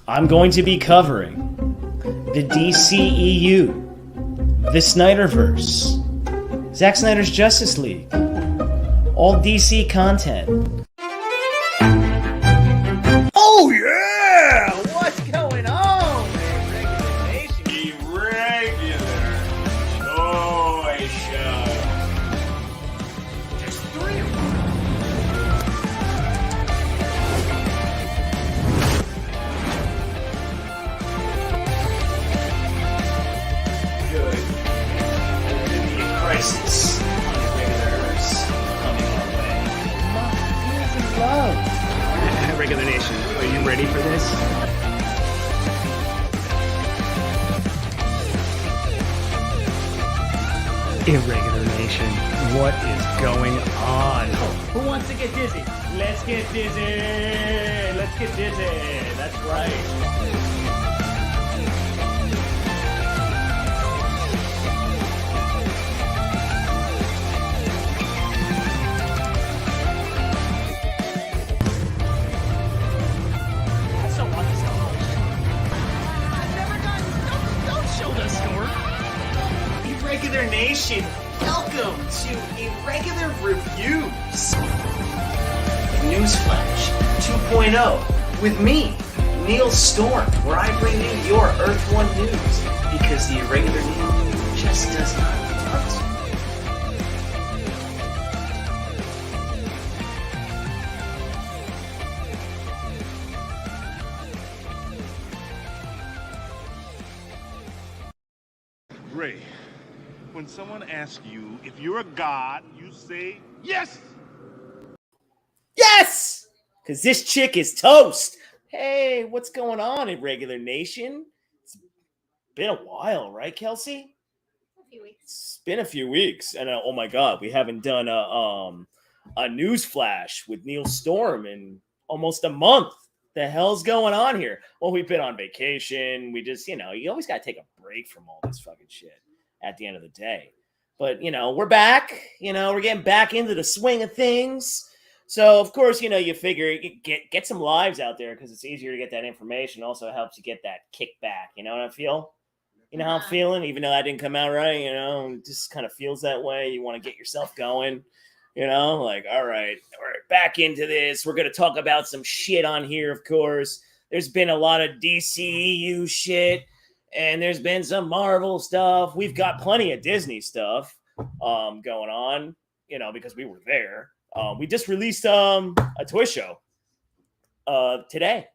I'm going to be covering the DCEU, the Snyderverse, Zack Snyder's Justice League, all DC content. Oh yeah! What's going on, Irregular Nation? Irregular Toy Show. There's three of them. Good. There'll be a crisis on Irregular's coming our way. Love. Regular Nation, are you ready for this? Irregular Nation, what is going on? Who wants to get dizzy? Let's get dizzy. Let's get dizzy. That's right. Irregular Nation, welcome to Irregular Reviews. Newsflash 2.0 with me, Neil Storm, where I bring you your Earth One news because the Irregular Neil just does not want to. Ray, when someone asks you if you're a god, you say yes! Yes! Because this chick is toast. Hey, what's going on, Irregular Nation? It's been a while, right, Kelsey? A few weeks. It's been a few weeks. And oh my God, we haven't done a news flash with Neil Storm in almost a month. The hell's going on here? Well, we've been on vacation. We just, you always got to take a break from all this fucking shit at the end of the day. But, we're back. We're getting back into the swing of things. So, of course, you figure you get some lives out there because it's easier to get that information. Also helps you get that kickback. You know what I feel? You know how I'm feeling? Even though that didn't come out right, it just kind of feels that way. You want to get yourself going. Like, all right, back into this. We're going to talk about some shit on here, of course. There's been a lot of DCEU shit, and there's been some Marvel stuff. We've got plenty of Disney stuff going on, because we were there. We just released a toy show today.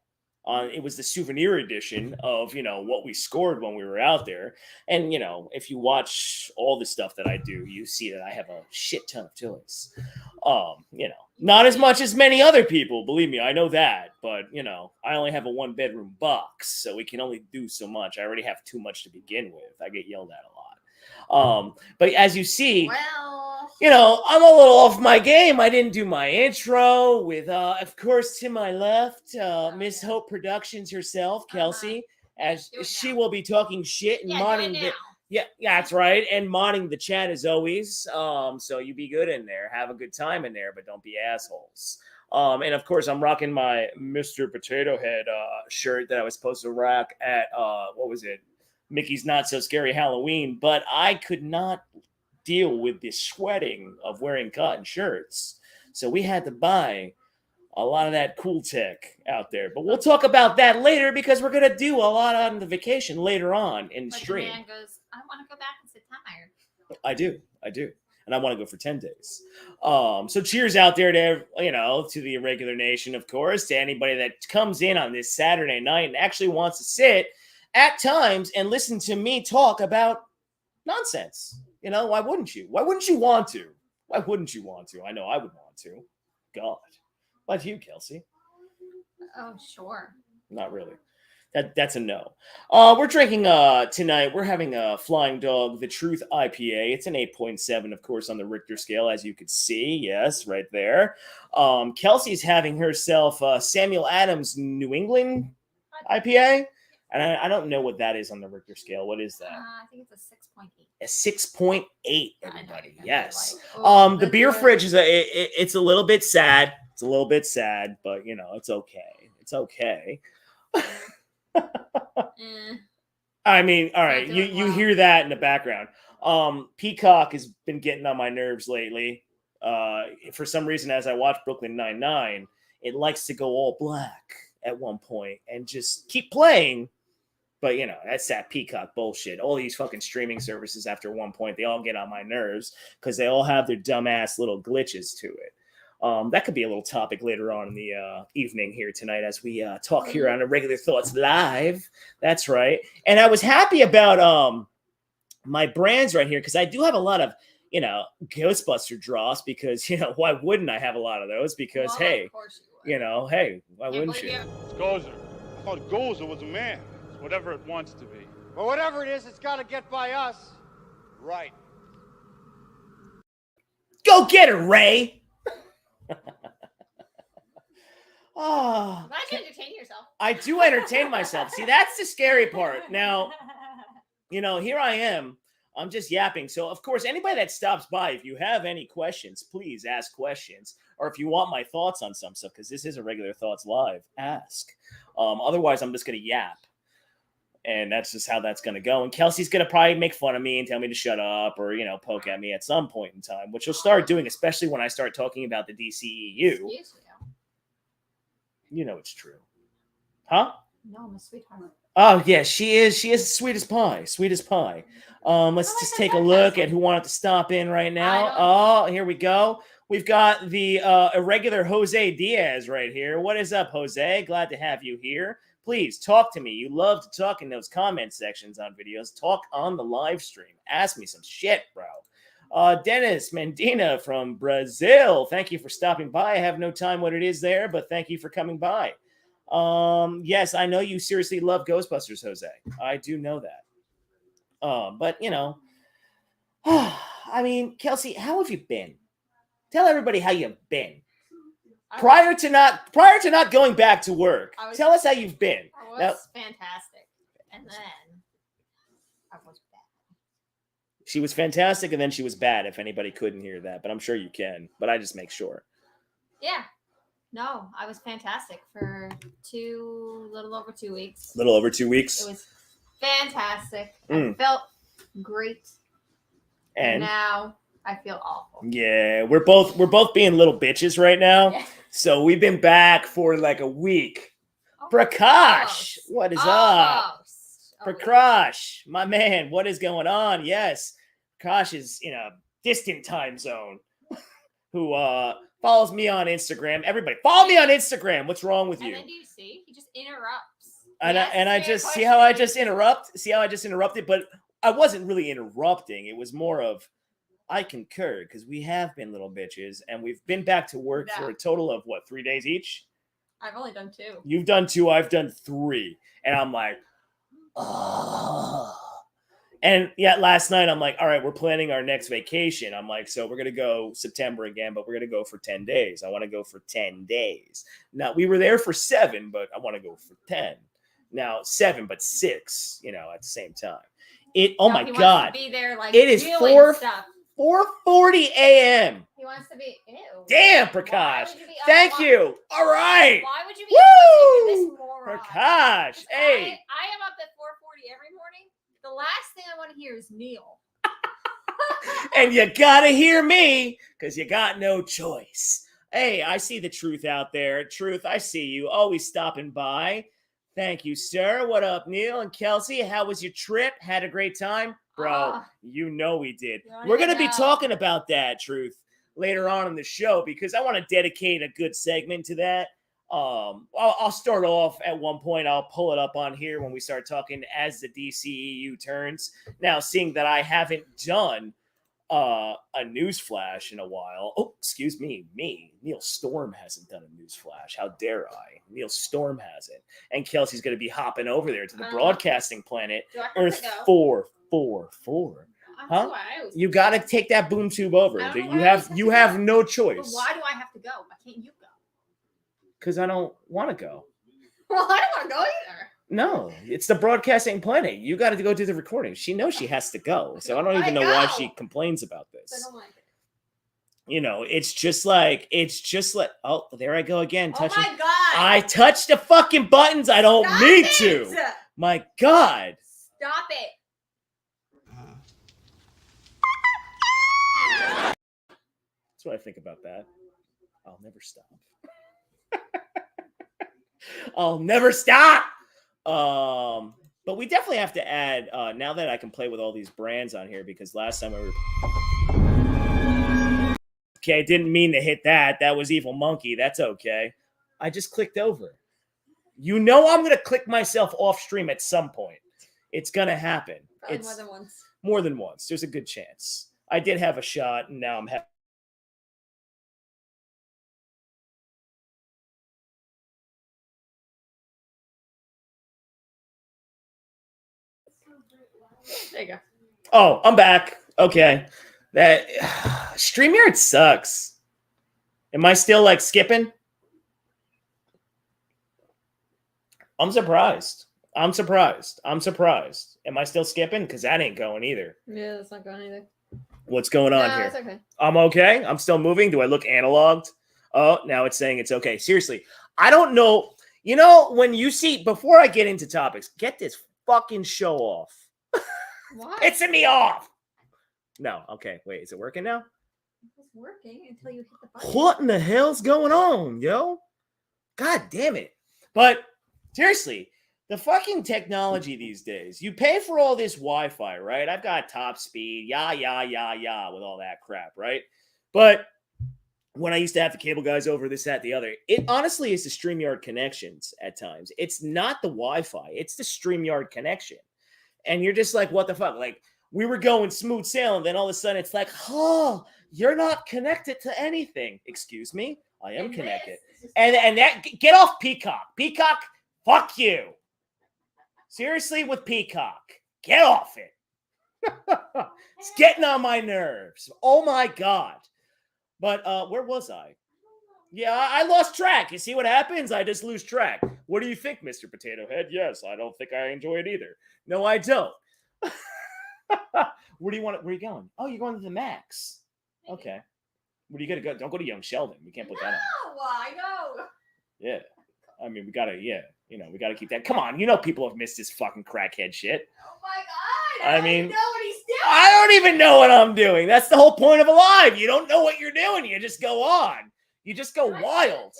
It was the souvenir edition of, what we scored when we were out there. And, if you watch all the stuff that I do, you see that I have a shit ton of toys. Not as much as many other people, believe me, I know that. But, I only have a 1-bedroom box, so we can only do so much. I already have too much to begin with. I get yelled at a lot. But as you see, I'm a little off my game. I didn't do my intro with, of course, to my left, Miss Hope Productions herself, Kelsey, as she will be talking shit and modding. Yeah, that's right. And modding the chat as always. So you be good in there. Have a good time in there, but don't be assholes. And of course, I'm rocking my Mr. Potato Head shirt that I was supposed to rock at, what was it? Mickey's Not So Scary Halloween, but I could not deal with the sweating of wearing cotton shirts. So we had to buy a lot of that cool tech out there. But we'll talk about that later because we're going to do a lot on the vacation later on in the stream. The man goes, I want to go back and sit tired. I do. And I want to go for 10 days. So cheers out there to, to the Irregular Nation, of course, to anybody that comes in on this Saturday night and actually wants to sit at times and listen to me talk about nonsense. Why wouldn't you? Why wouldn't you want to? Why wouldn't you want to? I know I would want to. God. Why about you, Kelsey? Oh, sure. Not really. That's a no. We're drinking tonight. We're having a Flying Dog, the Truth IPA. It's an 8.7, of course, on the Richter scale, as you could see. Yes, right there. Kelsey's having herself Samuel Adams New England IPA. And I don't know what that is on the Richter scale. What is that? I think it's a 6.8. A 6.8, everybody. Yes. Like, the beer fridge is it's a little bit sad. It's a little bit sad, but it's okay. It's okay. I mean, all right, Not you doing well. hear that in the background. Peacock has been getting on my nerves lately. For some reason, as I watch Brooklyn Nine-Nine, it likes to go all black at one point and just keep playing. But, you know, that's that Peacock bullshit. All these fucking streaming services, after one point, they all get on my nerves because they all have their dumbass little glitches to it. That could be a little topic later on in the evening here tonight as we talk here on Irregular Thoughts Live. That's right. And I was happy about my brands right here because I do have a lot of, you know, Ghostbuster draws because, you know, why wouldn't I have a lot of those? Because, Well, hey, of course you would. you know, hey, why Can't wouldn't believe you? It's Gozer. I thought Gozer was a man. It's whatever it wants to be. But whatever it is, it's got to get by us. Right. Go get her, Ray. Oh, Glad you entertain yourself. I do entertain myself. See, that's the scary part. Now, you know, here I am. I'm just yapping. So, of course, anybody that stops by, if you have any questions, please ask questions. Or if you want my thoughts on some stuff, because this is Irregular Thoughts Live, ask. Otherwise, I'm just going to yap. And that's just how that's going to go. And Kelsey's going to probably make fun of me and tell me to shut up or, you know, poke at me at some point in time, which she'll start doing, especially when I start talking about the DCEU. Excuse you. You know it's true. Huh? No, I'm a sweetheart. Oh, yeah, she is. She is sweet as pie. Sweet as pie. Let's just take a look at who wanted to stop in right now. Oh, here we go. We've got the irregular Jose Diaz right here. What is up, Jose? Glad to have you here. Please talk to me. You love to talk in those comment sections on videos. Talk on the live stream. Ask me some shit, bro. Dennis Mendina from Brazil. Thank you for stopping by. I have no time what it is there, but thank you for coming by. Yes, I know you seriously love Ghostbusters, Jose. I do know that. But you know, I mean, Kelsey, how have you been? Tell everybody how you've been. Prior to not going back to work. Tell us how you've been. I was Now, fantastic. And then I was bad. she was fantastic and then she was bad, if anybody couldn't hear that, but I'm sure you can. But I just make sure. Yeah. No, I was fantastic for little over 2 weeks. A little over 2 weeks. It was fantastic. I Mm. felt great. And now I feel awful. yeah, we're both being little bitches right now. Yeah. So we've been back for like a week. Oh, Prakash, almost. what is up? Almost. Prakash, my man, what is going on? Yes, Prakash is in a distant time zone. Who follows me on Instagram? Everybody, follow me on Instagram. What's wrong with And you? then do you see? He just interrupts. And I Yes, just fair see how I question. just interrupt. See how I just interrupted, but I wasn't really interrupting. It was more of I concur because we have been little bitches and we've been back to work for a total of what, 3 days each? I've only done 2. You've done 2, I've done 3. And I'm like, oh. And yeah, last night I'm like, all right, we're planning our next vacation. I'm like, so we're going to go September again, but we're going to go for 10 days. I want to go for 10 days. Now, we were there for 7, but I want to go for 10. Now, 7, but 6, you know, at the same time. Oh my he God. Wants to be there, like, It is doing stuff. 4:40 a.m. He wants to be. Ew. Damn, Why Prakash. would you be up- Thank why- you. All right. Why would you be up listening to this moron? Prakash. Hey. I am up at 4:40 every morning. The last thing I want to hear is Neil. And you gotta hear me because you got no choice. Hey, I see the truth out there. Truth, I see you. Always stopping by. Thank you, sir. What up, Neil and Kelsey? How was your trip? Had a great time? Bro, you know we did. We're going to be talking about that, Truth, later on in the show because I want to dedicate a good segment to that. I'll start off at one point. I'll pull it up on here when we start talking as the DCEU turns. Now, seeing that I haven't done a news flash in a while. Oh, excuse me. Neil Storm hasn't done a news flash. How dare I? Neil Storm hasn't. And Kelsey's going to be hopping over there to the broadcasting planet, Earth 444. Huh? You got to take that boom tube over. You have no choice. But why do I have to go? Why can't you go? Because I don't want to go. Well, I don't want to go either. No, it's the broadcasting planet. You got to go do the recording. She knows she has to go, so I don't even know why she complains about this. I don't like it. You know, it's just like, oh, there I go again. Oh my God. I touched the fucking buttons I don't Stop need it! to. My God. Stop it. That's what I think about that. I'll never stop. I'll never stop. But we definitely have to add, now that I can play with all these brands on here, because last time okay, I didn't mean to hit that. That was Evil Monkey. That's okay. I just clicked over. You know I'm going to click myself off stream at some point. It's going to happen. Probably It's more than once. More than once. There's a good chance. I did have a shot, and now I'm having. There you go. Oh, I'm back. Okay. That StreamYard sucks. Am I still like skipping? I'm surprised. Am I still skipping? Because that ain't going either. Yeah, that's not going either. What's going on here? It's okay. I'm okay. I'm still moving. Do I look analogued? Oh, now it's saying it's okay. Seriously, I don't know. You know, when you see, before I get into topics, get this fucking show off. Why? Pissing me off. No, okay. Wait, is it working now? It's working until you hit the button. What in the hell's going on, yo? God damn it. But seriously, the fucking technology these days, you pay for all this Wi-Fi, right? I've got top speed, with all that crap, right? But when I used to have the cable guys over, this, that, the other, it honestly is the StreamYard connections at times. It's not the Wi-Fi. It's the StreamYard connection. And you're just like, what the fuck? Like, we were going smooth sailing, then all of a sudden it's like, oh, you're not connected to anything. Excuse me? I am connected. And that, get off Peacock. Peacock, fuck you. Seriously, with Peacock. Get off it. It's getting on my nerves. Oh my God. But where was I? Yeah, I lost track. You see what happens? I just lose track. What do you think, Mr. Potato Head? Yes, I don't think I enjoy it either. No, I don't. Where do you want it? Where are you going? Oh, you're going to the Max. Okay. Where do you gotta go? Don't go to Young Sheldon. We can't put that on. No, I know. Yeah. I mean, we gotta keep that. Come on, you know people have missed this fucking crackhead shit. Oh my God. I don't mean, even know what he's doing. I don't even know what I'm doing. That's the whole point of a live. You don't know what you're doing. You just go on. You just go wild.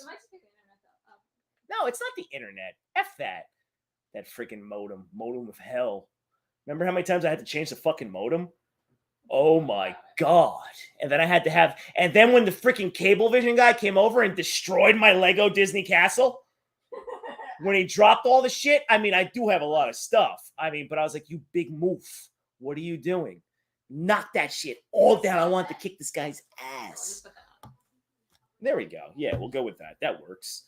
No, it's not the internet. F that. That freaking modem. Modem of hell. Remember how many times I had to change the fucking modem? Oh my God. And then I had to have, and then when the freaking Cablevision guy came over and destroyed my Lego Disney Castle, when he dropped all the shit, I mean, I do have a lot of stuff. I mean, but I was like, you big moof. What are you doing? Knock that shit all down. I want to kick this guy's ass. There we go. Yeah, we'll go with that. That works.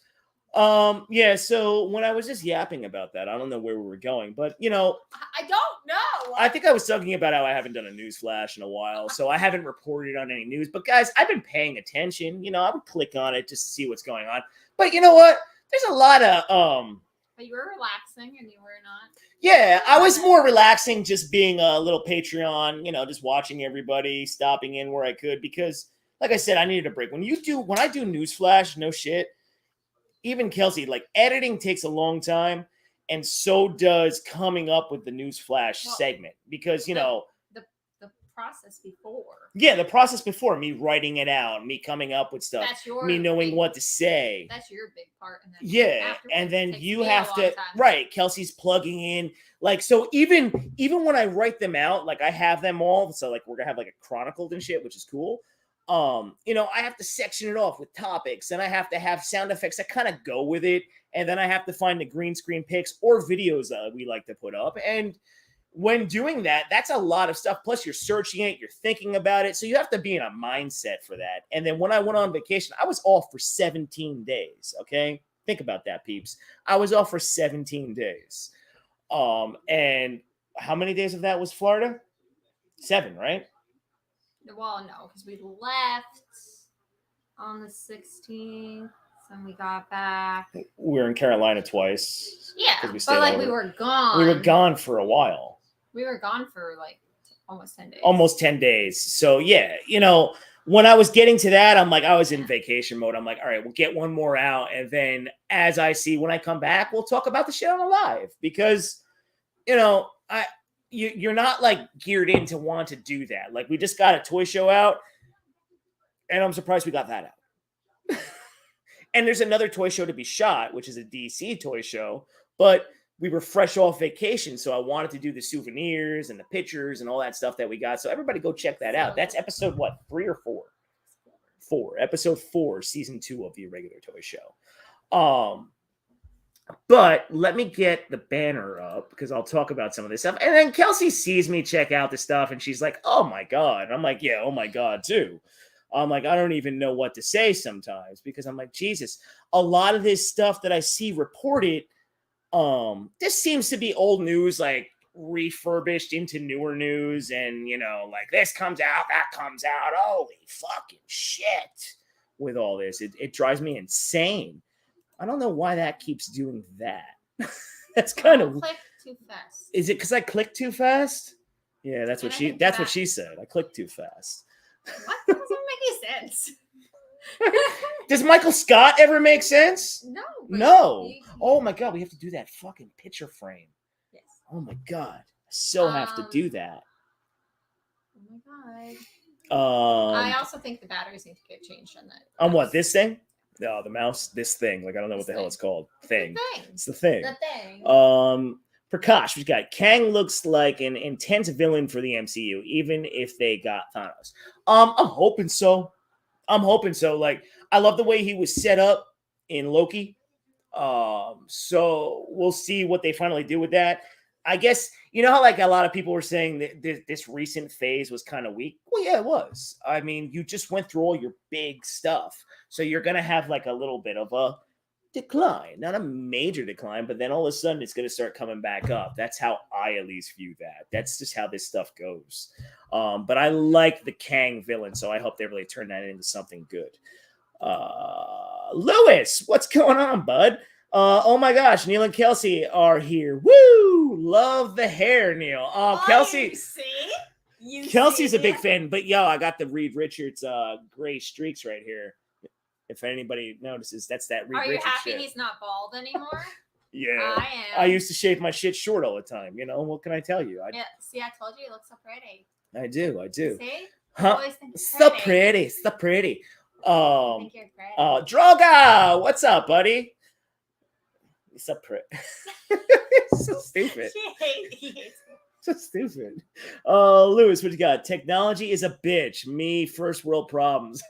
Yeah, so when I was just yapping about that, I don't know where we were going, but you know, I don't know. I think I was talking about how I haven't done a news flash in a while, so I haven't reported on any news. But guys, I've been paying attention. You know, I would click on it just to see what's going on. But you know what? There's a lot of But you were relaxing and you were not. Yeah, I was more relaxing just being a little Patreon, you know, just watching everybody, stopping in where I could, because like I said, I needed a break. When I do newsflash, no shit, even Kelsey, like editing takes a long time, and so does coming up with the newsflash segment, because you know the process before. Yeah, the process before, me writing it out, me coming up with stuff, me knowing what to say. That's your big part. And then yeah, and then you have to right. Kelsey's plugging in, like, so even when I write them out, like I have them all, so like we're gonna have like a chronicled and shit, which is cool. You know, I have to section it off with topics, and I have to have sound effects that kind of go with it, and then I have to find the green screen pics or videos that we like to put up. And when doing that, that's a lot of stuff. Plus, you're searching it, you're thinking about it, so you have to be in a mindset for that. And then when I went on vacation, I was off for 17 days. Okay, think about that, peeps. I was off for 17 days. And how many days of that was Florida? 7, right? Well, no, because we left on the 16th, and we got back. We were in Carolina twice. Yeah, but like we were gone. We were gone for a while. We were gone for like almost 10 days. Almost 10 days. So yeah, you know, when I was getting to that, I'm like, I was in vacation mode. I'm like, all right, we'll get one more out. And then as I see when I come back, we'll talk about the shit on the live because, you know, you're not like geared in to want to do that. Like we just got a toy show out and I'm surprised we got that out. And there's another toy show to be shot, which is a DC toy show, but we were fresh off vacation. So I wanted to do the souvenirs and the pictures and all that stuff that we got. So everybody go check that out. That's episode what, 3 or 4? 4. Episode 4, season 2 of the Irregular Toy Show. But let me get the banner up because I'll talk about some of this stuff. And then Kelsey sees me check out the stuff and she's like, oh my God. And I'm like, yeah, oh my God too. I'm like, I don't even know what to say sometimes because I'm like, Jesus, a lot of this stuff that I see reported, this seems to be old news, like refurbished into newer news. And, you know, like this comes out, that comes out. Holy fucking shit with all this. It drives me insane. I don't know why that keeps doing that. That's kind of click too fast. Is it because I clicked too fast? Yeah, that's what she said. I clicked too fast. What? That doesn't make any sense. Does Michael Scott ever make sense? No. No. Oh my God, we have to do that fucking picture frame. Yes. Oh my God. I so have to do that. Oh my God. I also think the batteries need to get changed on that. On what? This thing? No, the mouse. This thing. Like I don't know what the hell it's called. Thing. It's the thing. The thing. Prakash, we got Kang looks like an intense villain for the MCU, even if they got Thanos. I'm hoping so. Like, I love the way he was set up in Loki. So we'll see what they finally do with that. I guess, you know how like a lot of people were saying that this recent phase was kind of weak? Well, yeah, it was. I mean, you just went through all your big stuff. So you're going to have like a little bit of a decline, not a major decline, but then all of a sudden it's going to start coming back up. That's how I at least view that. That's just how this stuff goes. But I like the Kang villain, so I hope they really turn that into something good. Lewis, what's going on, bud? Oh my gosh, Neil and Kelsey are here. Woo! Love the hair, Neil. Kelsey. Kelsey's a big fan, but yo, I got the Reed Richards gray streaks right here. If anybody notices, that's that Reed Richards. Are you happy shit. He's not bald anymore? Yeah. I am. I used to shave my shit short all the time. You know, what can I tell you? Yeah, see, I told you look so pretty. I do. See? Huh? Always think So pretty. I think you're pretty. Droga, what's up, buddy? You're so pretty. So stupid. He hates me. So stupid. Lewis, what you got? Technology is a bitch. Me, first world problems.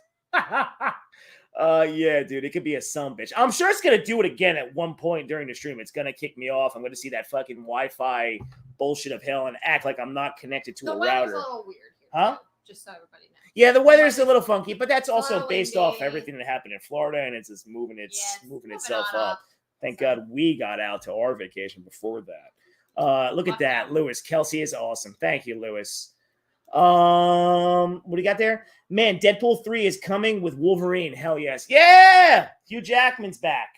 Yeah, dude, it could be a son bitch. I'm sure it's gonna do it again at one point during the stream. It's gonna kick me off. I'm gonna see that fucking Wi-Fi bullshit of hell and act like I'm not connected to a router. The weather's a little weird here, huh? Just so everybody knows. Yeah, the weather's a little funky, but that's also little based windy. off everything that happened in Florida, and it's just moving itself on up. Thank God we got out to our vacation before that. Look at that, Lewis. Kelsey is awesome. Thank you, Lewis. What do you got there? Man, Deadpool 3 is coming with Wolverine. Hell yes. Yeah! Hugh Jackman's back.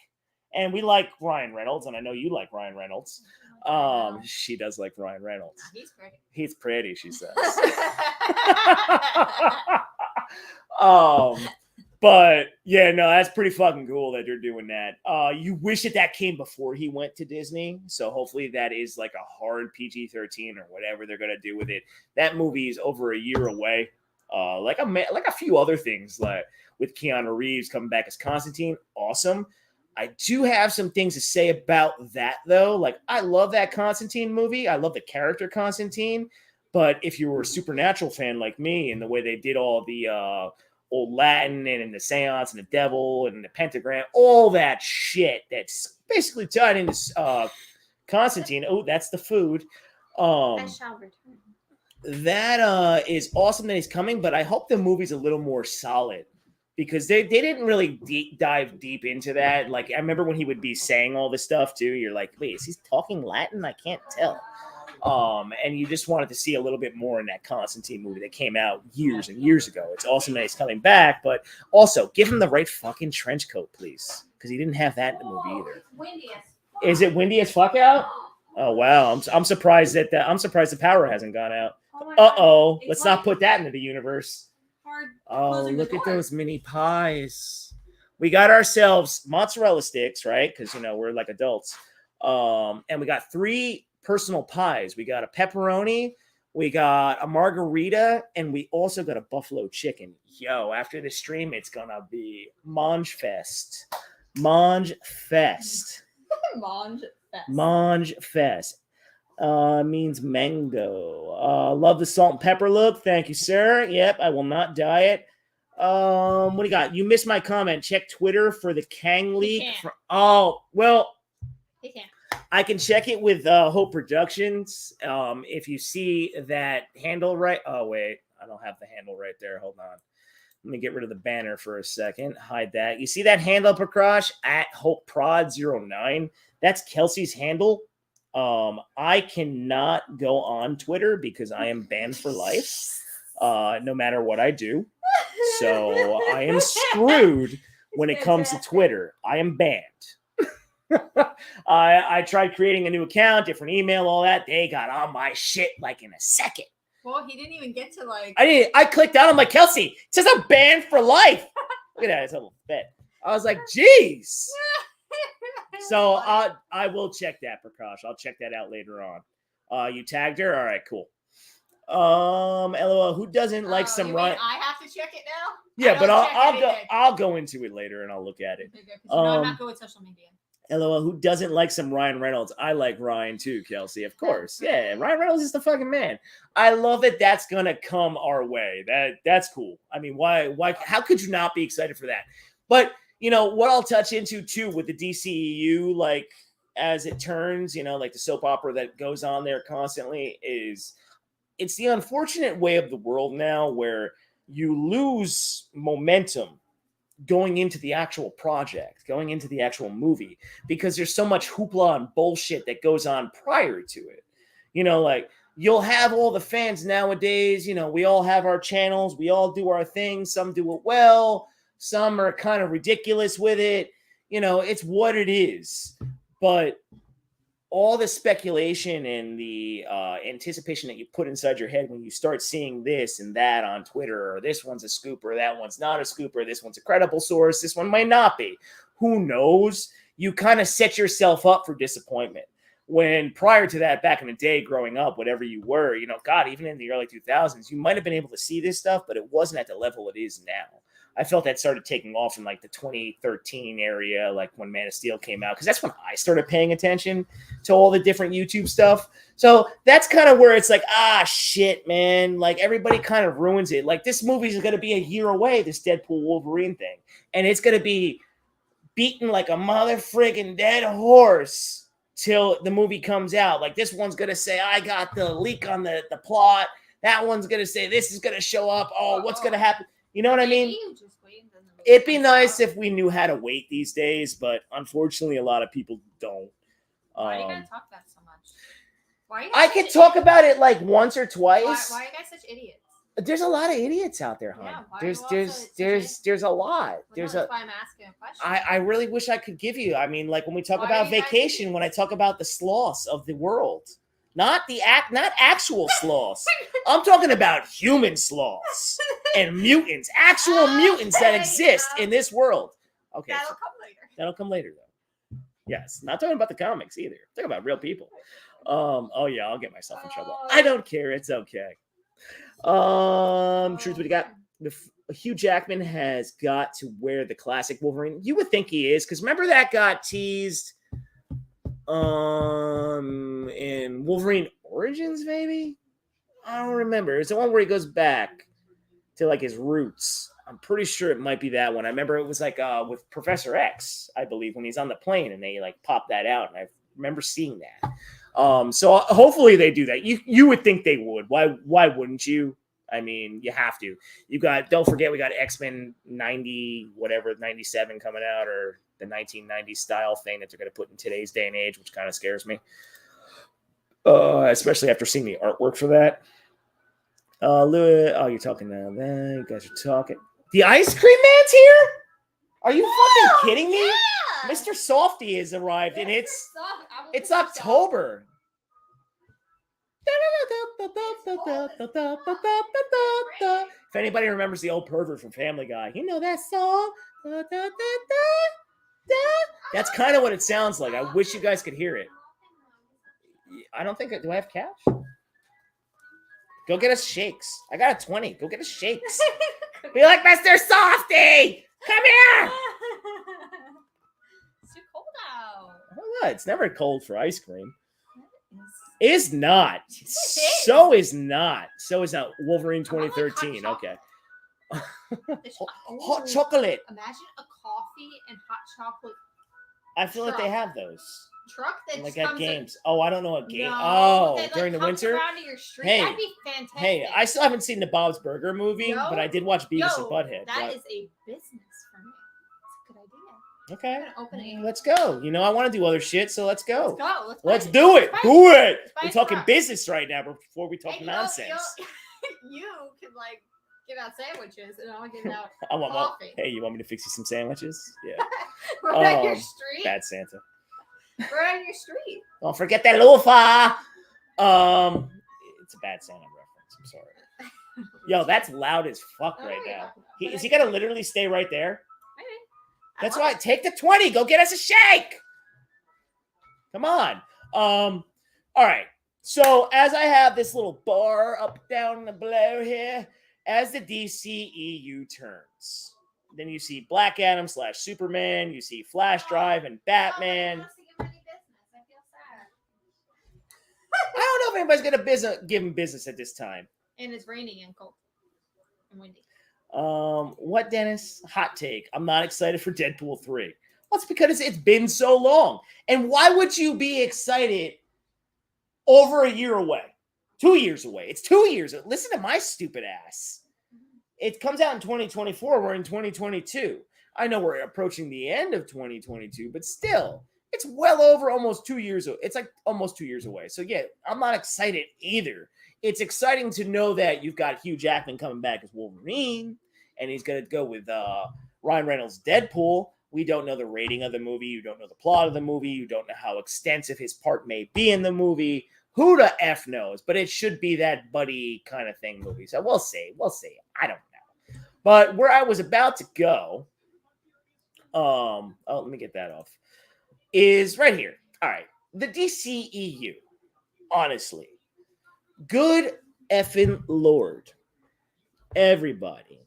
And we like Ryan Reynolds, and I know you like Ryan Reynolds. She does like Ryan Reynolds. He's pretty. He's pretty, she says. But yeah, no, that's pretty fucking cool that they're doing that. You wish that came before he went to Disney. So hopefully that is like a hard PG-13 or whatever they're gonna do with it. That movie is over a year away. Like a few other things, like with Keanu Reeves coming back as Constantine, awesome. I do have some things to say about that though. Like I love that Constantine movie. I love the character Constantine. But if you were a Supernatural fan like me, and the way they did all the old Latin and the seance and the devil and the pentagram, all that shit that's basically tied into Constantine. Oh, that's the food. I shall return. That is awesome that he's coming, but I hope the movie's a little more solid because they didn't really dive deep into that. Like I remember when he would be saying all this stuff too. You're like, wait, is he talking Latin? I can't tell. And you just wanted to see a little bit more in that Constantine movie that came out years and years ago. It's awesome that he's coming back, but also give him the right fucking trench coat, please, because he didn't have that in the movie either. Windy as fuck. Is it windy as fuck out? Oh wow, I'm surprised that I'm surprised the power hasn't gone out. Oh my Uh-oh, God. let's It's not like put that into the universe. hard Oh, Closing the look at door. those mini pies. We got ourselves mozzarella sticks, right? Because, we're like adults. And we got 3 personal pies. We got a pepperoni, we got a margarita, and we also got a buffalo chicken. Yo, after the stream, it's going to be Mange Fest. Mange Fest. Mange Fest. Mange Fest. Means mango. Love the salt and pepper look. Thank you, sir. Yep, I will not diet. What do you got? You missed my comment. Check Twitter for the Kang leak. can't. He can't. I can check it with Hope Productions. If you see that handle right. Oh, wait. I don't have the handle right there. Hold on. Let me get rid of the banner for a second. Hide that. You see that handle, Prakash? At HopeProd09. That's Kelsey's handle. I cannot go on Twitter because I am banned for life, no matter what I do. So I am screwed when it comes to Twitter. I am banned. I tried creating a new account, different email, all that. They got on my shit like in a second. Well, he didn't even get to like. I clicked out. I'm like, Kelsey, it says I'm banned for life. Look at that. It's a little fit. I was like, geez. So I will check that, Prakash. I'll check that out later on. You tagged her? All right, cool. LOL, who doesn't like some Ryan? I have to check it now? Yeah, but I'll go into it later and I'll look at it. I'm not good with social media. LOL, who doesn't like some Ryan Reynolds? I like Ryan too, Kelsey, of course. Yeah, Ryan Reynolds is the fucking man. I love it. That's gonna come our way. That's cool. I mean, why? How could you not be excited for that? But what I'll touch into too with the DCEU, like as it turns, like the soap opera that goes on there constantly, is it's the unfortunate way of the world now where you lose momentum going into the actual project, going into the actual movie, because there's so much hoopla and bullshit that goes on prior to it. Like you'll have all the fans nowadays, we all have our channels, we all do our thing. Some do it well, some are kind of ridiculous with it. It's what it is. But all the speculation and the anticipation that you put inside your head when you start seeing this and that on Twitter, or this one's a scooper, that one's not a scooper, this one's a credible source, this one might not be. Who knows? You kind of set yourself up for disappointment. When prior to that, back in the day, growing up, whatever you were, God, even in the early 2000s, you might have been able to see this stuff, but it wasn't at the level it is now. I felt that started taking off in like the 2013 area, like when Man of Steel came out, because that's when I started paying attention to all the different YouTube stuff. So that's kind of where it's like, shit, man. Like everybody kind of ruins it. Like this movie is going to be a year away, this Deadpool Wolverine thing. And it's going to be beaten like a mother friggin' dead horse till the movie comes out. Like this one's going to say, I got the leak on the plot. That one's going to say, this is going to show up. Oh, what's going to happen? You know what I mean? It'd be nice if we knew how to wait these days, but unfortunately, a lot of people don't. Why are you gonna talk about it so much? I could talk about it like once or twice. Why are you guys such idiots? There's a lot of idiots out there, hon. Yeah, there's a lot. That's why I'm asking a question. I really wish I could give you. I mean, like when we talk about vacation, when I talk about the sloths of the world. Not actual sloths. I'm talking about human sloths and mutants, actual mutants that exist in this world. Okay, that'll come later though. Yes, not talking about the comics either. Talking about real people. Oh yeah, I'll get myself in trouble. I don't care. It's okay. Truth, what you got? Hugh Jackman has got to wear the classic Wolverine. You would think he is, because remember that got teased. In Wolverine Origins, maybe? I don't remember. It's the one where he goes back to like his roots. I'm pretty sure it might be that one. I remember it was like with Professor X, I believe, when he's on the plane and they like pop that out, and I remember seeing that. So hopefully they do that. You would think they would. Why wouldn't you? I mean, you have to. Don't forget we got X-Men 97 coming out, or the 1990s style thing that they're going to put in today's day and age, which kind of scares me. Especially after seeing the artwork for that. Louis, you're talking now. You guys are talking. The ice cream man's here? Are you fucking kidding me? Yeah. Mr. Softy has arrived, and it's October. The If anybody remembers the old pervert from Family Guy, you know that song. That's kind of what it sounds like. I wish you guys could hear it. I don't think. Do I have cash? Go get us shakes. I got a 20. Go get us shakes. Be like Mr. Softy. Come here. It's too cold out. Oh, what? It's never cold for ice cream. It Is not. So is not. So is not. Wolverine I want, like, 2013. hot Okay. Hot chocolate. Imagine a coffee and hot chocolate I feel like they truck. have those. Truck that Like just at comes in- games. Oh, I don't know what game. No, Oh, that, like, during the comes winter. around to your street. Hey, That'd be fantastic. Hey, I still haven't seen the Bob's Burger movie, No. but I did watch Beavis and Yo, Butthead. That What? is a business for me. That's a good idea. Okay. I'm gonna open it. Let's go. You know, I want to do other shit, so let's go. Let's go. Let's buy do it. Let's buy Do it. Let's buy We're a talking truck. business right now before we talk Hey, nonsense. you can like give out sandwiches, and I'll give out I want one. coffee. Hey, you want me to fix you some sandwiches? Yeah. Right on your Um, street. Bad Santa. Right on your street. Don't forget that loofah. It's a bad Santa reference. I'm sorry. Yo, that's loud as fuck Oh, right yeah. now. But Is I he gonna can- literally stay right there? Maybe. That's want why. Take the 20. Go get us a shake. Come on. All right. So as I have this little bar up, down, and below here, as the DCEU turns, then you see Black Adam / Superman. You see Flash Drive and Batman. Nobody wants to give him any business. I feel sad. I don't know if anybody's gonna give him business at this time. And it's raining and cold and windy. What, Dennis? Hot take. I'm not excited for Deadpool 3. Well, it's because it's been so long. And why would you be excited over a year away? 2 years away. It's 2 years. Listen to my stupid ass. It comes out in 2024. We're in 2022. I know we're approaching the end of 2022, but still, it's well over almost 2 years. It's like almost 2 years away. So yeah, I'm not excited either. It's exciting to know that you've got Hugh Jackman coming back as Wolverine, and he's going to go with Ryan Reynolds' Deadpool. We don't know the rating of the movie. You don't know the plot of the movie. You don't know how extensive his part may be in the movie. Who the F knows? But it should be that buddy kind of thing movie. So we'll see. We'll see. I don't know. But where I was about to go, let me get that off, is right here. All right. The DCEU, honestly, good effing Lord. Everybody.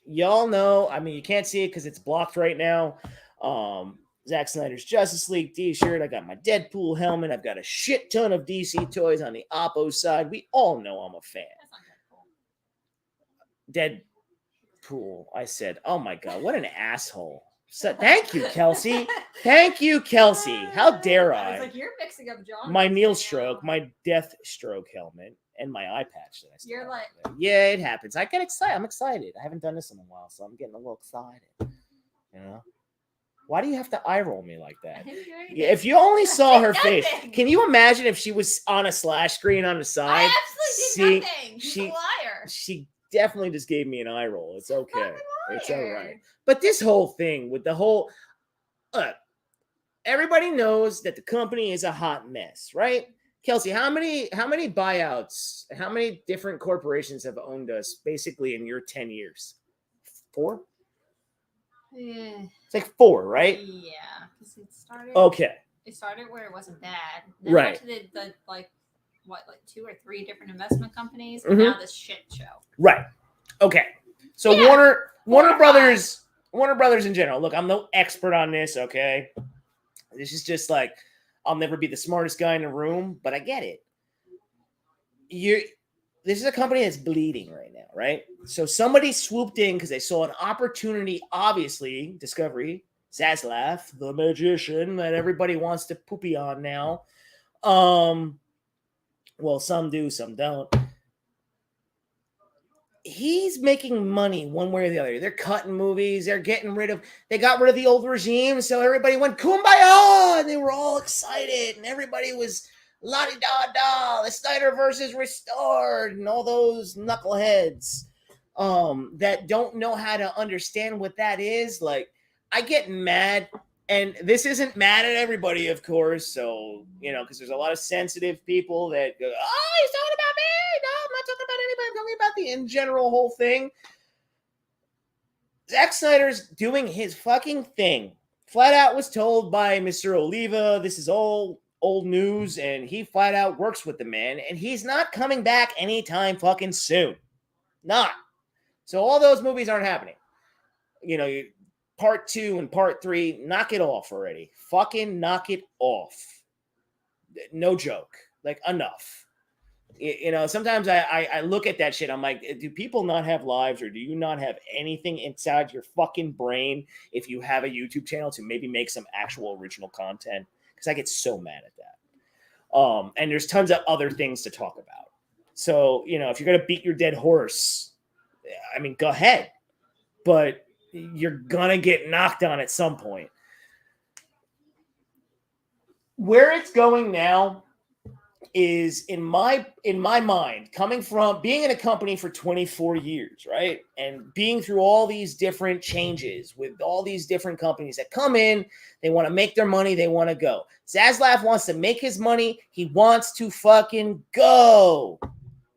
Y'all know, I mean, you can't see it because it's blocked right now. Zack Snyder's Justice League t-shirt. I got my Deadpool helmet. I've got a shit ton of DC toys on the Oppo side. We all know I'm a fan. That's not Deadpool. I said, oh my God, what an asshole. So, thank you, Kelsey. Thank you, Kelsey. How dare I was I? like, you're mixing up John. My Neil stroke, my death stroke helmet, and my eye patch that I still You're have like- there. Yeah, it happens. I get excited. I'm excited. I haven't done this in a while, so I'm getting a little excited. You know? Why do you have to eye roll me like I that? didn't do anything. Yeah, if you only saw her face, Nothing. can you imagine if she was on a slash screen on the side? I absolutely did nothing. She's she- a liar. She definitely just gave me an eye roll. It's okay. Fucking It's all liar. right. But this whole thing with the whole everybody knows that the company is a hot mess, right? Kelsey, how many buyouts, how many different corporations have owned us basically in your 10 years? 4? Yeah. It's like 4, right? Yeah. Because it started. Okay. It started where it wasn't bad. Then Right. Went to the like 2 or 3 different investment companies, Mhm. and now this shit show. Right. Okay. So Yeah. Warner 4 or 5. Warner Brothers in general. Look, I'm no expert on this, okay? This is just like, I'll never be the smartest guy in the room, but I get it. This is a company that's bleeding right now, right? So somebody swooped in because they saw an opportunity, obviously, Discovery, Zaslav, the magician that everybody wants to poopy on now. Well, some do, some don't. He's making money one way or the other. They're cutting movies. They got rid of the old regime. So everybody went kumbaya and they were all excited and everybody was la-di-da-da. The Snyderverse is restored and all those knuckleheads that don't know how to understand what that is. Like, I get mad And this isn't mad at everybody, of course. So, because there's a lot of sensitive people that go, oh, he's talking about me. No, I'm not talking about anybody. I'm talking about the in general whole thing. Zack Snyder's doing his fucking thing. Flat out was told by Mr. Oliva, this is all old news, and he flat out works with the man, and he's not coming back anytime fucking soon. Not. So all those movies aren't happening. Part 2 and part 3, knock it off already. Fucking knock it off. No joke. Like, enough. Sometimes I look at that shit. I'm like, do people not have lives, or do you not have anything inside your fucking brain if you have a YouTube channel to maybe make some actual original content? Because I get so mad at that. And there's tons of other things to talk about. So, if you're going to beat your dead horse, I mean, go ahead. But you're going to get knocked on at some point. Where it's going now is, in my mind, coming from being in a company for 24 years, right? And being through all these different changes with all these different companies that come in, they want to make their money, they want to go. Zaslav wants to make his money, he wants to fucking go.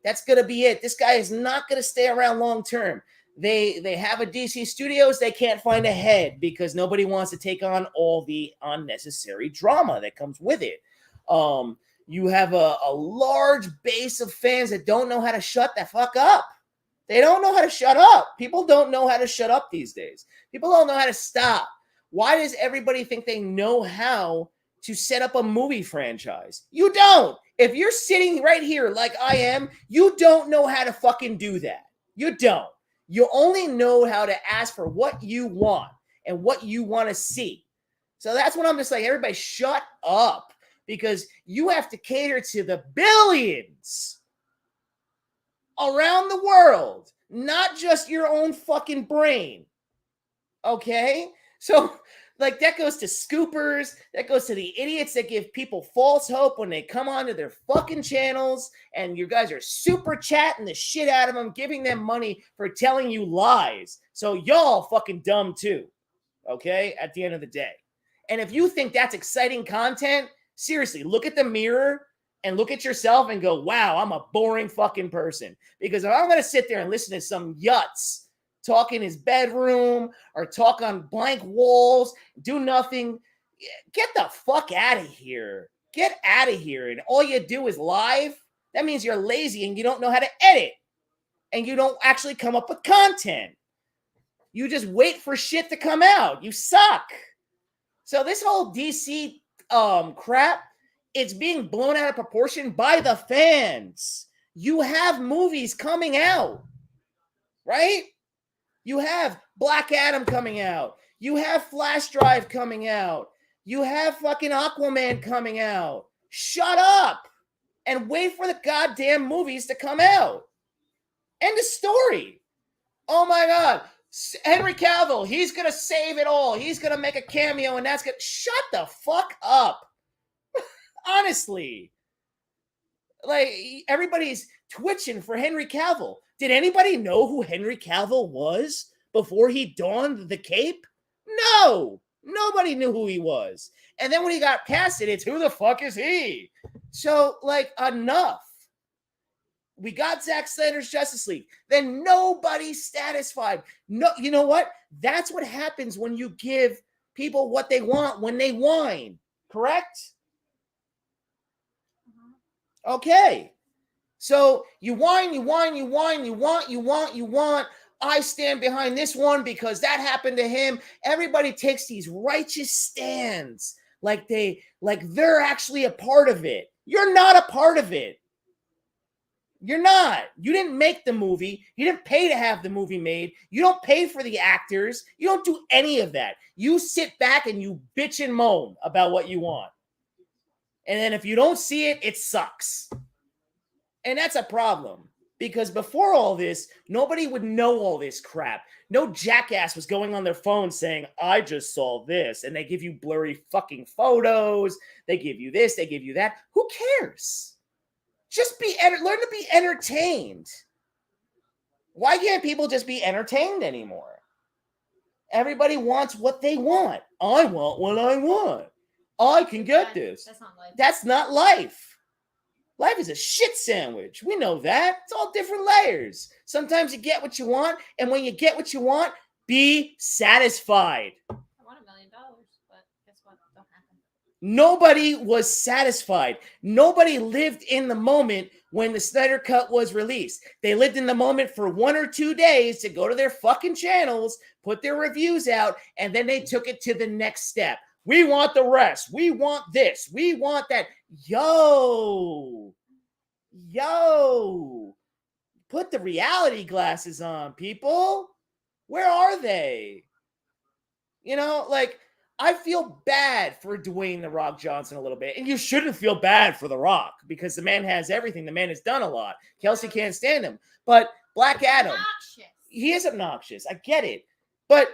That's going to be it. This guy is not going to stay around long term. They have a DC Studios, they can't find a head because nobody wants to take on all the unnecessary drama that comes with it. You have a large base of fans that don't know how to shut the fuck up. They don't know how to shut up. People don't know how to shut up these days. People don't know how to stop. Why does everybody think they know how to set up a movie franchise? You don't. If you're sitting right here like I am, you don't know how to fucking do that. You don't. You only know how to ask for what you want and what you want to see. So that's when I'm just like, everybody shut up, because you have to cater to the billions around the world, not just your own fucking brain. Okay? So, like, that goes to scoopers, that goes to the idiots that give people false hope when they come onto their fucking channels, and you guys are super chatting the shit out of them, giving them money for telling you lies. So y'all fucking dumb too. Okay? At the end of the day. And if you think that's exciting content, seriously, look at the mirror and look at yourself and go, wow, I'm a boring fucking person. Because if I'm going to sit there and listen to some yuts talk in his bedroom or talk on blank walls, do nothing, get the fuck out of here. Get out of here. And all you do is live. That means you're lazy and you don't know how to edit. And you don't actually come up with content. You just wait for shit to come out. You suck. So this whole DC crap, it's being blown out of proportion by the fans. You have movies coming out, right? You have Black Adam coming out. You have Flash Drive coming out. You have fucking Aquaman coming out. Shut up and wait for the goddamn movies to come out. End of story. Oh my God. Henry Cavill, he's going to save it all. He's going to make a cameo and that's going to... Shut the fuck up. Honestly. Like, everybody's twitching for Henry Cavill. Did anybody know who Henry Cavill was before he donned the cape? No. Nobody knew who he was. And then when he got casted, it's who the fuck is he? So, like, enough. We got Zack Snyder's Justice League. Then nobody's satisfied. No, you know what? That's what happens when you give people what they want when they whine. Correct? Okay. So you whine, you whine, you whine, you want. I stand behind this one because that happened to him. Everybody takes these righteous stands like they're actually a part of it. You're not a part of it. You're not. You didn't make the movie. You didn't pay to have the movie made. You don't pay for the actors. You don't do any of that. You sit back and you bitch and moan about what you want. And then if you don't see it, it sucks. And that's a problem. Because before all this, nobody would know all this crap. No jackass was going on their phone saying, I just saw this. And they give you blurry fucking photos. They give you this. They give you that. Who cares? Just learn to be entertained. Why can't people just be entertained anymore? Everybody wants what they want. I want what I want. I can get this. That's not life. That's not life. Life is a shit sandwich. We know that. It's all different layers. Sometimes you get what you want, and when you get what you want, be satisfied. I want $1 million, but guess what? Don't happen. Nobody was satisfied. Nobody lived in the moment when the Snyder Cut was released. They lived in the moment for 1 or 2 days to go to their fucking channels, put their reviews out, and then they took it to the next step. We want the rest. We want this. We want that. Yo. Put the reality glasses on, people. Where are they? You know, like, I feel bad for Dwayne "The Rock" Johnson a little bit. And you shouldn't feel bad for The Rock because the man has everything. The man has done a lot. Kelsey can't stand him. But Black Adam, Obnoxious. he is obnoxious. I get it. But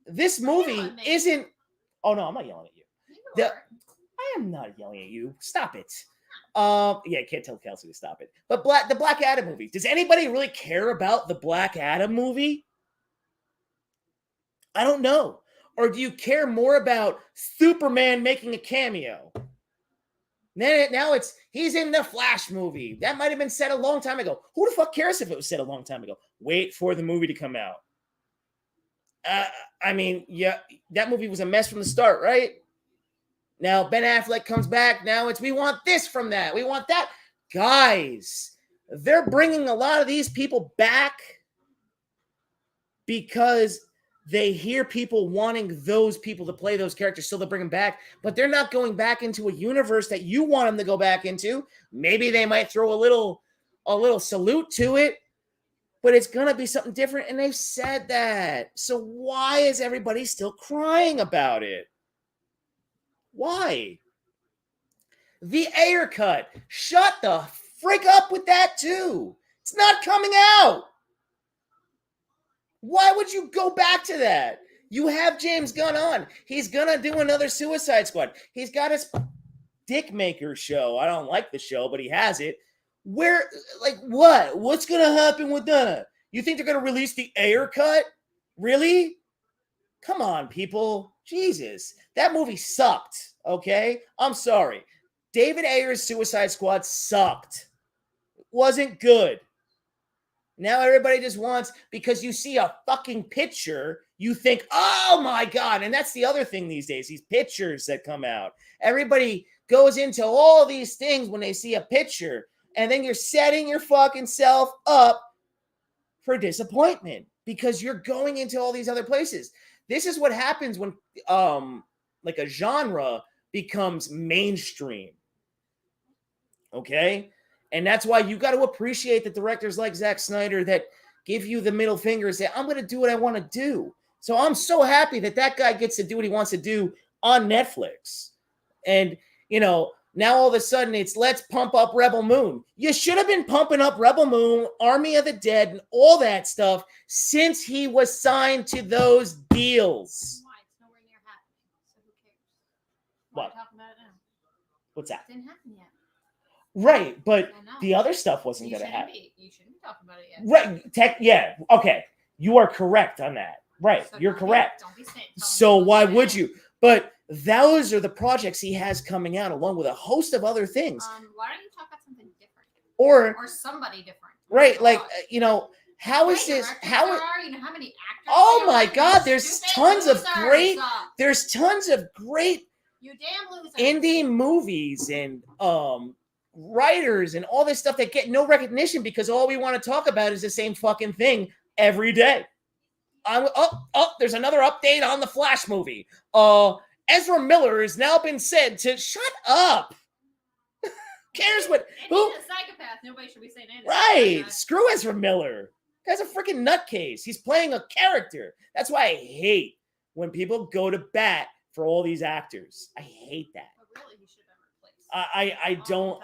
this movie isn't... Oh, no, I'm not yelling at you. You are. I am not yelling at you. Stop it. Yeah, I can't tell Kelsey to stop it. But the Black Adam movie. Does anybody really care about the Black Adam movie? I don't know. Or do you care more about Superman making a cameo? Now he's in the Flash movie. That might have been said a long time ago. Who the fuck cares if it was said a long time ago? Wait for the movie to come out. I mean, yeah, that movie was a mess from the start, right? Now Ben Affleck comes back. Now we want this from that. We want that. Guys, they're bringing a lot of these people back because they hear people wanting those people to play those characters, so they'll bring them back. But they're not going back into a universe that you want them to go back into. Maybe they might throw a little salute to it, but it's going to be something different, and they've said that. So why is everybody still crying about it? Why? The Ayer cut. Shut the frick up with that too. It's not coming out. Why would you go back to that? You have James Gunn on. He's going to do another Suicide Squad. He's got his Dick Maker show. I don't like the show, but he has it. Where, like, what? What's going to happen with that? You think they're going to release the Ayer cut? Really? Come on, people. Jesus. That movie sucked, okay? I'm sorry. David Ayer's Suicide Squad sucked. It wasn't good. Now everybody just wants, because you see a fucking picture, you think, oh my God. And that's the other thing these days, these pictures that come out. Everybody goes into all these things when they see a picture, and then you're setting your fucking self up for disappointment because you're going into all these other places. This is what happens when like a genre becomes mainstream. Okay? And that's why you got to appreciate the directors like Zack Snyder that give you the middle finger and say, I'm going to do what I want to do. So I'm so happy that guy gets to do what he wants to do on Netflix. And, you know, now all of a sudden it's let's pump up Rebel Moon. You should have been pumping up Rebel Moon, Army of the Dead, and all that stuff since he was signed to those deals. Why? It's nowhere near happening. So who cares? Why are What? we talking about it now? What's that? It didn't happen yet. Right, but I know. the other stuff wasn't You going to shouldn't happen. be. You shouldn't be talking about it yet. Right, yeah, okay. You are correct on that. Right, So you're don't be- correct. Don't be saying. So why would you? But those are the projects he has coming out, along with a host of other things. Why don't you talk about something different Or somebody different? right, Oh, like God. you know, how is Right, this? directors How? there are, you know how many actors? Oh there my are? God, You there's stupid tons of losers. great- There's tons of great You damn losers. indie movies and writers and all this stuff that get no recognition because all we want to talk about is the same fucking thing every day. There's another update on the Flash movie. Ezra Miller has now been said to shut up. Cares what? And Who? he's a psychopath. Nobody should be saying anything. Right. Like that. Screw Ezra Miller. Guy's a freaking nutcase. He's playing a character. That's why I hate when people go to bat for all these actors. I hate that. But really, he should have been replaced. I don't.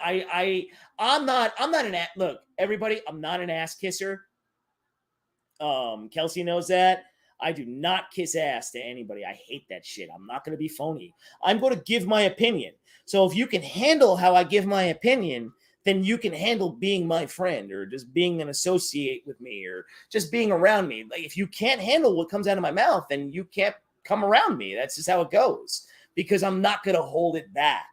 I'm not an ass. Look, everybody, I'm not an ass kisser. Kelsey knows that. I do not kiss ass to anybody. I hate that shit. I'm not going to be phony. I'm going to give my opinion. So if you can handle how I give my opinion, then you can handle being my friend or just being an associate with me or just being around me. Like if you can't handle what comes out of my mouth, then you can't come around me. That's just how it goes, because I'm not going to hold it back.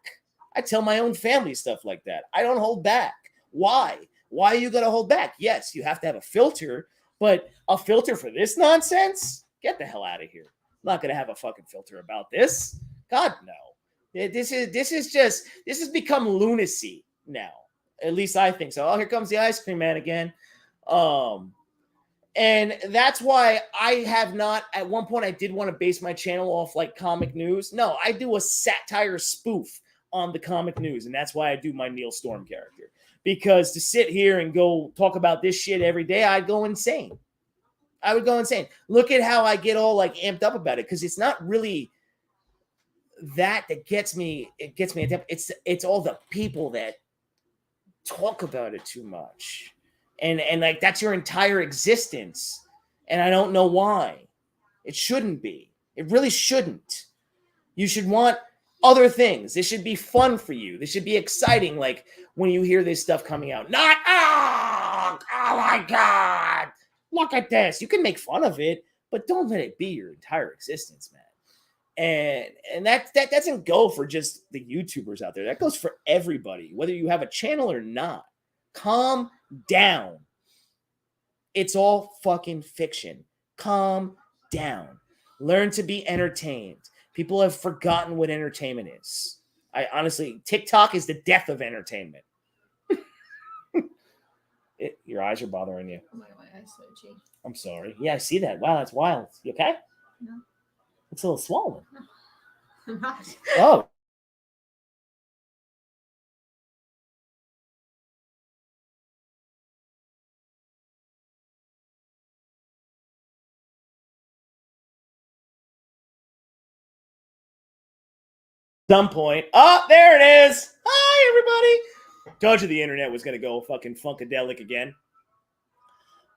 I tell my own family stuff like that. I don't hold back. Why? Why are you going to hold back? Yes, you have to have a filter, but a filter for this nonsense? Get the hell out of here. I'm not going to have a fucking filter about this. God, no. This has become lunacy now. At least I think so. Oh, here comes the ice cream man again. And that's why I have not, at one point I did want to base my channel off like comic news. No, I do a satire spoof on the comic news, and that's why I do my Neil Storm character. Because to sit here and go talk about this shit every day, I'd go insane. I would go insane. Look at how I get all like amped up about it, because it's not really that gets me. It gets me. It's all the people that talk about it too much, and like that's your entire existence, and I don't know why. It shouldn't be. It really shouldn't. You should want other things. This should be fun for you. This should be exciting. Like when you hear this stuff coming out, not oh my god, look at this. You can make fun of it, but don't let it be your entire existence, man. And that doesn't go for just the YouTubers out there. That goes for everybody, whether you have a channel or not. Calm down. It's all fucking fiction. Calm down. Learn to be entertained. People have forgotten what entertainment is. I honestly, TikTok is the death of entertainment. Your eyes are bothering you. Oh my God, my eyes so itchy. I'm sorry. Yeah, I see that. Wow, that's wild. You okay? No. It's a little swollen. I'm not. Oh. Some point. Oh, there it is. Hi, everybody. Told you the internet was going to go fucking funkadelic again.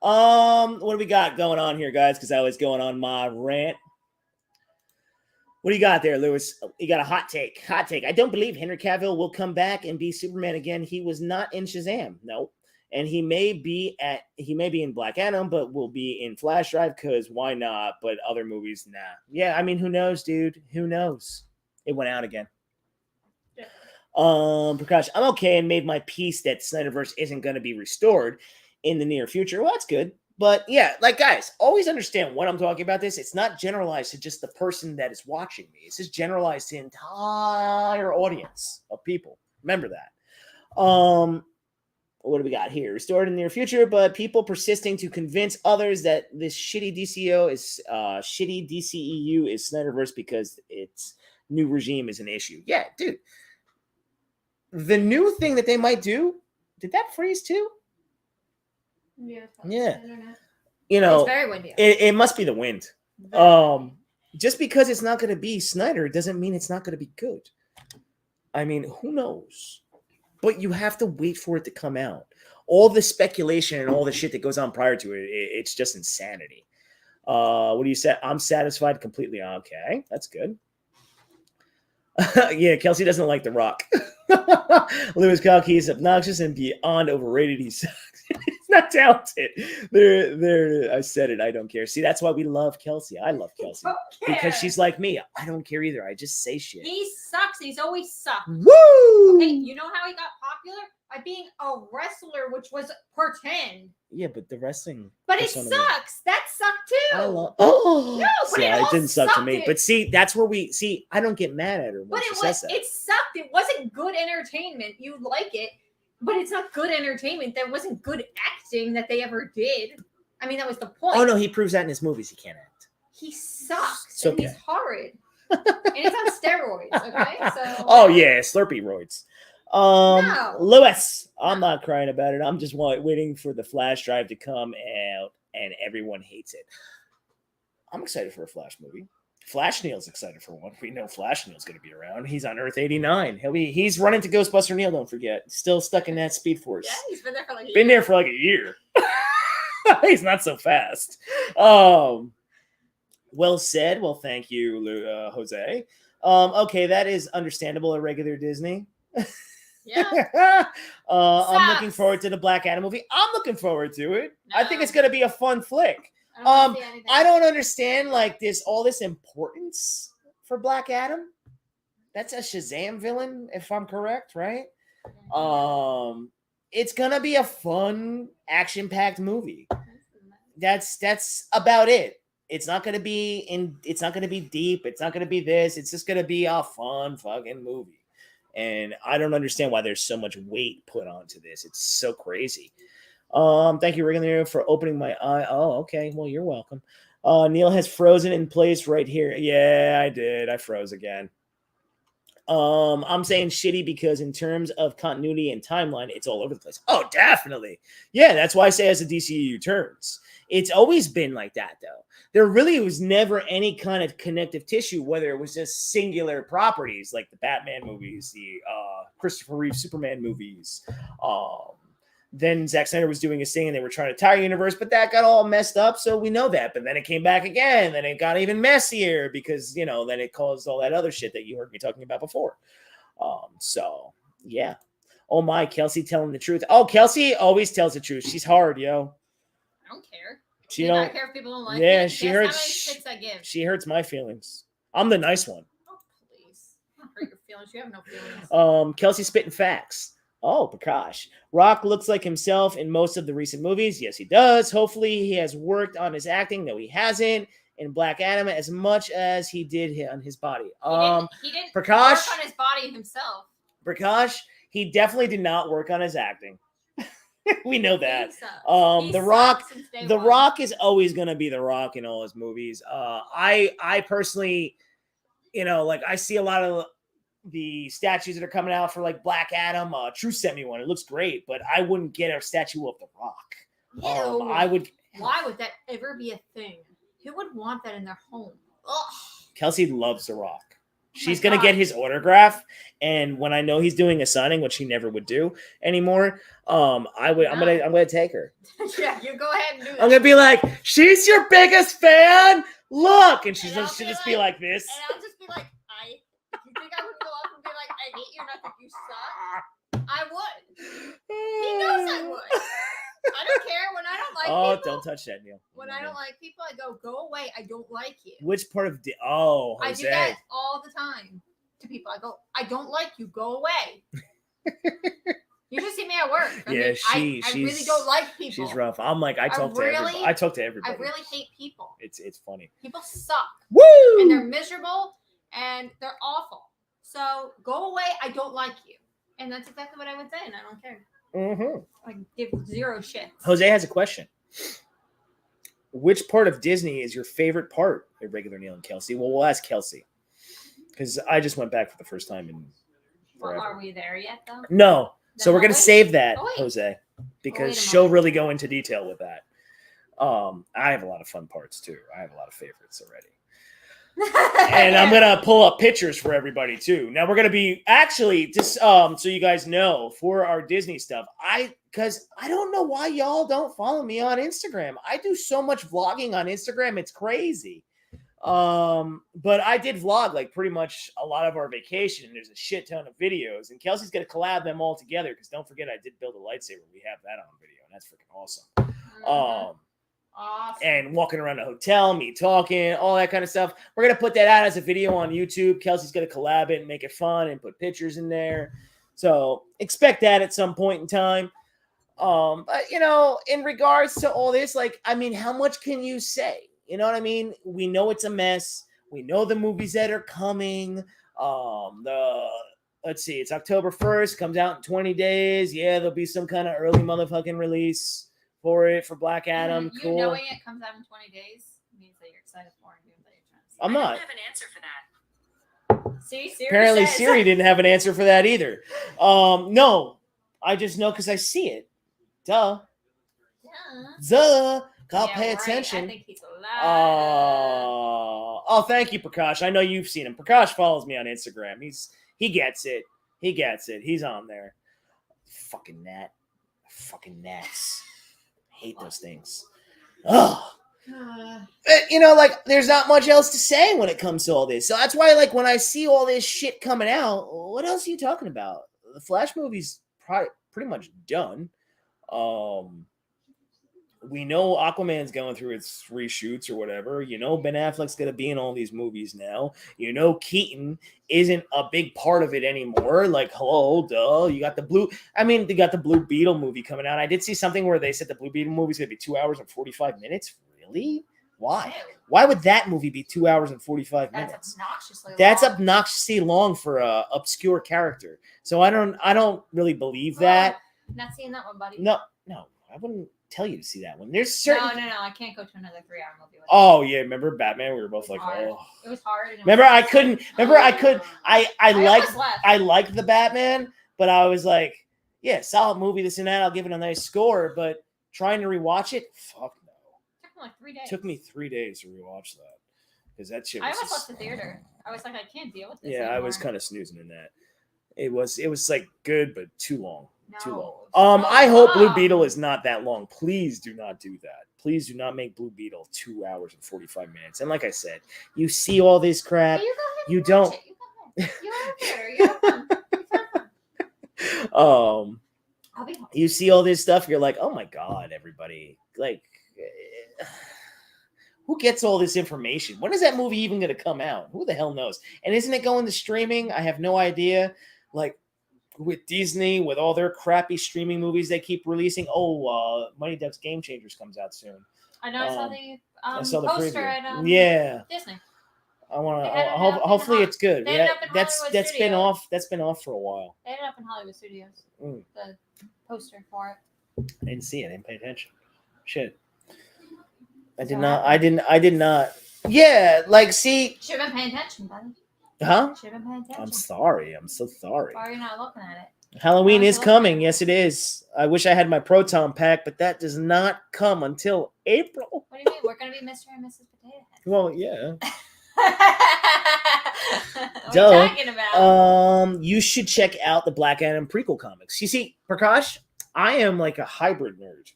What do we got going on here, guys? Because I was going on my rant. What do you got there, Lewis? You got a hot take. Hot take. I don't believe Henry Cavill will come back and be Superman again. He was not in Shazam. No. And he may be in Black Adam, but will be in Flash Drive, because why not? But other movies, nah. Yeah, I mean, who knows, dude? Who knows? It went out again. Yeah. Prakash, I'm okay and made my peace that Snyderverse isn't going to be restored in the near future. Well, that's good. But yeah, like guys, always understand when I'm talking about this. It's not generalized to just the person that is watching me. It's just generalized to the entire audience of people. Remember that. What do we got here? Restored in the near future, but people persisting to convince others that this shitty DCEU is Snyderverse because its new regime is an issue. Yeah, dude. The new thing that they might do, did that freeze too? Yeah. You know, it's very windy. It must be the wind. Just because it's not going to be Snyder doesn't mean it's not going to be good. I mean, who knows? But you have to wait for it to come out. All the speculation and all the shit that goes on prior to it, it's just insanity. What do you say? I'm satisfied completely. Okay, that's good. Yeah, Kelsey doesn't like The Rock. Lewis Cocky is obnoxious and beyond overrated. He's not talented. I said it. I don't care. See, that's why we love Kelsey. I love Kelsey because she's like me. I don't care either. I just say shit. He sucks. He's always sucked. Woo! Okay, you know how he got popular? By being a wrestler, which was pretend. Yeah, but the wrestling. But it sucks. That sucked too. No, but see, it didn't suck to me. It. But see, that's where we see. I don't get mad at her when she says that. It sucked. It wasn't good entertainment. You like it, but it's not good entertainment. There wasn't good acting that they ever did. I mean, that was the point. Oh no, he proves that in his movies. He can't act. He sucks. Okay. And he's horrid. And it's on steroids. Okay, so. Oh yeah, Slurpee roids. No. Lewis, I'm not crying about it. I'm just waiting for the Flash Drive to come out, and everyone hates it. I'm excited for a Flash movie. Flash Neil's excited for one. We know Flash Neil's going to be around. He's on Earth 89. He's running to Ghostbuster Neil. Don't forget, still stuck in that Speed Force. Yeah, he's been there for like a year. There for like a year. He's not so fast. Well said. Well, thank you, Jose. Okay, that is understandable. Irregular Disney. Yeah. I'm looking Sucks. forward to the Black Adam movie. I'm looking forward to it. I think No. it's gonna be a fun flick. I don't wanna see anything. I don't understand like all this importance for Black Adam. That's a Shazam villain, if I'm correct, right? It's gonna be a fun, action-packed movie. That's about it. It's not gonna be it's not gonna be deep. It's not gonna be this. It's just gonna be a fun fucking movie. And I don't understand why there's so much weight put onto this. It's so crazy. Thank you, Irregular, for opening my eye. Oh, okay. Well, you're welcome. Neil has frozen in place right here. Yeah, I did. I froze again. I'm saying shitty because in terms of continuity and timeline, it's all over the place. Oh, definitely. Yeah, that's why I say as the DCU turns. It's always been like that, though. There really was never any kind of connective tissue, whether it was just singular properties like the Batman movies, the Christopher Reeve Superman movies. Then Zack Snyder was doing his thing and they were trying to tie a universe, but that got all messed up. So we know that. But then it came back again. Then it got even messier because, then it caused all that other shit that you heard me talking about before. So, yeah. Oh, my. Kelsey telling the truth. Oh, Kelsey always tells the truth. She's hard, yo. I don't care. She I don't don't care if people don't like yeah, it. she Guess hurts. how many shits I give. She hurts my feelings. I'm the nice one. Oh, please. Don't hurt your feelings. You have no feelings. Kelsey spitting facts. Oh, Prakash. Rock looks like himself in most of the recent movies. Yes, he does. Hopefully, he has worked on his acting. No, he hasn't. In Black Adam, as much as he did on his body. He didn't Prakash, work on his body himself. Prakash, he definitely did not work on his acting. We know that. He sucks. He The sucks Rock, since day The one. Rock is always going to be The Rock in all his movies. I personally, I see a lot of the statues that are coming out for like Black Adam. True sent me one. It looks great, but I wouldn't get a statue of The Rock. Ew. I would. Why would that ever be a thing? Who would want that in their home? Ugh. Kelsey loves The Rock. She's my gonna God. get his autograph, and when I know he's doing a signing, which he never would do anymore, I'm gonna take her. Yeah, you go ahead and do that. I'm gonna be like, she's your biggest fan. Look, and she'll I'll just be like this. And I'll just be like, you think I would go up and be like, I hate you, not that you suck? I would. He knows I would. I don't care when I don't like people. Don't touch that, Neil. When I don't like people, I go away. I don't like you. Which part of I Jose? do that all the time to people. I go, I don't like you. Go away. You just see me at work. I really don't like people. She's rough. I'm like, I talk to everybody. I talk to everybody. I really hate people. It's funny. People suck. Woo! And they're miserable and they're awful. So go away. I don't like you. And that's exactly what I would say, and I don't care. Mm-hmm. I give zero shits. Jose has a question. Which part of Disney is your favorite part? Irregular Neil and Kelsey. Well, we'll ask Kelsey because I just went back for the first time in forever. Well, are we there yet, though? No. So Then we're gonna wait. save that, Oh, wait. Jose, because wait a she'll moment. really go into detail with that. I have a lot of fun parts too. I have a lot of favorites already. And I'm gonna pull up pictures for everybody too. Now we're gonna be actually just so you guys know for our Disney stuff. Because I don't know why y'all don't follow me on Instagram. I do so much vlogging on Instagram, it's crazy. But I did vlog like pretty much a lot of our vacation. And there's a shit ton of videos, and Kelsey's gonna collab them all together. Because don't forget, I did build a lightsaber. We have that on video, and that's freaking awesome. Awesome. And walking around the hotel, me talking, all that kind of stuff. We're going to put that out as a video on YouTube. Kelsey's going to collab it and make it fun and put pictures in there. So expect that at some point in time. But, in regards to all this, how much can you say? You know what I mean? We know it's a mess. We know the movies that are coming. Let's see, it's October 1st, comes out in 20 days. Yeah, there'll be some kind of early motherfucking release for Black Adam. You Cool. knowing it comes out in 20 days means that you're excited for it. That you're trying to see. I'm not. I don't have an answer for that. See, Siri Apparently says- Siri didn't have an answer for that either. No, I just know because I see it. Duh. Yeah. Gotta Yeah, pay right. attention. I think he's alive. Oh, thank you, Prakash. I know you've seen him. Prakash follows me on Instagram. He gets it. He gets it. He's on there. Fucking gnat. Fucking gnats. Hate those things. Oh. There's not much else to say when it comes to all this. So that's why, when I see all this shit coming out, what else are you talking about? the Flash movie's pretty much done. We know Aquaman's going through its reshoots or whatever. You know Ben Affleck's going to be in all these movies now. You know Keaton isn't a big part of it anymore. Like, hello, duh. You got the they got the Blue Beetle movie coming out. I did see something where they said the Blue Beetle movie is going to be 2 hours and 45 minutes. Really? Why? Why would that movie be 2 hours and 45 minutes? That's obnoxiously long for a obscure character. So I don't really believe that. Not seeing that one, buddy. No, I wouldn't tell you to see that one. There's certain. No. I can't go to another 3-hour movie. Oh yeah, remember Batman? We were both like, hard. oh. It was hard. Remember, I couldn't. Remember, I could. I liked the Batman, but I was like, yeah, solid movie, this and that. I'll give it a nice score. But trying to rewatch it, fuck no. It took me like 3 days. Took me 3 days to rewatch that because that shit. I almost left the theater. I was like, I can't deal with this. Yeah, anymore. I was kind of snoozing in that. It was like good, but too long. Too No. long. I hope Blue Beetle is not that long. Please do not do that. Please do not make Blue Beetle 2 hours and 45 minutes. And like I said, you see all this crap. Hey, you go ahead You and don't. watch it. You go ahead. You have fun. I'll be home. You see all this stuff, you're like, oh my god, everybody. Like, who gets all this information? When is that movie even going to come out? Who the hell knows? And isn't it going to streaming? I have no idea. Like, with Disney, with all their crappy streaming movies they keep releasing. Mighty Ducks Game Changers comes out soon. I know. I saw the poster preview. at Disney. I want They had it to. up in Hopefully, it's good. they had it up in That's Hollywood been Studios. off. That's been off for a while. They had it up in Hollywood Studios. The poster for it. I didn't see it. I didn't pay attention. Shit. I did So not. I did not. Yeah, like, see. Should have been paying attention, buddy. Huh? Should have been paying attention. I'm sorry. I'm so sorry. Why are you not looking at it? Halloween Why is not? coming. Yes, it is. I wish I had my Proton pack, but that does not come until April. What do you mean? We're going to be Mr. and Mrs. Potato Head. Well, yeah. What are you talking about? You should check out the Black Adam prequel comics. You see, Prakash, I am like a hybrid nerd.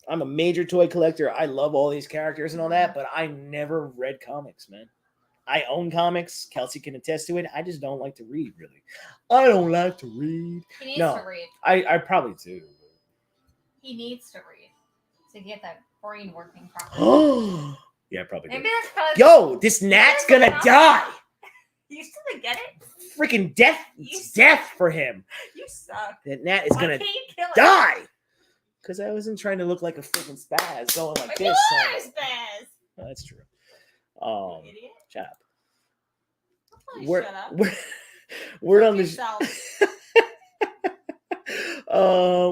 I'm a major toy collector. I love all these characters and all that, but I never read comics, man. I own comics. Kelsey can attest to it. I just don't like to read, really. I don't like to read. He needs to read. I probably do. He needs to read to get that brain working properly. Yeah, probably. Maybe Do. that's because Yo, this gnat's gonna die. You still didn't get it? Freaking death! It's death for him. You suck. That gnat is gonna Why can't you kill it? die. Because I wasn't trying to look like a freaking spaz going like But this. you are a spaz. Oh, that's true. Idiot. Shut up. Please We're, shut up. word on the Yourself.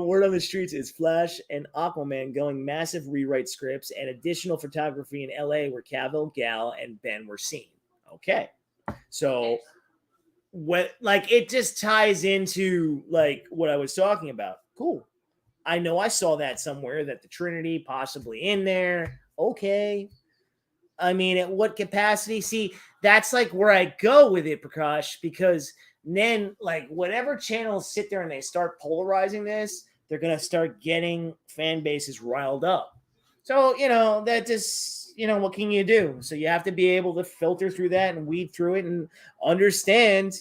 word on the streets is Flash and Aquaman going massive rewrite scripts and additional photography in LA where Cavill, Gal, and Ben were seen. Okay. So what, like, it just ties into like what I was talking about. Cool. I know I saw that somewhere, that the Trinity possibly in there. Okay. I mean, at what capacity? See, that's like where I go with it, Prakash, because then, like, whatever channels sit there and they start polarizing this, they're going to start getting fan bases riled up. So, that just, what can you do? So you have to be able to filter through that and weed through it and understand,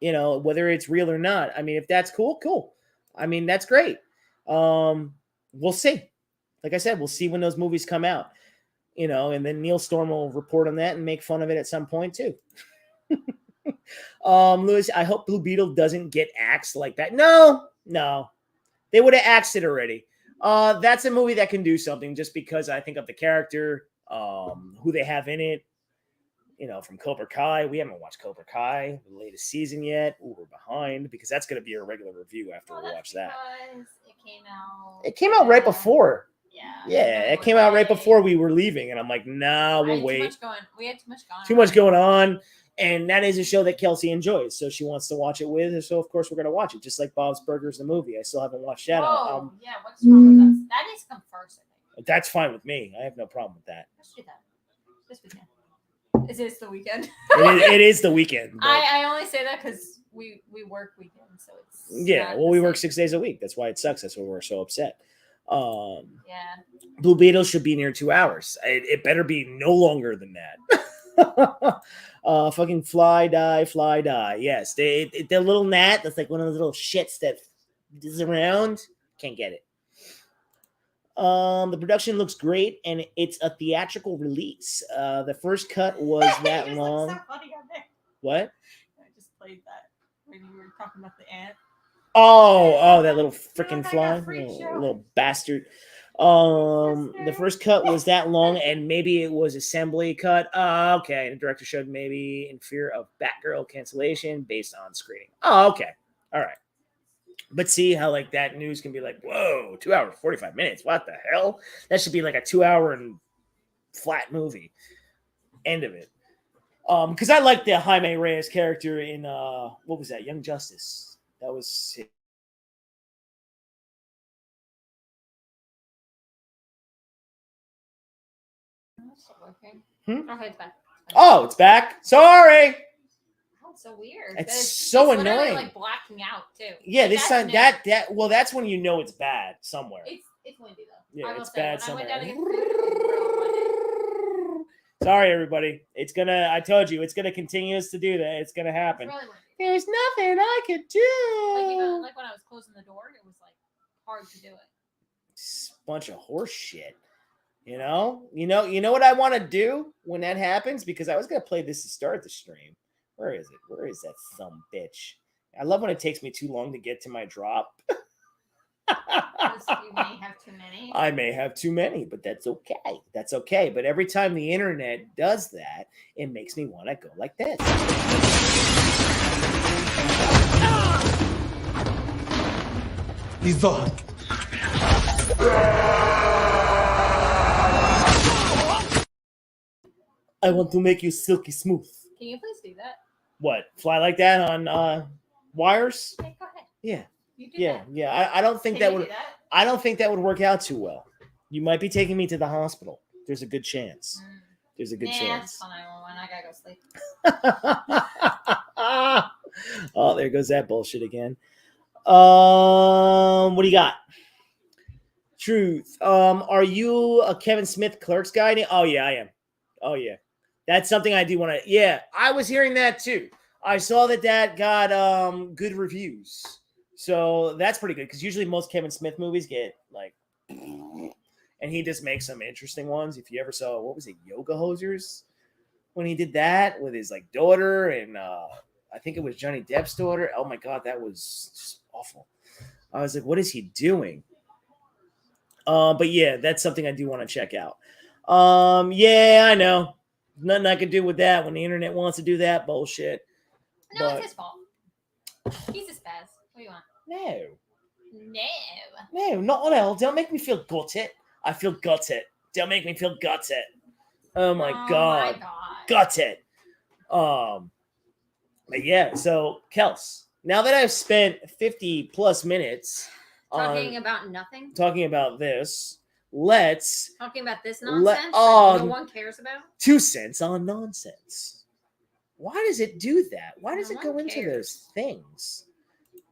whether it's real or not. I mean, if that's cool. I mean, that's great. We'll see. Like I said, we'll see when those movies come out. And then Neil Storm will report on that and make fun of it at some point too. Lewis, I hope Blue Beetle doesn't get axed like that. No, they would have axed it already. That's a movie that can do something just because I think of the character, who they have in it. From Cobra Kai. We haven't watched Cobra Kai, the latest season yet. Ooh, we're behind because that's going to be a regular review after we watch that. It came out right before. Yeah, it came out right before we were leaving, and I'm like, nah, we'll wait. We had too much going on. Too much going on, and that is a show that Kelsey enjoys, so she wants to watch it with, and so of course we're going to watch it, just like Bob's Burgers, the movie. I still haven't watched that. Oh, yeah, what's wrong with us? That needs to come first, I think. That's fine with me. I have no problem with that. Let's do that this weekend. Is this the weekend? it is the weekend. I only say that because we work weekends, so it's we work 6 days a week. That's why it sucks. That's why we're so upset. Yeah. Blue Beetle should be near 2 hours. It better be no longer than that. Fucking fly die. Yes, the little gnat that's like one of those little shits that is around. Can't get it. The production looks great, and it's a theatrical release. The first cut was that long. So funny on there. What? I just played that when you were talking about the ant. Oh, that little freaking I fly, got freak show. little bastard. The first cut was that long, and maybe it was assembly cut. Okay. The director showed maybe in fear of Batgirl cancellation based on screening. Oh, okay. All right. But see how like that news can be like, whoa, 2 hours, 45 minutes. What the hell? That should be like a 2 hour and flat movie. End of it. Because I like the Jaime Reyes character in what was that? Young Justice. That was Okay, it's back. Oh, it's back. Sorry. Oh, it's so weird. It's so literally, annoying. like blacking out too. Yeah, Like, this time that's when you know it's bad somewhere. It's windy though. Yeah, I will it's say, bad when I went somewhere. down to get food, it was real windy. Sorry, everybody. It's gonna. I told you, it's gonna continue to do that. It's gonna happen. It's really windy. There's nothing I could do. Like when I was closing the door, it was like hard to do it. It's a bunch of horse shit. You know what I want to do when that happens, because I was gonna play this to start the stream. Where is it? Where is that some bitch? I love when it takes me too long to get to my drop. You may have too many. I may have too many, but that's okay. That's okay. But every time the internet does that, it makes me want to go like this. He's gone. I want to make you silky smooth. Can you please do that? What? Fly like that on wires? Okay, go ahead. Yeah. You do Yeah. that. Yeah. I don't think Can that you would. do that? I don't think that would work out too well. You might be taking me to the hospital. There's a good chance. There's a good Nah, chance. it's fine. I gotta go sleep. Oh, there goes that bullshit again. What do you got? Truth. Are you a Kevin Smith Clerks guy? Oh yeah, I am. Oh yeah, that's something I do want to. Yeah, I was hearing that too. I saw that got good reviews, so that's pretty good. Because usually most Kevin Smith movies get like, and he just makes some interesting ones. If you ever saw, what was it, Yoga Hosers, when he did that with his like daughter and I think it was Johnny Depp's daughter. Oh my god, that was just awful. I was like, what is he doing? But yeah, that's something I do want to check out. Yeah, I know. Nothing I can do with that when the internet wants to do that bullshit. No, But it's his fault. He's a spaz. What do you want? No, not at all. Don't make me feel gutted. I feel gutted. Don't make me feel gutted. Oh my god. Gutted. But yeah, so Kels, now that I've spent 50 plus minutes Talking about nothing? talking about this, let's Talking about this nonsense oh, that no one cares about? 2 cents on nonsense. Why does it do that? Why does No it go one into cares. those things?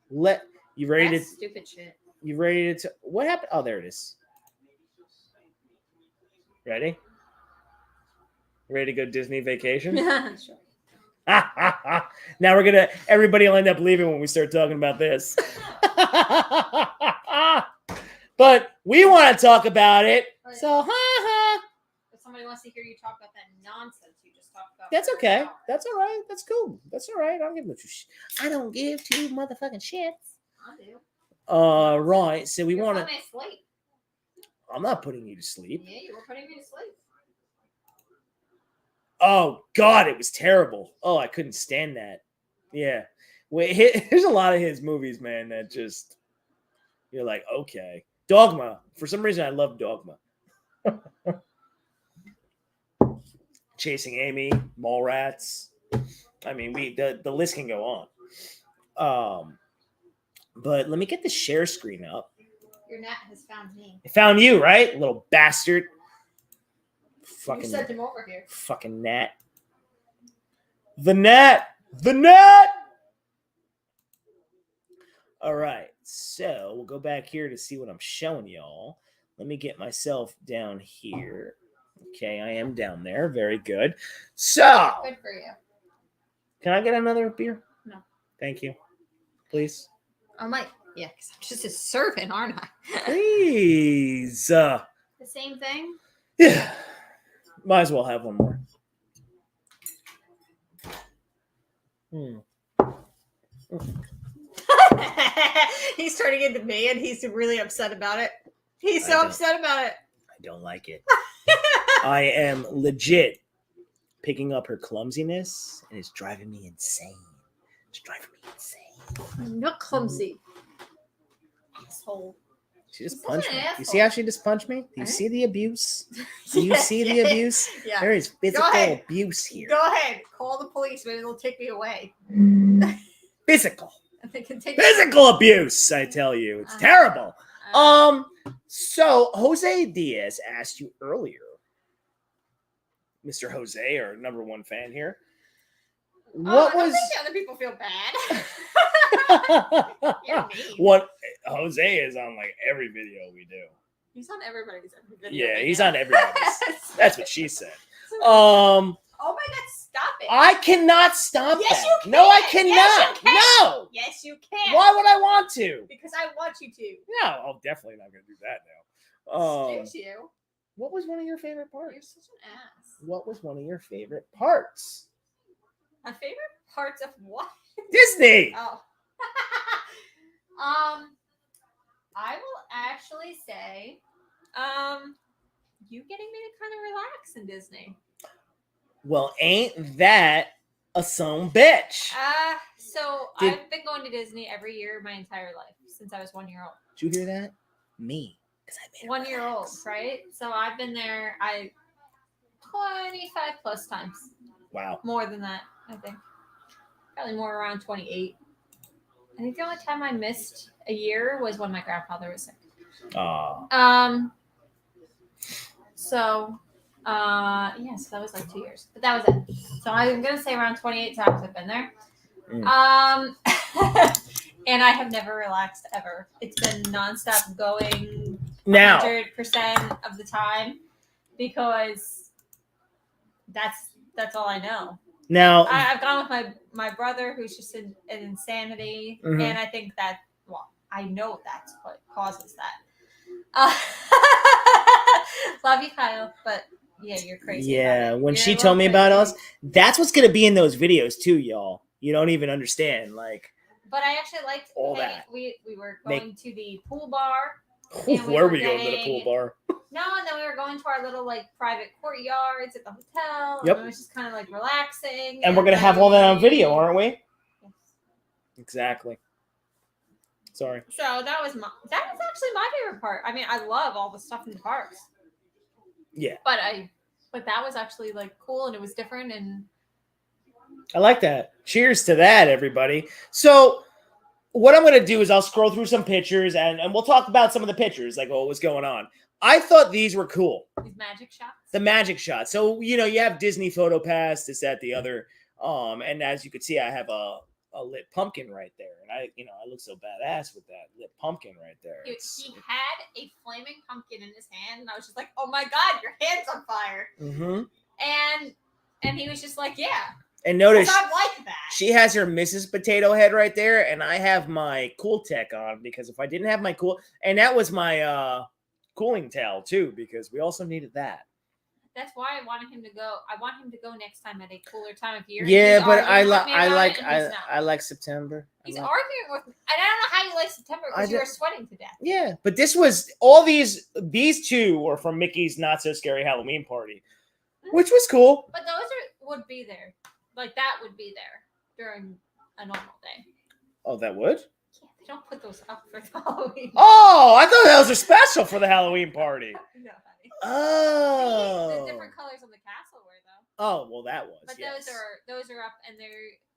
You ready That's to stupid shit. you ready to what happened? Oh, there it is. Ready? Ready to go Disney vacation? Sure. Now everybody will end up leaving when we start talking about this. But we want to talk about it. So, If somebody wants to hear you talk about that nonsense you just talked about. that's for an okay. hour. That's all right. That's cool. That's all right. I don't give two motherfucking shits. I do. Right. So we You're want to. putting me to sleep. I'm not putting you to sleep. Yeah, you were putting me to sleep. Oh God, it was terrible. Oh, I couldn't stand that. Yeah. Wait, there's a lot of his movies, man, that just you're like, okay. Dogma. For some reason, I love Dogma. Chasing Amy, Mallrats. I mean, the list can go on. But let me get the share screen up. Your gnat has found me. I found you, right, little bastard. You sent him over here. Fucking gnat. The gnat. The gnat. All right, so we'll go back here to see what I'm showing y'all. Let me get myself down here. Okay, I am down there. Very good. So, Good for you. can I get another beer? No. Thank you. Please. Oh my, yeah, because I'm just a servant, aren't I? Please. The same thing. Yeah. Might as well have one more. He's turning into me, and he's really upset about it. He's I so don't- upset about it. I don't like it. I am legit picking up her clumsiness, and it's driving me insane. It's driving me insane. I'm not clumsy. Asshole. She just He's such punched an me. You asshole. see how she just punched me? Do you Huh? see the abuse? Do you see the abuse? Yeah. There is physical ahead. abuse here. Go ahead. Call the police. Maybe they'll take me away. Physical. They can take Physical abuse, I tell you. It's terrible. So Jose Diaz asked you earlier, Mr. Jose, our number one fan here. What I don't was think the other people feel bad. You're mean. what Jose is on like every video we do. He's on everybody's every video. Yeah, right he's now. on everybody's. That's what she said. Oh my God, stop it. I cannot stop Yes, that. you can. No, I Yes, cannot. you can. No. Yes, you can. Why would I want to? Because I want you to. No, I'm definitely not going to do that now. Excuse you. What was one of your favorite You're parts? such an ass. What was one of your favorite parts? My favorite parts of what? Disney. Oh. I will actually say, you getting me to kind of relax in Disney. Well, ain't that a son bitch? So Did- I've been going to Disney every year my entire life since I was 1 year old. Did you hear that? Me. Because I made 1 year old, right? So I've been there 25 plus times. Wow. More than that, I think. Probably more around 28. I think the only time I missed a year was when my grandfather was sick. So that was like 2 years. But that was it. So I'm gonna say around 28 times I've been there. And I have never relaxed ever. It's been nonstop going Now, 100% of the time because that's all I know. now, I've gone with my brother who's just an insanity, Mhm. and I think that I know that's what causes that. Love you, Kyle, but yeah, you're crazy. yeah, about it. when You're she a told me little about us, crazy. that's what's gonna be in those videos too, y'all. You don't even understand. Like, But I actually liked all hanging- that. We were Make- going to the pool bar. where And we are were we going to the pool getting- bar? No, and then we were going to our little like private courtyards at the hotel. Yep. And it was just kind of like relaxing. And we're gonna have all that on video, aren't we? Yes. Exactly. Sorry. So that was actually my favorite part. I mean, I love all the stuff in the parks. Yeah. But that was actually like cool and it was different and I like that. Cheers to that, everybody. So what I'm going to do is I'll scroll through some pictures and we'll talk about some of the pictures, like what was going on. I thought these were cool. these magic shots. The magic shot. So, you know, you have Disney Photo Pass, this, that, the other. And as you can see, I have a lit pumpkin right there. And I look so badass with that lit pumpkin right there. Dude, It's- he had a flaming pumpkin in his hand and I was just like, oh my God, your hand's on fire. Mhm. And he was just like, yeah. And notice 'cause I like that. she has her Mrs. Potato Head right there, and I have my Cool Tech on because if I didn't have my and that was my cooling towel too, because we also needed that. That's why I wanted him to go. I want him to go next time at a cooler time of year. Yeah, He's but arguing with me about it, and he's not. I like September. He's I like- arguing with me. And I don't know how you like September I because you do- were sweating to death. Yeah, but this was all these two were from Mickey's Not So Scary Halloween Party, which was cool. But those would be there. Like that would be there during a normal day. Oh, that would? Yeah, they don't put those up for Halloween. Oh, I thought those were special for the Halloween party. No, honey. Oh. The different colors on the castle were though. Oh, well, that was. But yes. those are up and they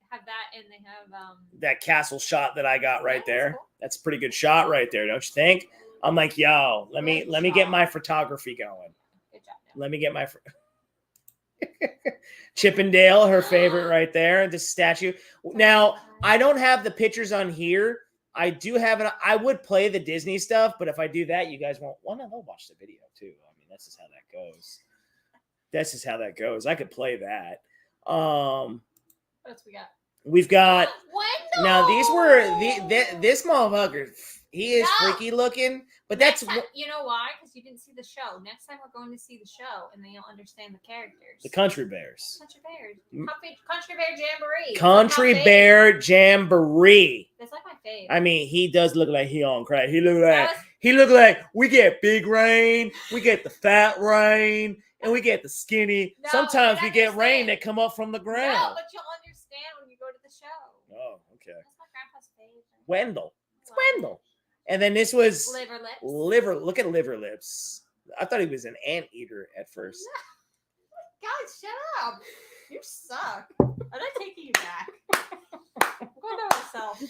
have that and they have That castle shot that I got right Yeah, that's there. cool. That's a pretty good shot right there, don't you think? I'm like, yo, let me Good get shot. my photography going. good job. Let me get my Chippendale, her favorite right there, the statue. Now, I don't have the pictures on here. I do have it. I would play the Disney stuff, but if I do that, you guys won't. Well, no, they'll watch the video too. I mean, that's just how that goes. That's just how that goes. I could play that. What else we got? We've got Wendell! now. These were this motherfucker. He is No. freaky looking, but Next that's time, you know why? Because you didn't see the show. Next time we're going to see the show, and then you'll understand the characters. the Country Bears. Country Bears. Country Bear Jamboree. Country That's like my Bear Jamboree. That's like my fave. I mean, he does look like he on crack. He That look like we get big rain, we get the fat rain, and we get the skinny. No, Sometimes but we get rain understand. that come up from the ground. No, but you'll understand when you go to the show. Oh, okay. That's my grandpa's favorite. Wendell. It's Wendell. And then this was Liver lips. Look at liver lips. I thought he was an anteater at first. God, shut up. You suck. I'm not taking you back. I'm going by myself. I'm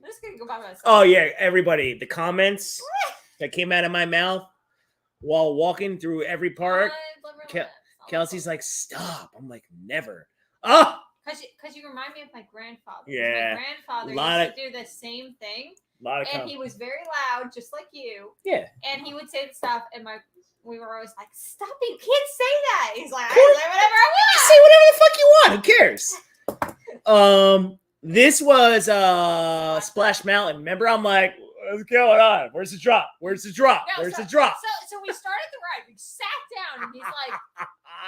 just going to go by myself. Oh, yeah, everybody. The comments that came out of my mouth while walking through every park. Kelsey's like, stop. I'm like, never. Oh! Because you remind me of my grandfather. Yeah. My grandfather used to do the same thing. And he was very loud, just like you. Yeah. And he would say the stuff, and we were always like, stop it, you can't say that. He's like, I say whatever I want. Say whatever the fuck you want. Who cares? This was Splash Mountain. Remember, I'm like, what's going on? Where's the drop? Where's the drop? No, Where's the drop? So we started the ride. We sat down, and he's like,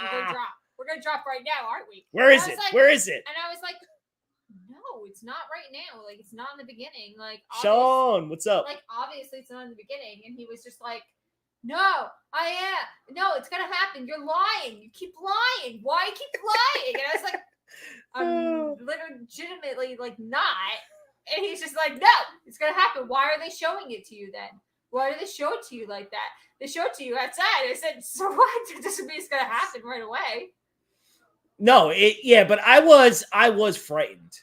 we're gonna drop. We're gonna drop right now, aren't we? Where is it? Like, where is it? And I was like, no, it's not right now. Like, it's not in the beginning. Like, Sean, what's up? Like, obviously, it's not in the beginning. And he was just like, no, no, it's gonna happen. You're lying. You keep lying. Why you keep lying? And I was like, I'm legitimately like not. And he's just like, no, it's gonna happen. Why are they showing it to you then? Why do they show it to you like that? They show it to you outside. I said, so what? It doesn't mean it's gonna happen right away. No, but I was frightened.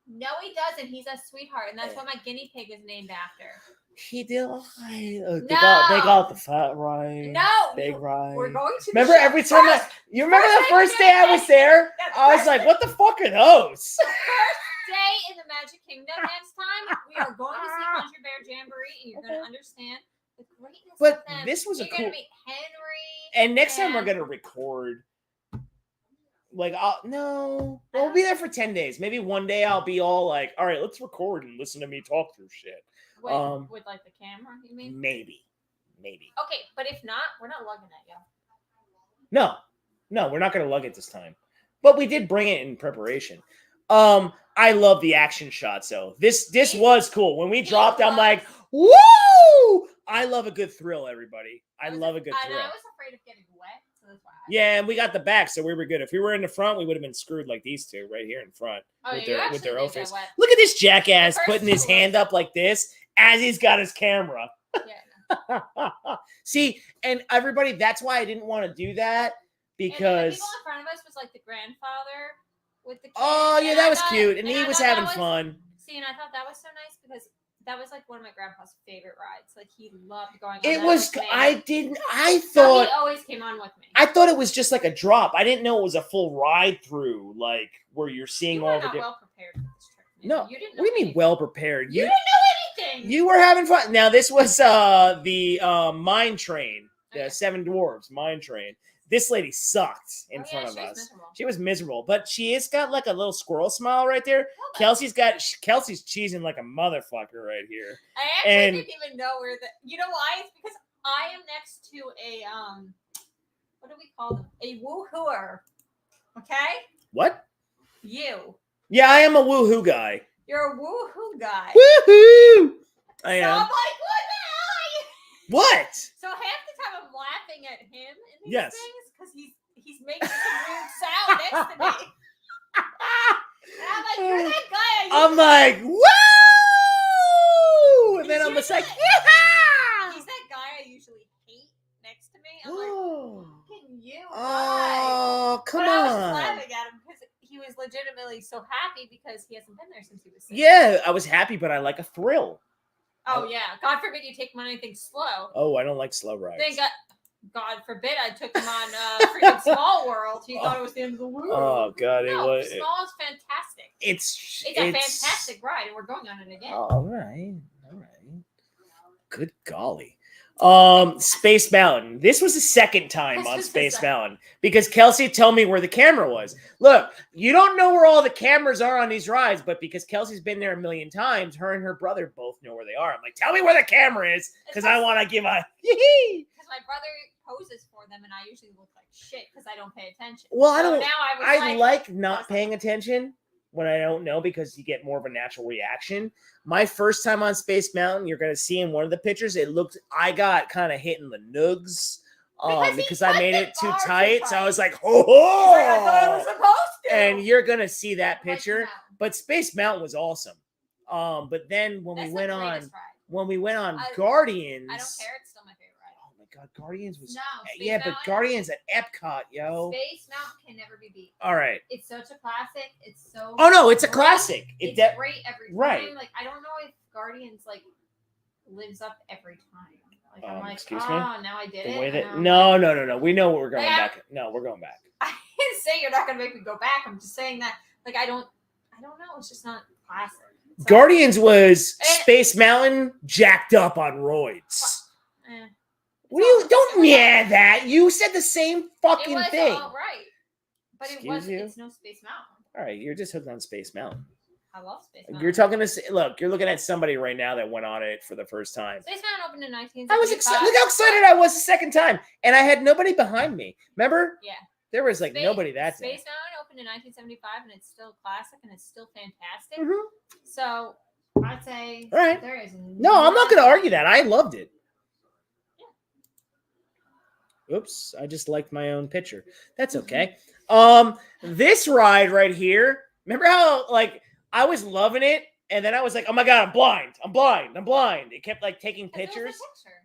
No, he doesn't. He's a sweetheart, and that's what my guinea pig is named after. He did. They got the fat right. No, big right. We're going to. Remember every time you remember the first day I was there? I was like, "What the fuck are those?" The first day in the Magic Kingdom. Next time we are going to see Country Bear Jamboree, and you're going to understand the greatness. But of them. this was you're a cool. Gonna meet Henry. And next time we're gonna record. Like, we'll be there for 10 days. Maybe one day I'll be all like, all right, let's record and listen to me talk through shit. Wait, with like the camera, you mean? Maybe. Okay, but if not, we're not lugging that, yo. No, we're not going to lug it this time. But we did bring it in preparation. I love the action shots, though. This was cool. When we dropped, I'm like, woo! I love a good thrill, everybody. I love a good thrill. I was afraid of getting wet. Yeah, and we got the back, so we were good. If we were in the front, we would have been screwed like these two right here in front with their outfits. Look at this jackass putting his hand up like this as he's got his camera. Yeah. See, and everybody, that's why I didn't want to do that because and the people in front of us was like the grandfather with the kid. Oh yeah, that was cute, and he was having fun. See, and I thought that was so nice because that was like one of my grandpa's favorite rides. Like he loved going on. It was. I thought so he always came on with me. I thought it was just like a drop. I didn't know it was a full ride through, like where you're seeing all the. Well prepared for this trip. No, you didn't. What do you mean well prepared? You didn't know anything. You were having fun. Now this was the mine train, the Seven Dwarves mine train. This lady sucked in front of us. She was miserable, but she has got like a little squirrel smile right there. Kelsey's cheesing like a motherfucker right here. I actually didn't even know where you know why? It's because I am next to a what do we call them? A woohooer. Okay? What? You. Yeah, I am a woohoo guy. You're a woohoo guy. Woohoo! I am. So I'm like, what the hell? What? So half the time I'm laughing at him in these yes. things because he's making some weird sound next to me. And I'm like, you're that guy. I'm like, woo! And then I'm just like, yeah! He's that guy I usually hate next to me. I'm like, fucking you. Oh, come on. I was just laughing at him because he was legitimately so happy because he hasn't been there since he was 6. Yeah, I was happy, but I like a thrill. Oh, yeah. God forbid you take him on anything slow. Oh, I don't like slow rides. God forbid I took him on freaking Small World. He thought it was the end of the world. Oh, God. No, Small is fantastic. It's a fantastic ride, and we're going on it again. All right. Good golly. Space Mountain. This was the second time This on was the Space second. Mountain because Kelsey told me where the camera was. Look, you don't know where all the cameras are on these rides, but because Kelsey's been there a million times, her and her brother both know where they are. I'm like, tell me where the camera is because I want to give a hee. Because my brother poses for them, and I usually look like shit because I don't pay attention. Well, I So don't. Now I like not awesome. paying attention when I don't know because you get more of a natural reaction. My first time on Space Mountain, you're gonna see in one of the pictures, it looked I got kind of hit in the nugs because I made it too tight. So I was like, ho ho! I thought I was supposed to. And you're gonna see that Like, picture. no. But Space Mountain was awesome. But then when That's we the went on greatest ride. Guardians, I don't care. It's still my favorite ride. Oh my god, Guardians was No, Space yeah, but Mountain- Guardians at Epcot, yo. Space Mountain can never be beat. All right. It's such a classic. It's so. Oh no, it's a great. classic. It's It great every time. right. Like I don't know if Guardians like lives up every time. Like I'm like, excuse me? now I did The it. way and that I'm no, like- no, no, no. We know what we're going Yeah. back. No, we're going back. I didn't say you're not gonna make me go back. I'm just saying that like I don't know. It's just not classic. So, Guardians was Eh. Space Mountain jacked up on roids. eh. What do you don't yeah that? You said the same It fucking was thing. all right, but Excuse it wasn't. you? It's no Space Mountain. All right, you're just hooked on Space Mountain. I love Space Mountain. You're talking to look. You're looking at somebody right now that went on it for the first time. Space Mountain opened in 1975. I was excited. Look how excited I was the second time, and I had nobody behind me. Remember? Yeah. There was like Space- nobody that day. Space Mountain opened in 1975, and it's still classic, and it's still fantastic. Mhm. So I'd say All right. there is No, I'm not going to argue that. I loved it. Oops, I just liked my own picture. That's okay. This ride right here. Remember how like I was loving it, and then I was like, "Oh my god, I'm blind! I'm blind! I'm blind!" It kept like taking It was a pictures, picture.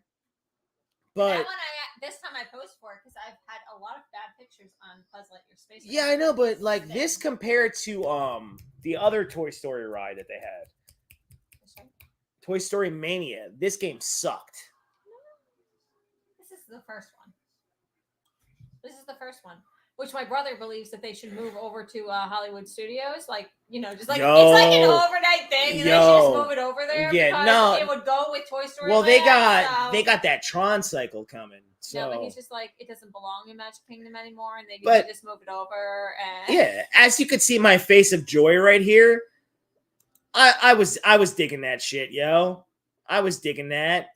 but That one this time I posed for it because I've had a lot of bad pictures on Buzz Lightyear Space. yeah, I Mountain. know. But like Same. this compared to the other Toy Story ride that they had, Toy Story Mania. This game sucked. This is the first one. This is the first one, which my brother believes that they should move over to Hollywood Studios, like just like it's like an Yo. overnight thing, and they should just move it over there. Yeah, because no. it would go with Toy Story. Well, they Land, got that Tron cycle coming. So No, but he's just like it doesn't belong in Magic Kingdom anymore, and they need But- to just move it over. And yeah, as you could see my face of joy right here, I was digging that shit, yo. I was digging that.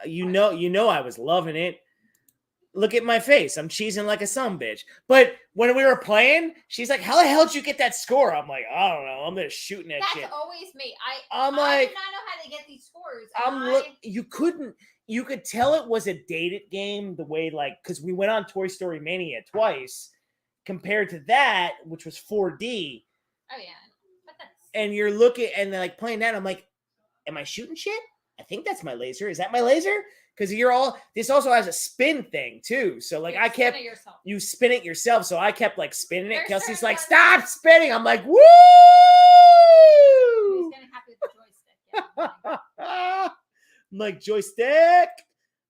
You know I was loving it. Look at my face. I'm cheesing like a sumbitch. But when we were playing, she's like, "How the hell did you get that score?" I'm like, "I don't know. I'm just shooting that that's shit." always me. I'm I like- do not know how to get these scores. You could tell it was a dated game the way because we went on Toy Story Mania twice compared to that, which was 4D. Oh yeah, but that's And you're looking and like playing that. I'm like, am I shooting shit? I think that's my laser. Is that my laser? Because this also has a spin thing too. So like you I spin kept it yourself. you spin it yourself. So I kept like spinning it. There's Kelsey's certain like, ones- stop spinning. I'm like, He's woo! getting happy with the joystick. Yeah. I'm like joystick.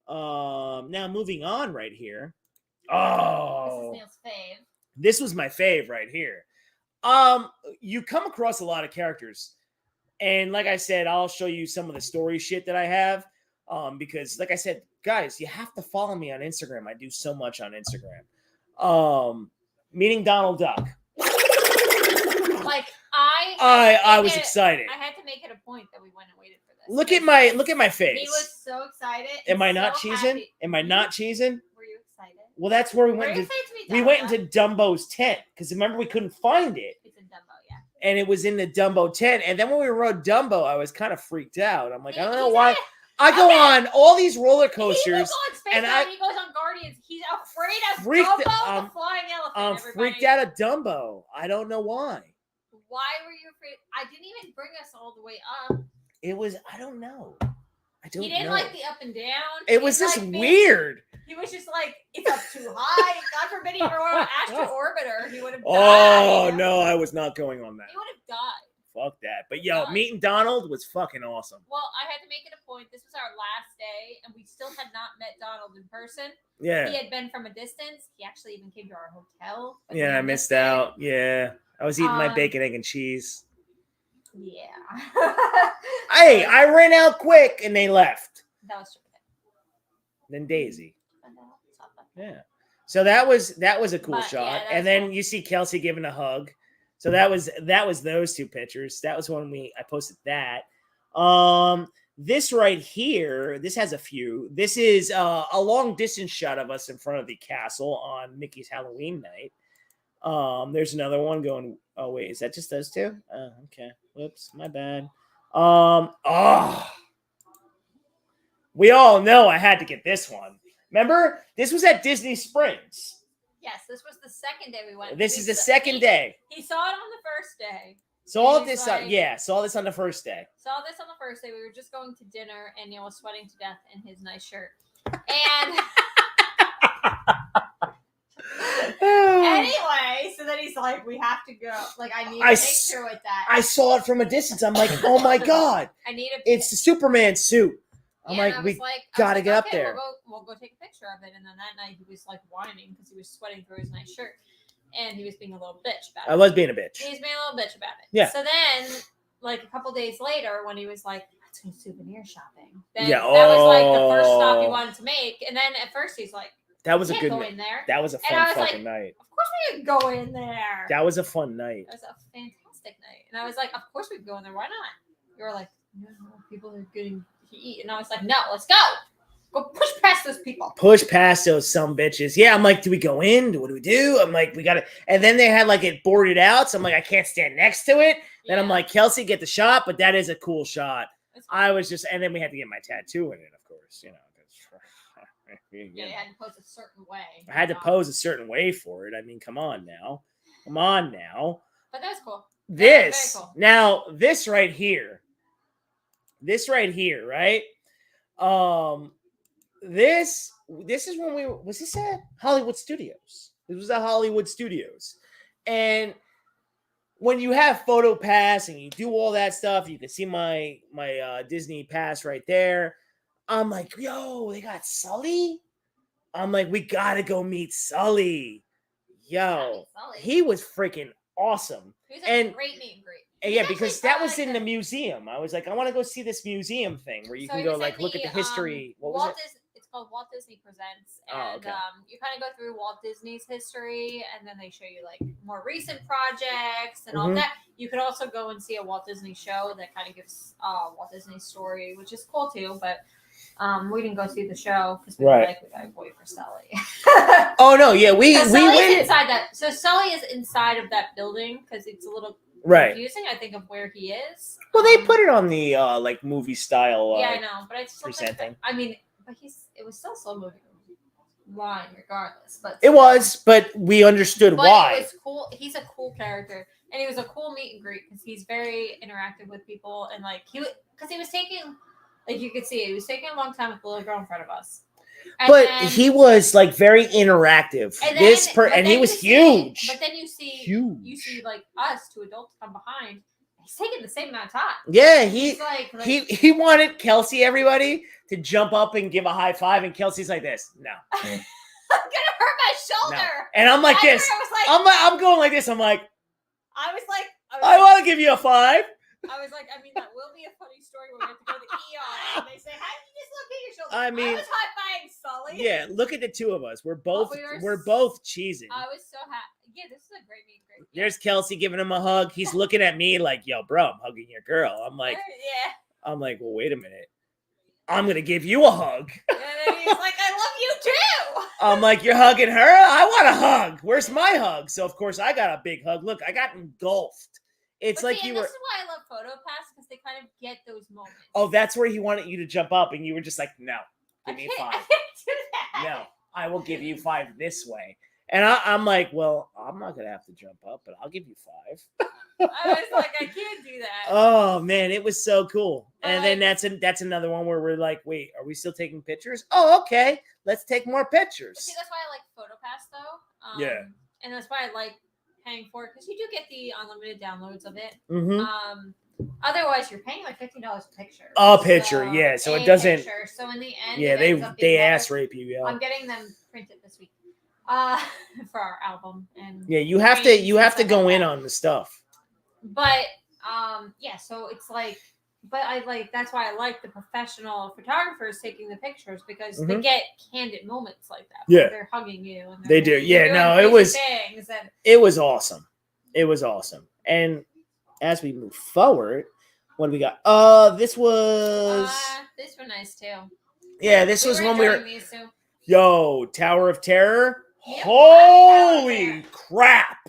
Now moving on right here. This Oh, is Neil's fave. this was my fave right here. You come across a lot of characters, and like I said, I'll show you some of the story shit that I have. Because like I said, guys, you have to follow me on Instagram. I do so much on Instagram. Meeting Donald Duck. Like I was excited. I had to make it a point that we went and waited for this. Look at my face. He was so excited. Am I and not so cheesing? happy. Am I not cheesing? Were you excited? Well, that's where we Were went. you To, excited to meet we Donald went Duck? into Dumbo's tent because remember we couldn't find it, It's in Dumbo, yeah. and it was in the Dumbo tent. And then when we rode Dumbo, I was kind of freaked out. I'm like, I don't know He's why. not- I go Okay. on all these roller He coasters. goes on Space and Mountain, he goes on Guardians. He's afraid of Freaked- Dumbo, I'm- the flying elephant. I'm everybody. freaked out of Dumbo. I don't know why. Why were you afraid? I didn't even bring us all the way up. It was. I don't know. I don't He didn't know. like the up and down. It was He just liked being- weird. He was just like, it's up too high. God forbid he were on Astro Orbiter. He would have died. Oh no, I was not going on that. He would have died. Fuck that. But yo, God. meeting Donald was fucking awesome. Well, I had to make it a point. This was our last day, and we still had not met Donald in person. Yeah. He had been from a distance. He actually even came to our hotel. but Yeah, we I missed it. out. Yeah. I was eating my Um, bacon, egg, and cheese. Yeah. Hey, I ran out quick and they left. That was stupid. then Daisy. And, stop that. Yeah. So that was a cool But, shot. yeah, that And was then cool. you see Kelsey giving a hug. So that was those two pictures. That was when I posted that. This right here, this has a few. This is a long distance shot of us in front of the castle on Mickey's Halloween night. There's another one going. Oh wait, is that just those two? Oh, okay. Whoops, my bad. We all know I had to get this one. Remember, this was at Disney Springs. Yes, this was the second day we went. This is the second day. He saw it on the first day. Saw He's this, like- saw this on the first day. Saw this on the first day. We were just going to dinner, and Neil was sweating to death in his nice shirt. And anyway, so then he's like, "We have to go. Like, I need a picture with that." I saw it from a distance. I'm like, oh my god, I need a. it's the Superman suit. I'm Yeah, and I like, was we like, gotta get up okay, there. We'll go take a picture of it. And then that night he was like whining because he was sweating through his nice shirt, and he was being a little bitch about it. I was being a bitch. He was being a little bitch about it. Yeah. So then, like a couple days later, when he was like, "Let's go souvenir shopping," then Yeah, that was like the first stop he oh. wanted to make. And then at first he's like, That was a "Can't good go night. in there." That was a And I fun was fucking night. Of course we could go in there. That was a fun night. It was a fantastic night. And I was like, "Of course we could go in there. Why not?" You were like, "No, people are getting to eat." And I was like, "No, let's go. Go push past those people." Push past those some bitches. Yeah, I'm like, do we go in? What do we do? I'm like, we gotta. And then they had like it boarded out. So I'm like, I can't stand next to it. Then I'm Yeah. like, Kelsey, get the shot. But that is a cool shot. It's cool. I was just, and then we had to get my tattoo in it, of course. You know, 'cause- Yeah, you had to pose a certain way. I had to pose a certain way for it. I mean, come on now. Come on now. But that was cool. This very cool. now, this right here, right? This is when was this at Hollywood Studios? This was at Hollywood Studios, and when you have Photo Pass and you do all that stuff, you can see my Disney Pass right there. I'm like, yo, they got Sully. I'm like, we gotta go meet Sully. Yo, Sully. he was freaking awesome. He was a and- great meet and greet. And He's yeah, because actually that was probably in the museum. I was like, I want to go see this museum thing where you So can he go was like look at the history. What was it? It's called Walt Disney Presents, Oh, and okay. you kind of go through Walt Disney's history, and then they show you like more recent projects and all Mhm. that. You could also go and see a Walt Disney show that kind of gives Walt Disney's story, which is cool too. But we didn't go see the show because we were Right. like, we gotta wait for Sully. Oh no, yeah, we So Sully's went inside that. So Sully is inside of that building because it's a little right. confusing. I think of where he is. Well, they put it on the like movie style. Yeah, I know, but it's still presenting. I mean, but it was still slow moving line regardless. But It was, but we understood but why. it was cool. He's a cool character, and he was a cool meet and greet because he's very interactive with people, and like he was taking, like you could see, he was taking a long time with the little girl in front of us. And But then- he was like very interactive. and then- but And then he was you see- huge. But then you see, Huge. you see like us, two adults, come behind. He's taking the same amount of time. Yeah, He's like he wanted Kelsey, everybody, to jump up and give a high five, and Kelsey's like this. No. I'm gonna hurt my shoulder. No. And I'm like this. I was like, I'm going like this. I'm like, I was like, I want to give you a five. I was like, I mean, that will be a funny story when we have to go to the ER and they say, "How did you dislocate your shoulder?" I mean- I was high-fiving Sully. Yeah, look at the two of us. We're both we were we're both cheesing. I was so happy. Yeah, this is a great meet and greet. There's Kelsey giving him a hug. He's looking at me like, yo, bro, I'm hugging your girl. I'm like, well, wait a minute. I'm gonna give you a hug. And then he's like, "I love you too." I'm like, you're hugging her? I want a hug. Where's my hug? So of course I got a big hug. Look, I got engulfed. It's But like see, you and were. This is why I love PhotoPass because they kind of get those moments. Oh, that's where he wanted you to jump up, and you were just like, no, I give me can't, five. I can't do that. No, I will give you five this way. And I'm like, well, I'm not gonna have to jump up, but I'll give you five. I was like, I can't do that. Oh man, it was so cool. And then Like- that's another one where we're like, wait, are we still taking pictures? Oh, okay, let's take more But pictures. see, that's why I like PhotoPass though. Yeah. And that's why I like paying for it because you do get the unlimited downloads of it. Mm-hmm. Otherwise, you're paying like $15 a picture. A picture, yeah, so it a doesn't- picture. So in the end, Yeah, it ends up being they better. ass rape you, yeah. I'm getting them printed this week, for our album and Yeah, you have to frames you and have to stuff go like in that. on the stuff. But yeah, so it's like But that's why I like the professional photographers taking the pictures because they Mhm. get candid moments like that. Yeah. Where they're hugging you. And They do. you're Yeah, doing no, it crazy was things and it was awesome. It was awesome. And as we move forward, what do we got? This was these were nice too. this We was were when we were enjoying these too. Yo, Tower of Terror. Yep, Holy crap.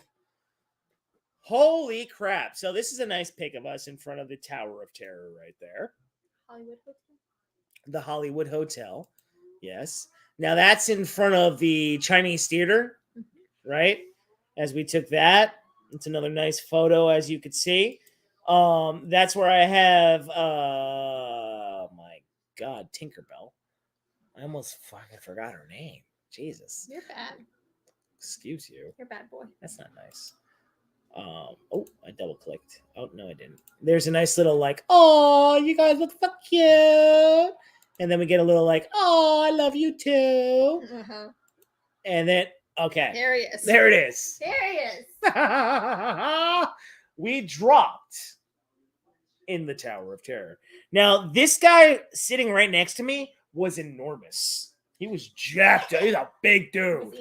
Holy crap. So this is a nice pic of us in front of the Tower of Terror right there. Hollywood Hotel. The Hollywood Hotel. Yes. Now that's in front of the Chinese Theater, right? As we took that. It's another nice photo, as you could see. That's where I have my God, Tinkerbell. I almost fucking forgot her name. Jesus. You're bad. Excuse you. You're a bad boy. That's not nice. I double clicked. Oh, no, I didn't. There's a nice little oh, you guys look so cute. And then we get a little oh, I love you too. Uh-huh. And then, okay. There he is. There it is. There he is. We dropped in the Tower of Terror. Now, this guy sitting right next to me was enormous. He was jacked up. He's a big dude.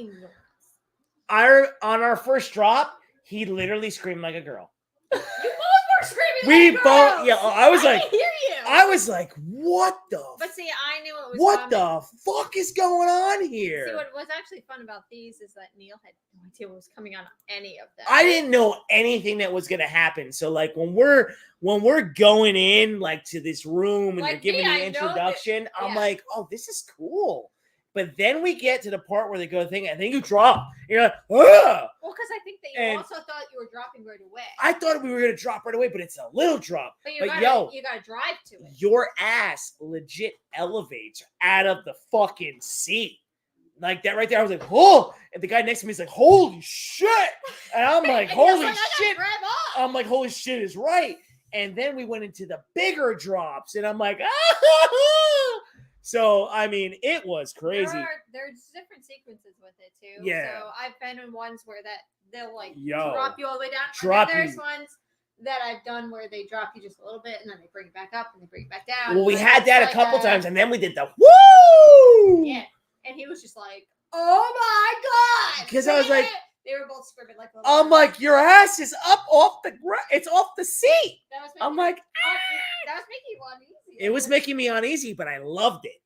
On our first drop, he literally screamed like a girl. You both were screaming like both, girls. yeah, I was like, can hear you. I was like, what the? But see, I knew it was What coming. the fuck is going on here? See, what was actually fun about these is that Neil had no idea what was coming on any of them. I didn't know anything that was gonna happen. So when we're going in to this room and you're giving the introduction, I'm like, oh, this is cool. But then we get to the part where they go thing, and then you drop. You're like, ugh! Well, because I think that you also thought you were dropping right away. I thought we were gonna drop right away, but it's a little drop. But you yo, gotta drive to it. Your ass legit elevates out of the fucking seat. Like that right there. I was like, oh, and the guy next to me is like, holy shit. And I'm like, holy shit. I'm like, holy shit is right. And then we went into the bigger drops, and I'm like, ah! So, I mean, it was crazy. There's different sequences with it, too. Yeah. So, I've been in ones where they'll, Yo, drop you all the way down. Drop and then there's you. ones that I've done where they drop you just a little bit, and then they bring it back up, and they bring it back down. Well, we But had it's that a like couple times, and then we did the woo! Yeah. And he was just like, oh my God! Because I was like, they were both screaming like little I'm like, your ass is up off the ground. It's off the seat. I'm like, that was making you uneasy. it was making me uneasy, but I loved it.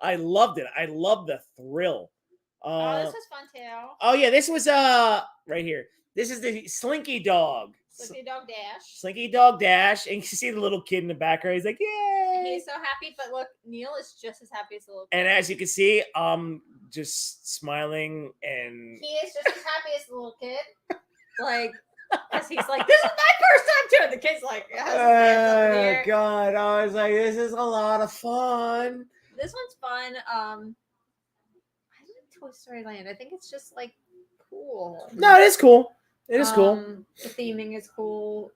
I loved it. I loved the thrill. This was fun too. Oh yeah, this was right here. This is the Slinky Dog. Slinky Dog Dash. Slinky Dog Dash, and you see the little kid in the background. He's like, yay! He's so happy, but look, Neil is just as happy as the little kid. And as you can see, I'm just smiling, and he is just as happy as the little kid. Because he's like, this is my first time too. And the kid's like, oh God, I was like, this is a lot of fun. This one's fun. I like Toy Story Land. I think it's just cool. No, it is cool. It is cool. The theming is cool.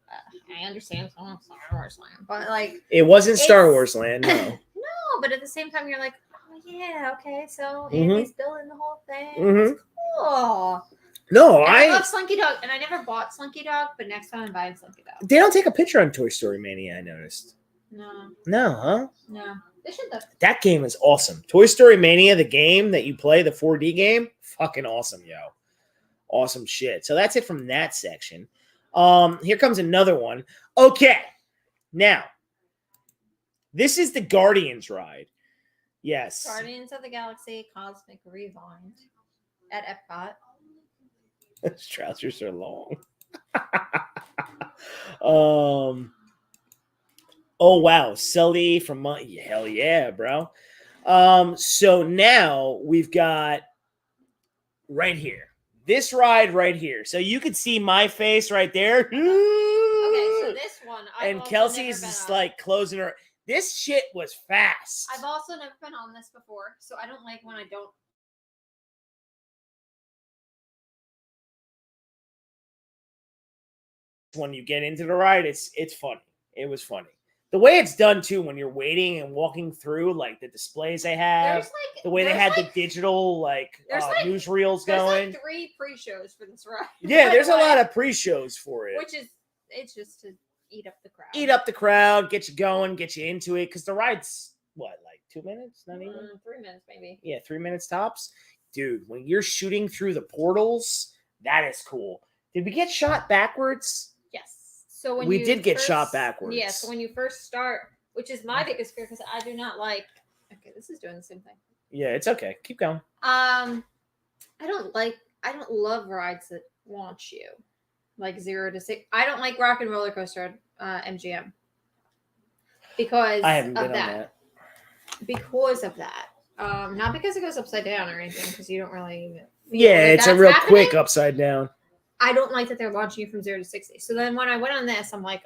I understand it's not Star Wars Land, but it wasn't Star Wars Land. No. No, but at the same time, you're like, oh yeah, okay. So Andy's building the whole thing. It's cool. No, I love Slinky Dog, and I never bought Slinky Dog, but next time I'm buying Slinky Dog. They don't take a picture on Toy Story Mania, I noticed. No. No, huh? No. They should though. That game is awesome. Toy Story Mania, the game that you play, the 4D game, fucking awesome, yo. Awesome shit. So that's it from that section. Here comes another one. Okay. Now, this is the Guardians ride. Yes. Guardians of the Galaxy Cosmic Rewind at Epcot. Those trousers are long. Oh wow, Sully from hell yeah, bro. So now we've got right here. This ride right here. So you could see my face right there. Okay, so this one and Kelsey's just closing her. This shit was fast. I've also never been on this before, so I don't like when I don't. When you get into the ride, it's funny. It was funny. The way it's done too, when you're waiting and walking through, the displays they have, the way they had the digital newsreels going. There's 3 pre-shows for this ride. Yeah, there's a lot of pre-shows for it. Which is, it's just to eat up the crowd. Eat up the crowd, get you going, get you into it. Because the ride's, what, like 2 minutes? Not even? 3 minutes, maybe. Yeah, 3 minutes tops. Dude, when you're shooting through the portals, that is cool. Did we get shot backwards? Yes. So when We you did get first- shot backwards. Yeah. So when you first start, which is my biggest fear, because I do not like. Okay, this is doing the same thing. Yeah, it's okay. Keep going. I don't love rides that launch you like 0 to 6. I don't like Rock and Roller Coaster MGM because I haven't been of on that. Because of that. Not because it goes upside down or anything, because you don't really even feel Yeah, that it's a that's real happening. quick upside down. I don't like that they're launching you from 0 to 60. So then when I went on this, I'm like,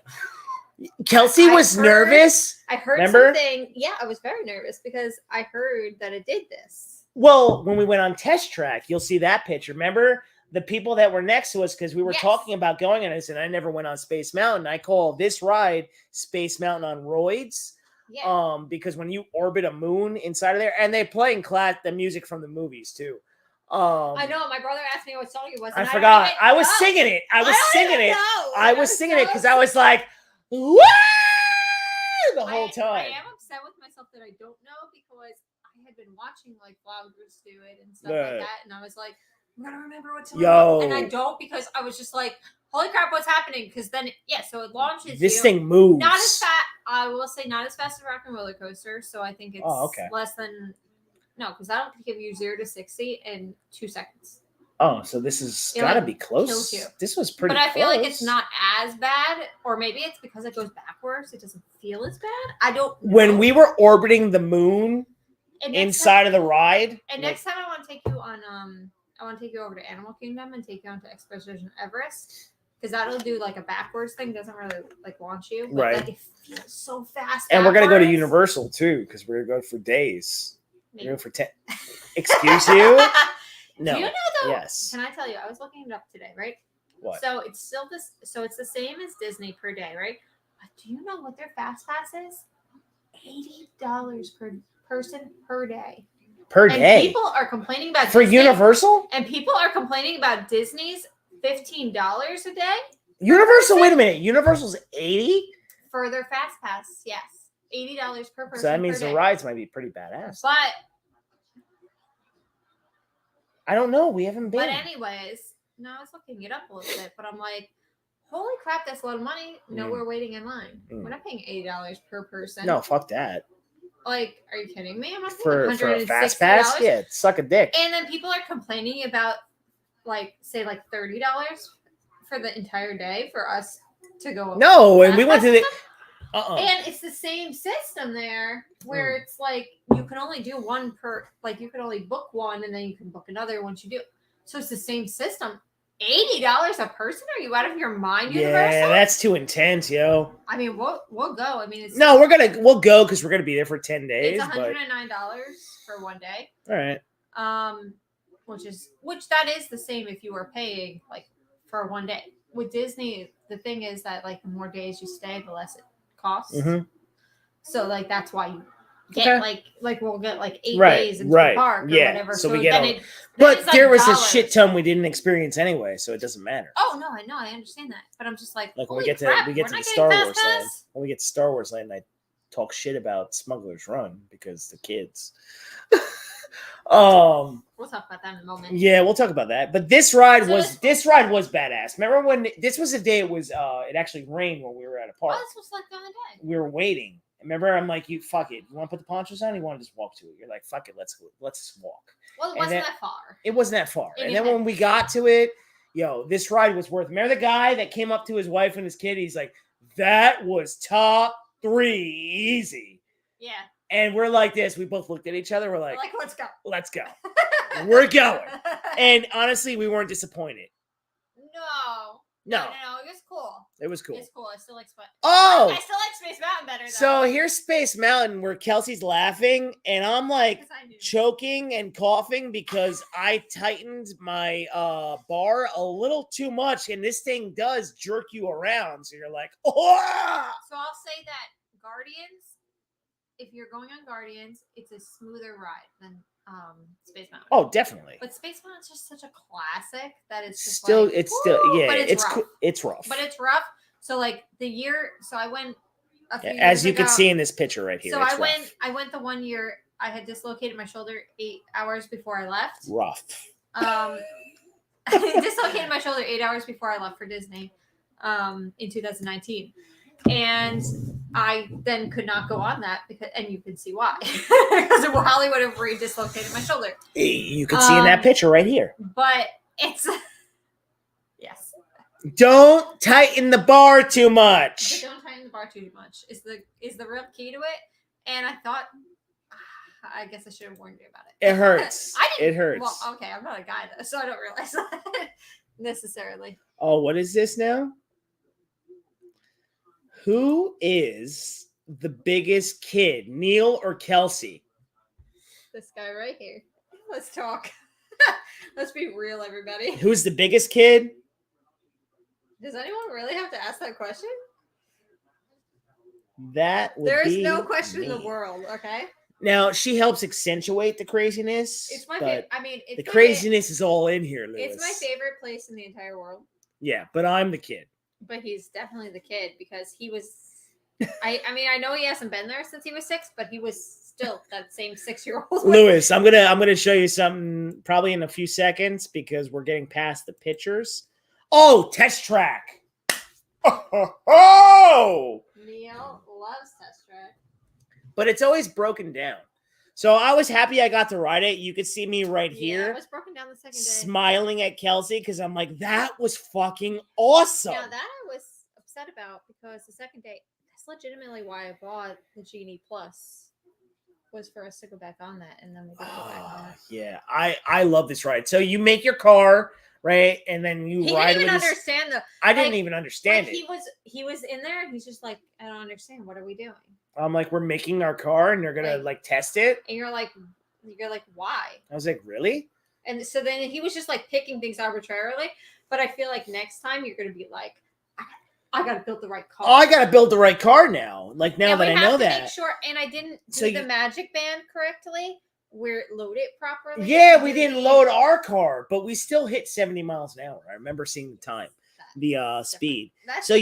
Kelsey I was heard- nervous. I heard Remember? something. Yeah, I was very nervous because I heard that it did this. Well, when we went on test track, you'll see that picture. Remember the people that were next to us because we were Yes. talking about going on this, and I never went on Space Mountain. I call this ride Space Mountain on roids. Yeah. Because when you orbit a moon inside of there, and they playing the music from the movies too. I know. My brother asked me what song it was. I and forgot. don't even I was know. singing it. I was don't singing even it. know. I Like, was I'm singing it so because I was like, "Woo!" the whole I time. am upset with myself that I don't know because I had been watching like vloggers do it and stuff Right. like that, and I was like, I'm gonna remember what to Yo. and I don't because I was just like, holy crap, what's happening? Because then so it launches This you. thing moves. Not as fast. I will say not as fast as Rock and Roller Coaster. So I think it's okay. less than because I don't give you 0 to 60 in 2 seconds. Oh, so this has It, got to like, be kills you. close. This was pretty. But I feel like close. it's not as bad, or maybe it's because it goes backwards. It doesn't feel as bad. I don't know. When we were orbiting the moon And next inside of the ride. And next time I want to take you on I want to take you over to Animal Kingdom and take you on to Expedition Everest because that'll do like a backwards thing. Doesn't really like launch you, but Right. like it feels so fast. And we're gonna go to backwards. Universal too because we're gonna go for days. We're Maybe. going for 10. Excuse you? No. Do you know though? Yes. Can I tell you? I was looking it up today, right? What? So it's still this. So it's the same as Disney per day, right? But do you know what their fast pass is? $80 per person per day. Per And day people are complaining about for Disney, Universal. and people are complaining about Disney's $15 a day Universal. Wait a minute. Universal's 80. for their fast pass. Yes, $80 per person. So that means per the day. rides might be pretty badass. But I don't know. We haven't been. anyways, no, I was looking it up a little bit, but I'm like, holy crap, that's a lot of money. No, Mm. we're waiting in line. Mm. We're not paying $80 per person. No, fuck that. Like, are you kidding me? I'm not paying For a $160. fast pass, yeah, suck a dick. And then people are complaining about, like, say, like $30 for the entire day for us to go. No, and we went to the. And it's the same system there where Hmm. it's like you can only do one per, like you can only book one and then you can book another once you do. So it's the same system. $80 a person? Are you out of your mind, Yeah, Universal? that's too intense, yo. I mean, we'll go. I mean, it's No, we'll go because we're gonna be there for 10 days. it's But $109 for one day. all right. Which that is the same if you were paying like for one day. With Disney, the thing is that like the more days you stay, the less it costs. Mhm. So like that's why you get Okay. like we'll get like 8 Right, days into right, the park or yeah. whatever. So we get then all- then But it's, like, there was a dollars. shit ton we didn't experience anyway, so it doesn't matter. Oh no, I know, I understand that, but I'm just like, Like when we holy get to crap, we get we're to the not Star getting Wars Fast land. Pass? When we get to Star Wars land, I talk shit about Smuggler's Run because the kids. We'll talk about that in a moment. Yeah, we'll talk about that. But this ride So this ride was badass. Remember when this was the day it actually rained when we were at a Oh, park. this was like the other day. We were waiting. Remember, I'm like, you fuck it. You want to put the ponchos on? You want to just walk to it? You're like, fuck it. Let's just walk. Well, it And wasn't then- that far. It wasn't that far. And And you then had- when we got to it, this ride was worth. Remember the guy that came up to his wife and his kid? He's like, that was top 3 easy. Yeah. And we're like this. We both looked at each other. We're We're like, like, let's go. let's go. We're going. And honestly, we weren't disappointed. No. No, It was cool. it was cool. It's cool. I still like Space. Oh, I still like Space Mountain better. Though, so here's Space Mountain where Kelsey's laughing and I'm like 'cause I knew. choking and coughing because I tightened my bar a little too much and this thing does jerk you around. So you're like, oh! So I'll say that Guardians, if you're going on Guardians, it's a smoother ride than Space Mountain. Oh, definitely. But Space Mountain's just such a classic that it's just Still, like, it's still, woo, yeah, but it's rough. it's rough. But it's rough. So like the year, so I went a few As years you ago. can see in this picture right here. So it's I went the 1 year. I had dislocated my shoulder 8 hours before I left. rough. I dislocated my shoulder 8 hours before I left for Disney in 2019. And I then could not go on that and you can see why. Because of Hollywood have dislocated my shoulder. You can see in that picture right here. But it's yes. Don't tighten the bar too much. But don't tighten the bar too much. Is the real key to it. And I thought, I guess I should have warned you about it. It hurts. I didn't, It hurts. Well, okay, I'm not a guy though, so I don't realize that necessarily. Oh, what is this now? Who is the biggest kid, Neil or Kelsey? This guy right here. Let's talk. Let's be real, everybody. Who's the biggest kid? Does anyone really have to ask that question? That would There is be no question me. in the world, okay? Now, she helps accentuate the craziness. It's my but favorite. I mean, it's the my craziness is all in here, Lewis. It's my favorite place in the entire world. Yeah, but I'm the kid. But he's definitely the kid because he was. I mean, I know he hasn't been there since he was 6, but he was still that same 6-year-old. Lewis, I'm gonna show you something probably in a few seconds because we're getting past the pictures. Oh, test track. Oh. Neil loves Test Track. But it's always broken down. So I was happy I got to ride it. You could see me right Yeah, here it was broken down the second day. smiling at Kelsey because I'm like, that was fucking awesome. Now that I was upset about because the second day, that's legitimately why I bought the Genie Plus. Was for us to go back on that, and then we didn't go back on it. Yeah, I love this ride. So you make your car, right? And then you He ride didn't even with his- understand the. I didn't like- even understand Like, it. he was in there, and he's just like, I don't understand. What are we doing? I'm like, we're making our car and they're gonna like test it. And you're like, why? I was like, really? And so then he was just like picking things arbitrarily. But I feel like next time you're gonna be like, I gotta build the right car. Oh, I gotta build the right car now. Like now And that we I have know to that. Make sure, and I didn't do So the you- magic band correctly, where it loaded properly. Yeah, we didn't load our car, but we still hit 70 miles an hour. I remember seeing the time, the speed. That's So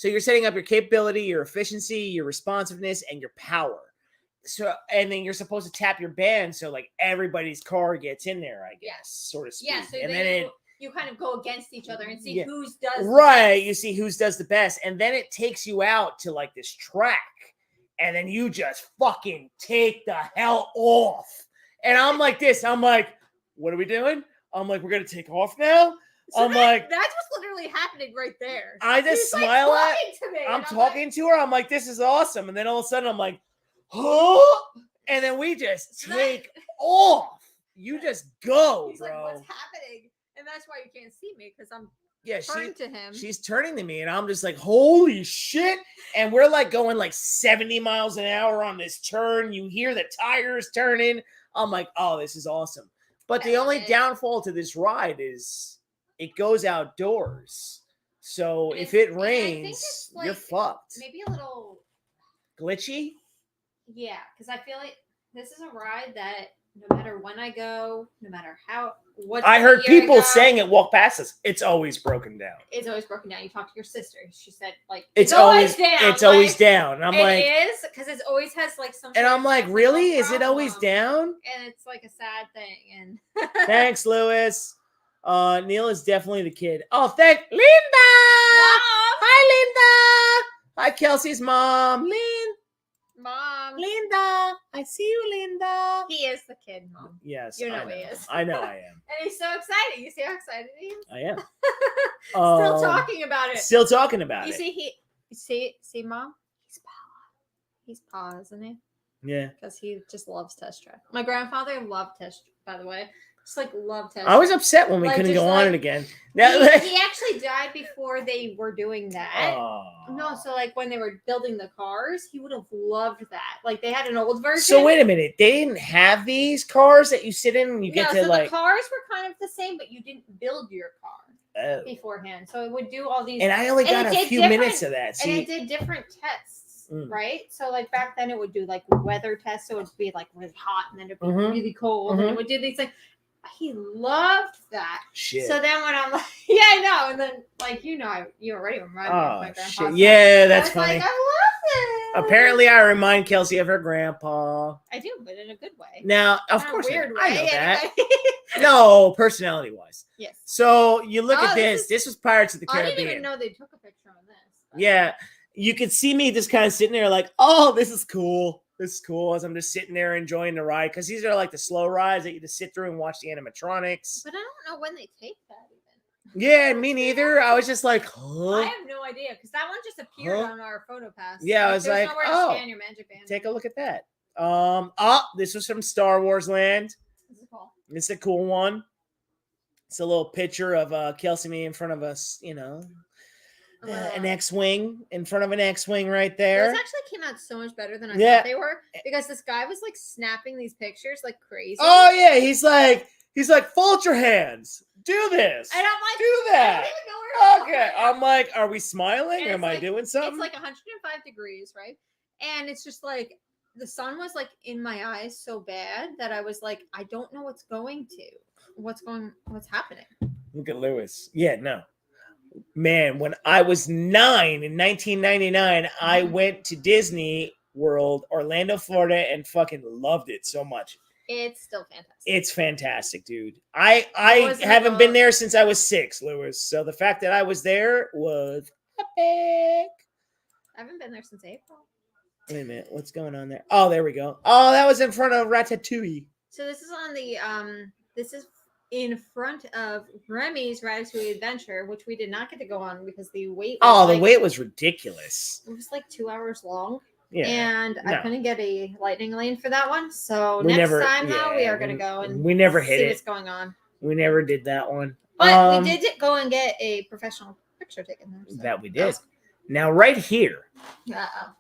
you're setting up your capability, your efficiency, your responsiveness, and your power. So and then you're supposed to tap your band so like everybody's car gets in there, I guess, sort of speed. yeah. So and then you kind of go against each other and see Yeah. who's does the right, best. you see who's does the best, and then it takes you out to like this track, and then you just fucking take the hell off. And I'm like this. I'm like, what are we doing? I'm like, we're gonna take off now. So I'm like, that's what's literally happening right there. I just He's, like, smile at. talking to me, I'm and talking to her. I'm like, this is awesome. And then all of a sudden, I'm like, oh, and then we just So that- take off. You just go, He's bro. like, what's happening? And that's why you can't see me because I'm Yeah, turning to him. she's turning to me, and I'm just like, holy shit. And we're like going like 70 miles an hour on this turn. You hear the tires turning. I'm like, oh, this is awesome. But the I love only it. downfall to this ride is it goes outdoors. So And if it's- it and I think rains, it's, you're like, fucked. maybe a little, Glitchy? yeah, because I feel like this is a ride that no matter when I go, no matter what I heard year people go, saying it walk past us. It's always broken down. it's always broken down. You talk to your sister, she said like It's always down. It's always like, down. And I'm it like, is because it always has like some. and sort I'm of like, technical really? Is it always problem, down? And it's like a sad thing. And Thanks, Lewis. Neil is definitely the kid. Oh, thank Linda. Hi, Linda. Hi, Kelsey's mom. Mom, Linda. I see you, Linda. he is the kid, Mom, Yes, You know I he is. I know I am. and he's so excited. You see how excited he is? I am. Still talking about it. Still talking about You it. see, Mom, he's Pa, isn't he? Yeah. Because he just loves Test Track. My grandfather loved Test, by the way. Just like loved Test I was Track. upset when we Like, couldn't just go on like- it again. He actually died before they were doing that. No, so like when they were building the cars, he would have loved that. Like they had an old version. So wait a minute. They didn't have these cars that you sit in and you get no, to so like. the cars were kind of the same, but you didn't build your car Oh. beforehand. So it would do all these. And I only and got it a did few different- minutes of that. and See, it did different tests, Mm. right? So like back then it would do like weather tests, so it would be like really hot and then it'd be Mhm. really cold, and Mhm. it would do these like. he loved that. Shit. So then when I'm like, yeah, I know. And then, like, you already remind me of my grandpa. shit. So Yeah, that's I was funny. like, I love it. Apparently, I remind Kelsey of her grandpa. I do, but in a good way. Now, of Not a course, weird I know way, that. anyway. No, personality-wise. Yes. So you look Oh, at this. This was Pirates of the I Caribbean. didn't even know they took a picture on this. Yeah, you could see me just kind of sitting there like, oh, this is cool. This is cool, as I'm just sitting there enjoying the ride, because these are like the slow rides that you just sit through and watch the animatronics. But I don't know when they take that even. Yeah, me neither. I was just like, I huh? have no idea because that one just appeared Huh? on our photo pass. Yeah, I was there's like, nowhere oh, to scan your magic band. Take a look at that. This was from Star Wars Land. This is cool. It's a cool one. It's a little picture of Kelsey and me in front of us, an X-wing in front of an X-wing right there. Those actually came out so much better than I Yeah. thought they were, because this guy was like snapping these pictures like crazy. Oh yeah, he's like, fold your hands, do this, And I'm like, do that. I don't even know where Okay, I'm like, are we smiling? And Am it's I like- doing something? It's like 105 degrees, right? And it's just like the sun was like in my eyes so bad that I was like, I don't know what's happening. Look at Lewis. Yeah, no. Man, when I was 9 in 1999, I went to Disney World, Orlando, Florida, and fucking loved it so much. It's still fantastic. It's fantastic, dude. I was the haven't been most- there since I was 6, Lewis. So the fact that I was there was epic. I haven't been there since April. Wait a minute, what's going on there? Oh, there we go. Oh, that was in front of Ratatouille. So this is on the this is in front of Remy's Ratatouille Adventure, which we did not get to go on because the wait was The wait was ridiculous. it was like 2 hours long. Yeah. And I No. couldn't get a lightning lane for that one. So We next never- time though, we yeah, are gonna go and we never hit see it. what's going on. We never did that one. But we did go and get a professional picture taken there. So. That we did. Now, right here, Uh-oh.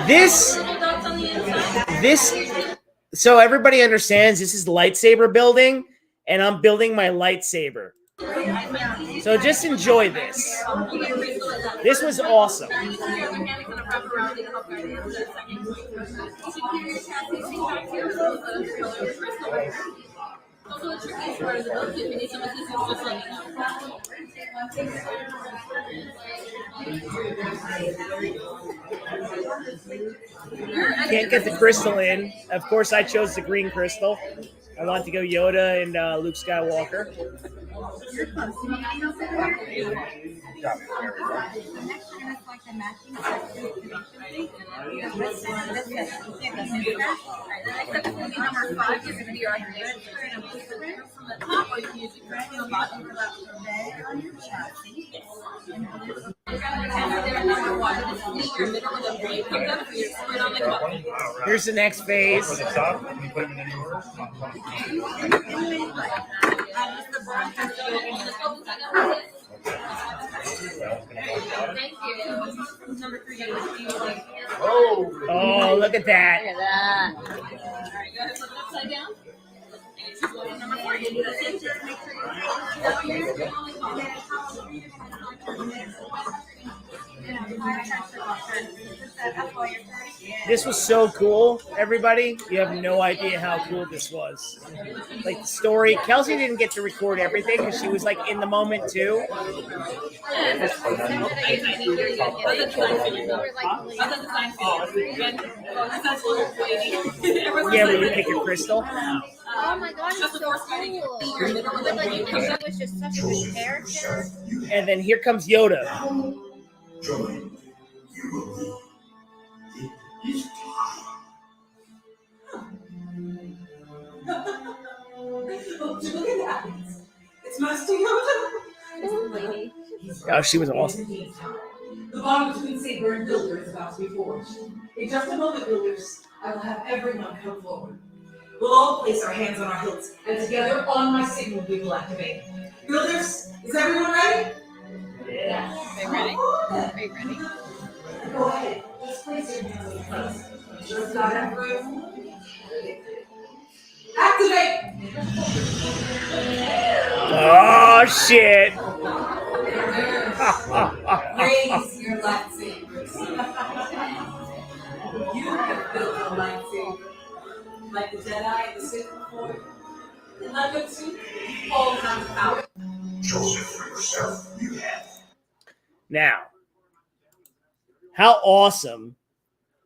this, so everybody understands this is Lightsaber building, and I'm building my lightsaber. So just enjoy this. This was awesome. Can't get the crystal in. Of course, I chose the green crystal. I want to go Yoda and Luke Skywalker. Here's the next phase. Oh, look at that. Look at that. This was so cool, everybody. You have no idea how cool this was. Like the story. Kelsey didn't get to record everything because she was like in the moment too. Yeah, when you pick a crystal. Oh my god, it's so cool. But like you can see was just such a good character. And then here comes Yoda. Look at that. It's Master Yoda. Lady. Oh, she was awesome. The bond between Saber and Builder is about to be forged. In just a moment, Builders, I will have everyone come forward. We'll all place our hands on our hilts, and together, on my signal, we will activate. Builders, is everyone ready? Yeah. Are you ready? Are you ready? Go ahead. Just place your hands on your hilts. Just got everyone. Activate! Oh shit! Raise your lightsabers. You have built a lightsaber, like the Jedi and the Sith. for you. And like a two, all kinds of power. Chosen for yourself, you have. Now, how awesome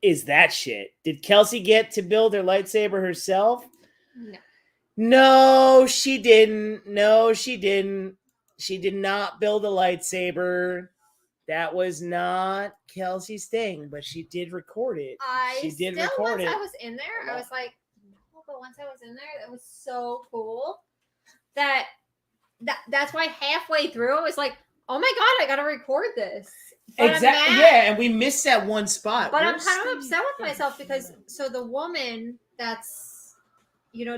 is that shit? Did Kelsey get to build her lightsaber herself? No. No, she didn't. No, she didn't. She did not build a lightsaber. That was not Kelsey's thing, but she did record it. She did record it. I was in there, I was like, no, but once I was in there, that was so cool that's why halfway through I was like, oh my god, I gotta record this. But Exactly. Yeah, and we missed that one spot. But I'm kind of upset with myself because so the woman that's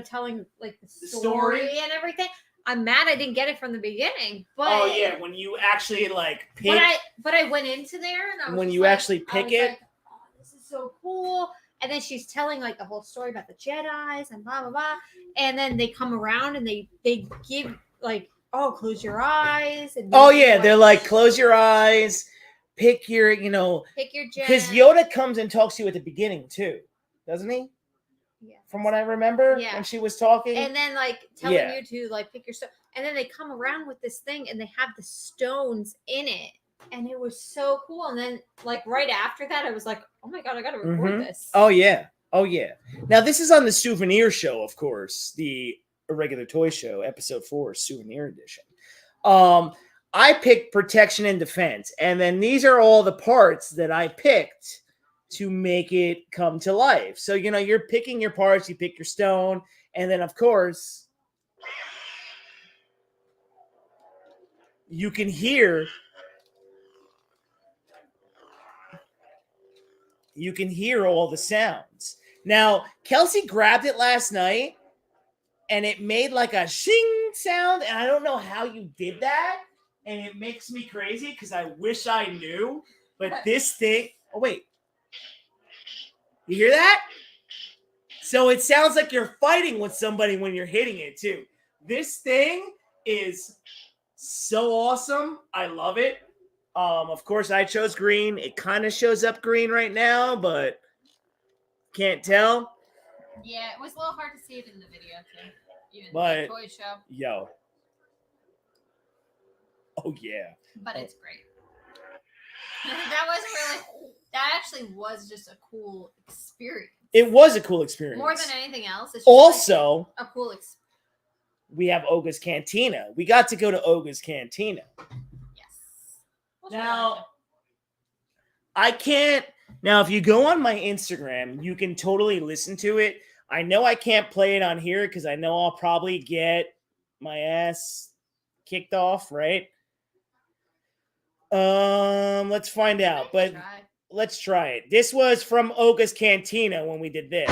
telling like the story and everything, I'm mad I didn't get it from the beginning. But oh yeah, when you actually like pick. But I went into there and I was when just you like, actually pick it. Like, oh, this is so cool. And then she's telling like the whole story about the Jedis and blah blah blah. And then they come around and they give like, oh, close your eyes. And oh yeah, they're like, close your eyes, pick your pick your Jedi. Because Yoda comes and talks to you at the beginning too, doesn't he? Yeah. From what I remember, when she was talking. And then like telling you to like pick your stone. And then they come around with this thing and they have the stones in it. And it was so cool. And then like right after that, I was like, oh my god, I gotta record this. Oh yeah. Oh yeah. Now this is on the souvenir show, of course, the Irregular Toy Show, episode 4, souvenir edition. I picked protection and defense, and then these are all the parts that I picked to make it come to life. So you're picking your parts, you pick your stone, and then of course you can hear all the sounds. Now, Kelsey grabbed it last night and it made like a shing sound, and I don't know how you did that, and it makes me crazy because I wish I knew, but this thing, oh wait, you hear that? So it sounds like you're fighting with somebody when you're hitting it too. This thing is so awesome. I love it. Of course, I chose green. It kind of shows up green right now, but can't tell. Yeah, it was a little hard to see it in the video too. Even But the toy show. Yo. Oh yeah. But it's great. That actually was just a cool experience. It was a cool experience. More than anything else. It's just also, like a cool experience. We have Oga's Cantina. We got to go to Oga's Cantina. Yes. Now, I can't. Now, if you go on my Instagram, you can totally listen to it. I know I can't play it on here because I know I'll probably get my ass kicked off, right? Let's find out. But let's try it. This was from Oga's Cantina when we did this.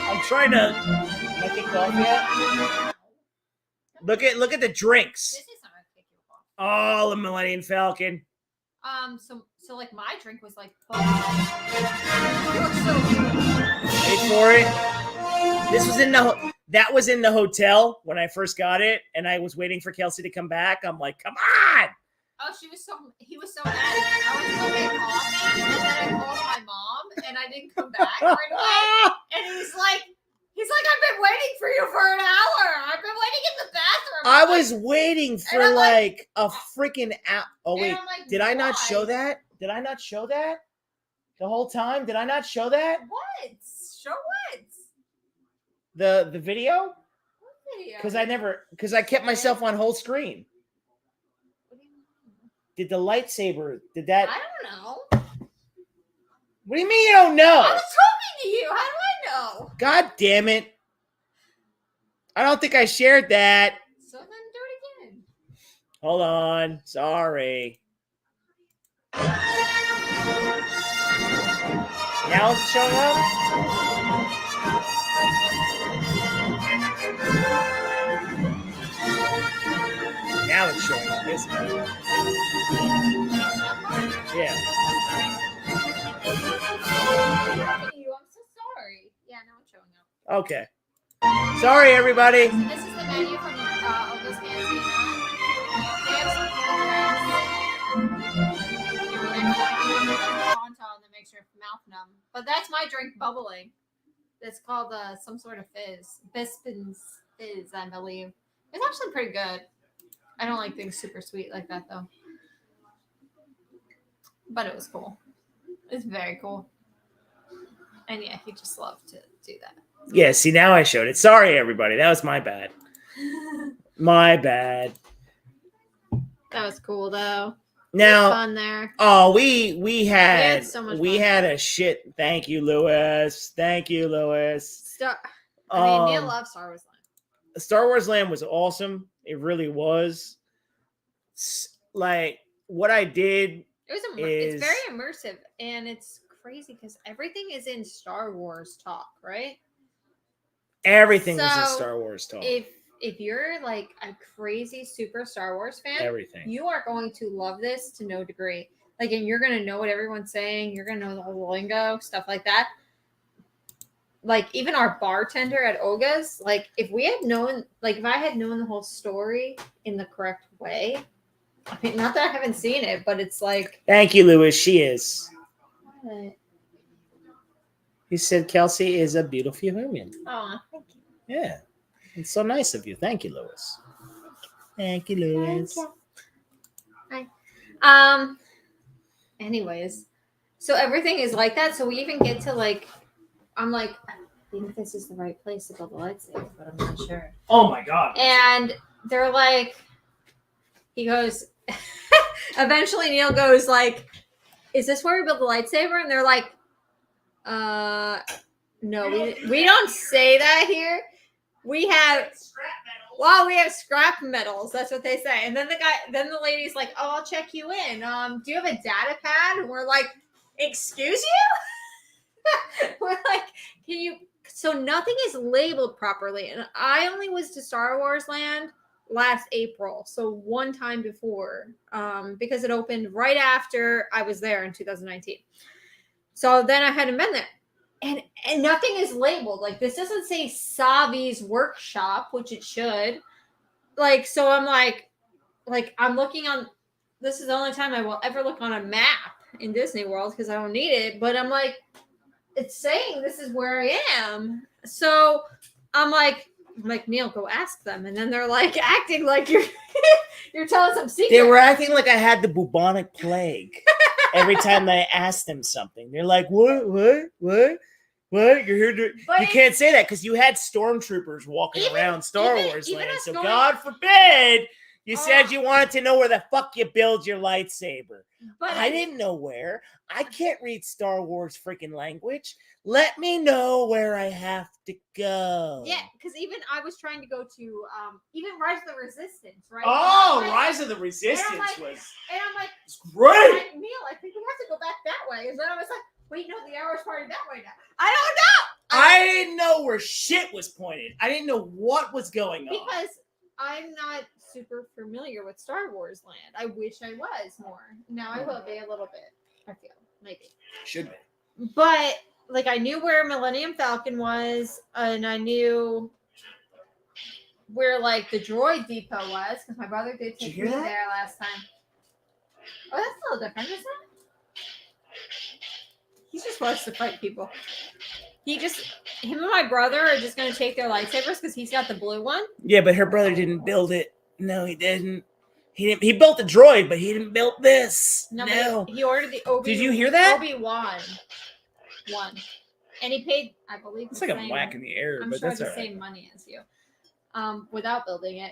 I'm trying to make it coffee yet. Look at the drinks. This is not gonna kick you off. Oh, the Millennium Falcon. So like my drink was like Wait for it. That was in the hotel when I first got it, and I was waiting for Kelsey to come back. I'm like, come on. Oh, he was so mad. I was going to get coffee, and then I called my mom, and I didn't come back right away. And he's like, I've been waiting for you for an hour. I've been waiting in the bathroom. I was waiting for like a freaking hour. Oh wait, like, did I not show that? Did I not show that the whole time? Did I not show that? What? Show what? The video? What video? Because I kept myself on whole screen. Did the lightsaber, did that? I don't know. What do you mean you don't know? I was talking to you. How do I know? God damn it. I don't think I shared that. So then do it again. Hold on. Sorry. Now is it showing up? now it's showing up, isn't it? Yeah. You, I'm so sorry. Yeah, now it's showing up. Okay. Sorry, everybody. So this is the menu from Olga's Cantina. They have some cool drinks. Tauntaun that makes your mouth numb. But that's my drink bubbling. It's called some sort of fizz. Bispin's Fizz, I believe. It's actually pretty good. I don't like things super sweet like that, though. But it was cool. It's very cool. And yeah, he just loved to do that. Yeah, see, now I showed it. Sorry, everybody. That was my bad. My bad. That was cool, though. Now, Fun there. oh, we had so much we fun. had a shit. Thank you, Lewis. Thank you, Lewis. I mean, Neil loves Star Wars Land. Star Wars Land was awesome. It really was. Like what I did. It was it's very immersive, and it's crazy because everything is in Star Wars talk, right? Everything was in So, Star Wars talk. If you're like a crazy super Star Wars fan, Everything. you are going to love this to no degree. Like, and you're gonna know what everyone's saying. You're gonna know the whole lingo, stuff like that. Like, even our bartender at Olga's, like, if we had known, like, if I had known the whole story in the correct way, I mean, not that I haven't seen it, but it's like. Thank you, Lewis. She is. What? He said Kelsey is a beautiful human. Oh, thank you. Yeah. It's so nice of you. Thank you, Lewis. Thank you, Lewis. Thank you. Hi. Anyways, so everything is like that. So we even get to like, I'm like, I think this is the right place to build a lightsaber, but I'm not sure. Oh my god. And they're like, he goes, eventually Neil goes like, is this where we build the lightsaber? And they're like, no, we don't say that here. We have scrap metals. That's what they say. And then the lady's like, oh, I'll check you in. Do you have a data pad? And we're like, excuse you? We're like, can you? So nothing is labeled properly. And I only was to Star Wars Land last April. So one time before, because it opened right after I was there in 2019. So then I hadn't been there. And nothing is labeled. Like, this doesn't say Savi's workshop, which it should. Like, so I'm like I'm looking on. This is the only time I will ever look on a map in Disney World because I don't need it. But I'm like, it's saying this is where I am. So I'm like Neil, go ask them. And then they're like acting like you're telling some secret. They were acting like I had the bubonic plague. Every time I asked them something, they're like, "What? You're here to?" You can't say that because you had stormtroopers walking around Star Wars Land. So God forbid you said you wanted to know where the fuck you build your lightsaber. But I didn't know where. I can't read Star Wars freaking language. Let me know where I have to go. Yeah, because even I was trying to go to even Rise of the Resistance, right? Oh, Rise of the Resistance and I'm like, it's great. Neil, I think we have to go back that way. And then I was like, wait, no, the arrow's pointed that way now. I don't know. I didn't know where shit was pointed. I didn't know what was going on. Because I'm not super familiar with Star Wars Land. I wish I was more. Now I will be a little bit, I feel, maybe. Should be. But like, I knew where Millennium Falcon was, and I knew where like the droid depot was because my brother did take me there last time. Oh, that's a little different, isn't it? He just wants to fight people. Him and my brother are just going to take their lightsabers because he's got the blue one. Yeah, but her brother didn't build it. No, he didn't. He built the droid, but he didn't build this. No. He ordered the Obi. Did you hear that? Obi-Wan one. And he paid, I believe, it's like a whack in the air, I'm but sure that's the all right. same money as you. Without building it.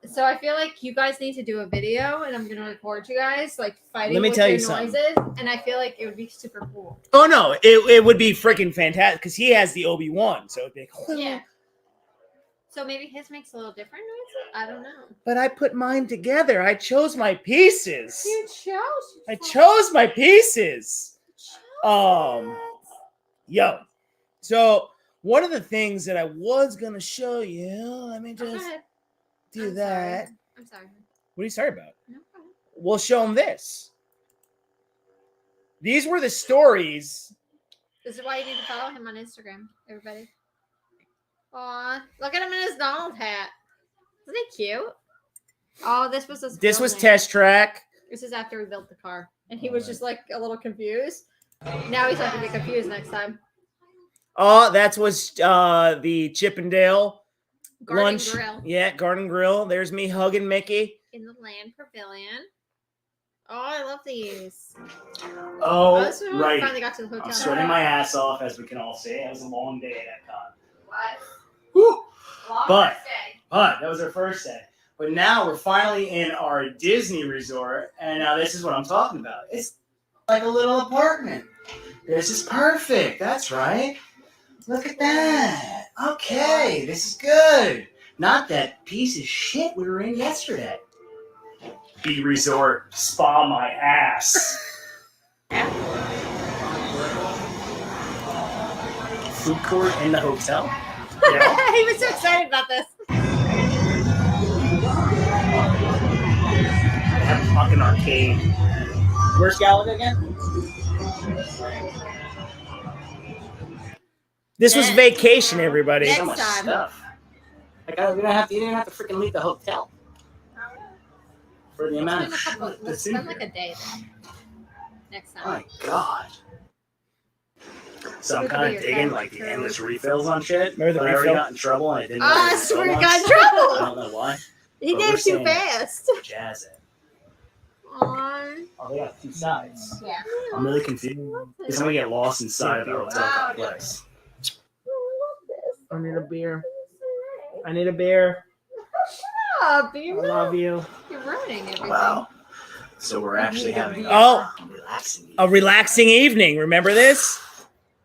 So I feel like you guys need to do a video, and I'm gonna record you guys like fighting with your noises, and I feel like it would be super cool. Oh no, it would be freaking fantastic because he has the Obi-Wan, so it'd be like, yeah. So maybe his makes a little different noises. I don't know. But I put mine together. I chose my pieces. You chose. I chose my pieces. Yo. So one of the things that I was gonna show you, let me just do that. I'm sorry. What are you sorry about? No. We'll show them this. These were the stories. This is why you need to follow him on Instagram, everybody. Aw, look at him in his Donald hat. Isn't he cute? Oh, this was us This was building. test track. This is after we built the car, and he was just like a little confused. Now he's not gonna be confused next time. Oh, that was the Chippendale Garden lunch. grill Yeah, garden grill. There's me hugging Mickey. in the land pavilion. Oh, I love these. Oh, This is when we finally got to the hotel. I'm sweating my ass off, as we can all see. It was a long day at Epcot. What? Whew. Long But- first day. But that was our first day. But now we're finally in our Disney resort, and now this is what I'm talking about. It's like a little apartment. This is perfect. That's right. Look at that. Okay, this is good. Not that piece of shit we were in yesterday. B Resort, spa my ass. Food court in the hotel. Yeah. He was so excited about this. They have a fucking arcade. Where's Galaga again? This was vacation, everybody. Next So much time. stuff. Like, you didn't have to freaking leave the hotel for the amount of shit Let's that's in spend like here. a day there. Next time. My God. So I'm Look at kind your of digging phone. like the endless refills on shit. Remember the Oh, but I already refill? got in trouble and I didn't. know Ah, it I was so swear you much. got in I trouble. don't know why. He But we're gave too saying- fast. Jazz it. Aw. Oh, they got two sides. Yeah. I'm really confused. Because I'm gonna get lost inside of the hotel complex. I need a beer. I need a beer. Oh, I love you. You're ruining everything. Wow. So we're actually need a having beer. a relaxing evening. Remember this?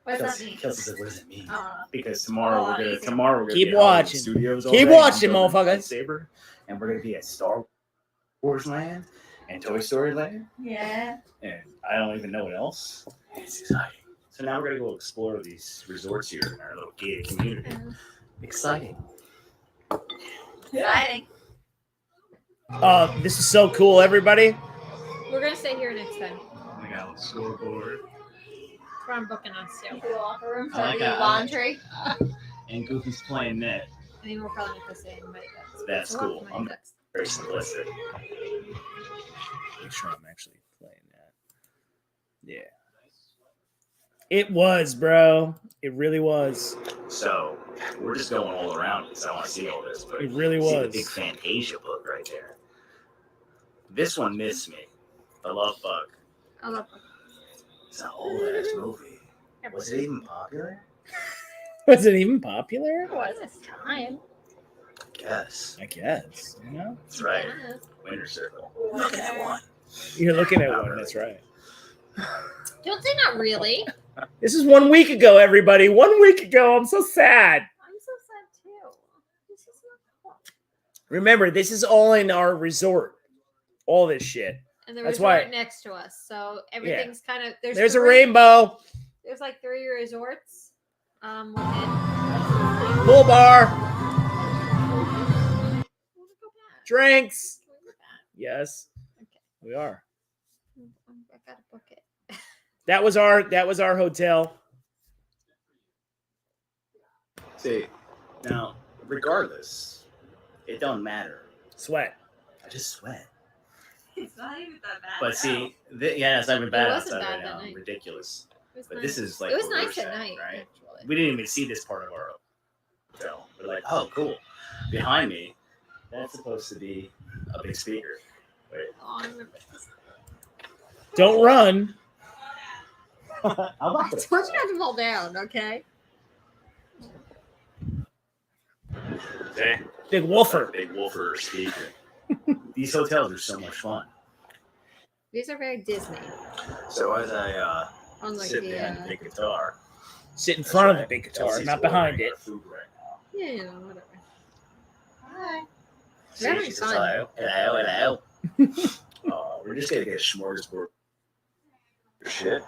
What does that mean? Kelsey said, "What does it mean?" Oh. Because tomorrow we're easy. gonna Keep be at Hollywood watching. Studios all Keep day. watching, I'm building motherfuckers. Lightsaber, and we're gonna be at Star Wars Land and Toy Story Land, Yeah. and I don't even know what else. It's exciting. So now we're gonna go explore these resorts here in our little gated community. Exciting. Exciting. This is so cool, everybody. We're gonna stay here next time. I got a scoreboard. We're on booking us too. The locker room I like for the that. laundry. And Goofy's playing net. I think we're probably not gonna stay in my ducks. That's We'll cool. have my I'm ducks. very simplistic. Make sure I'm actually playing that. Yeah. It was, bro. It really was. So we're just going all around because I want to see all this. But It really see the was. big Fantasia book right there. This one missed me. The Love Bug. I love It's an old ass movie. Was it even popular? Was it even popular? it was this time. I guess. I guess. You know? That's right. Yeah. Winter Circle. Look at that one. You're looking at one. That's right. Don't say not really. This is 1 week ago, everybody. 1 week ago. I'm so sad. I'm so sad too. This is not fun. Remember, this is all in our resort. All this shit. And the That's resort why- next to us, so everything's kind of There's a three- rainbow. There's like 3 resorts. Within. Pool bar. Wanna go back? Drinks. Wanna go back? Yes. Okay. We are. I gotta book it. That was our hotel. See, now, regardless, it don't matter. Sweat. I just sweat. It's not even that bad. But see, yeah, it's not even bad It wasn't outside bad right that now. night. Ridiculous. It was But nice. this is like it was what we're nice at saying, night, right? actually. We didn't even see this part of our hotel. We're like, oh, cool. Behind me, that's supposed to be a big speaker. Wait. Oh, I remember this. Don't run. I'm I not told you not to fall down, okay? Okay. Big woofer. Big woofer speaker. These hotels are so much fun. These are very Disney. So as I Unlike sit the behind the big guitar, Sit in that's front of right, the big guitar, Kelsey's not behind ordering it. our food right now. yeah, whatever. Hi. See, Very she's fun. just like, hello. We're just gonna get a smorgasbord of shit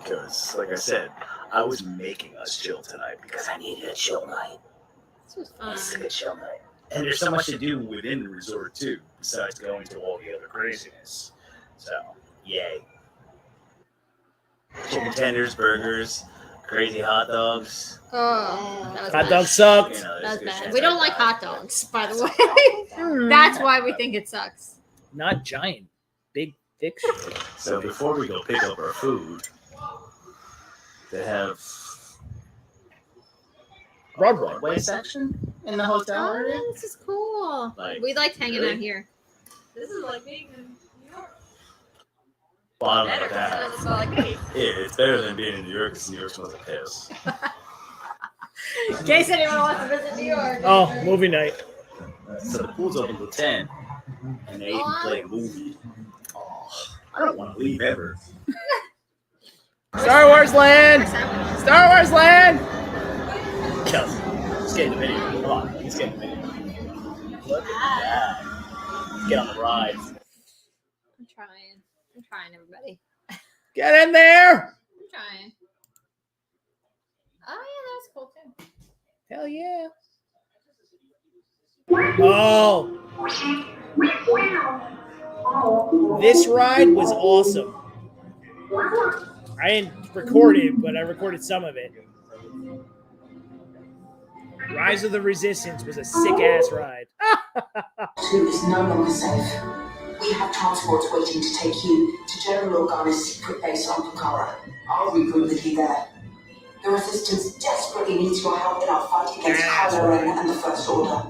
because, like I said, I was making us chill tonight because I needed a chill night. This was It's a fun. good chill night. And there's so much to do within the resort, too, besides going to all the other craziness. So, yay. Chicken tenders, burgers, crazy hot dogs. Oh, that was Hot bad. dogs sucked. You know, there's That's good bad. chance We don't I'd like die. hot dogs, by the way. That's why we think it sucks. Not giant, big, thick shit. So before we go pick up our food, they have Broadway section in the hotel area. Oh, this is cool. Like, We liked hanging really? out here. This is like being in New York. Well, I don't know Better, about that. because it's not like me. Yeah, it's better than being in New York because New York smells like piss. In case anyone wants to visit New York. Oh, movie night. So the pool's open till 10, and they even play a movie. Oh, I don't want to leave ever. Star Wars Land! Star Wars Land! Chelsea, let's get in the video. Come on, let's get in the video. Look at that. Let's get on the ride. I'm trying, everybody. Get in there! I'm trying. Oh, yeah, that was cool, too. Hell yeah. Oh. This ride was awesome. I didn't record it, but I recorded some of it. Rise of the Resistance was a sick-ass ride. Loop is no longer safe. We have transports waiting to take you to General Organa's secret base on Pucara. I'll regroup with you there. The Resistance desperately needs your help in our fight against Kylo Ren and the First Order.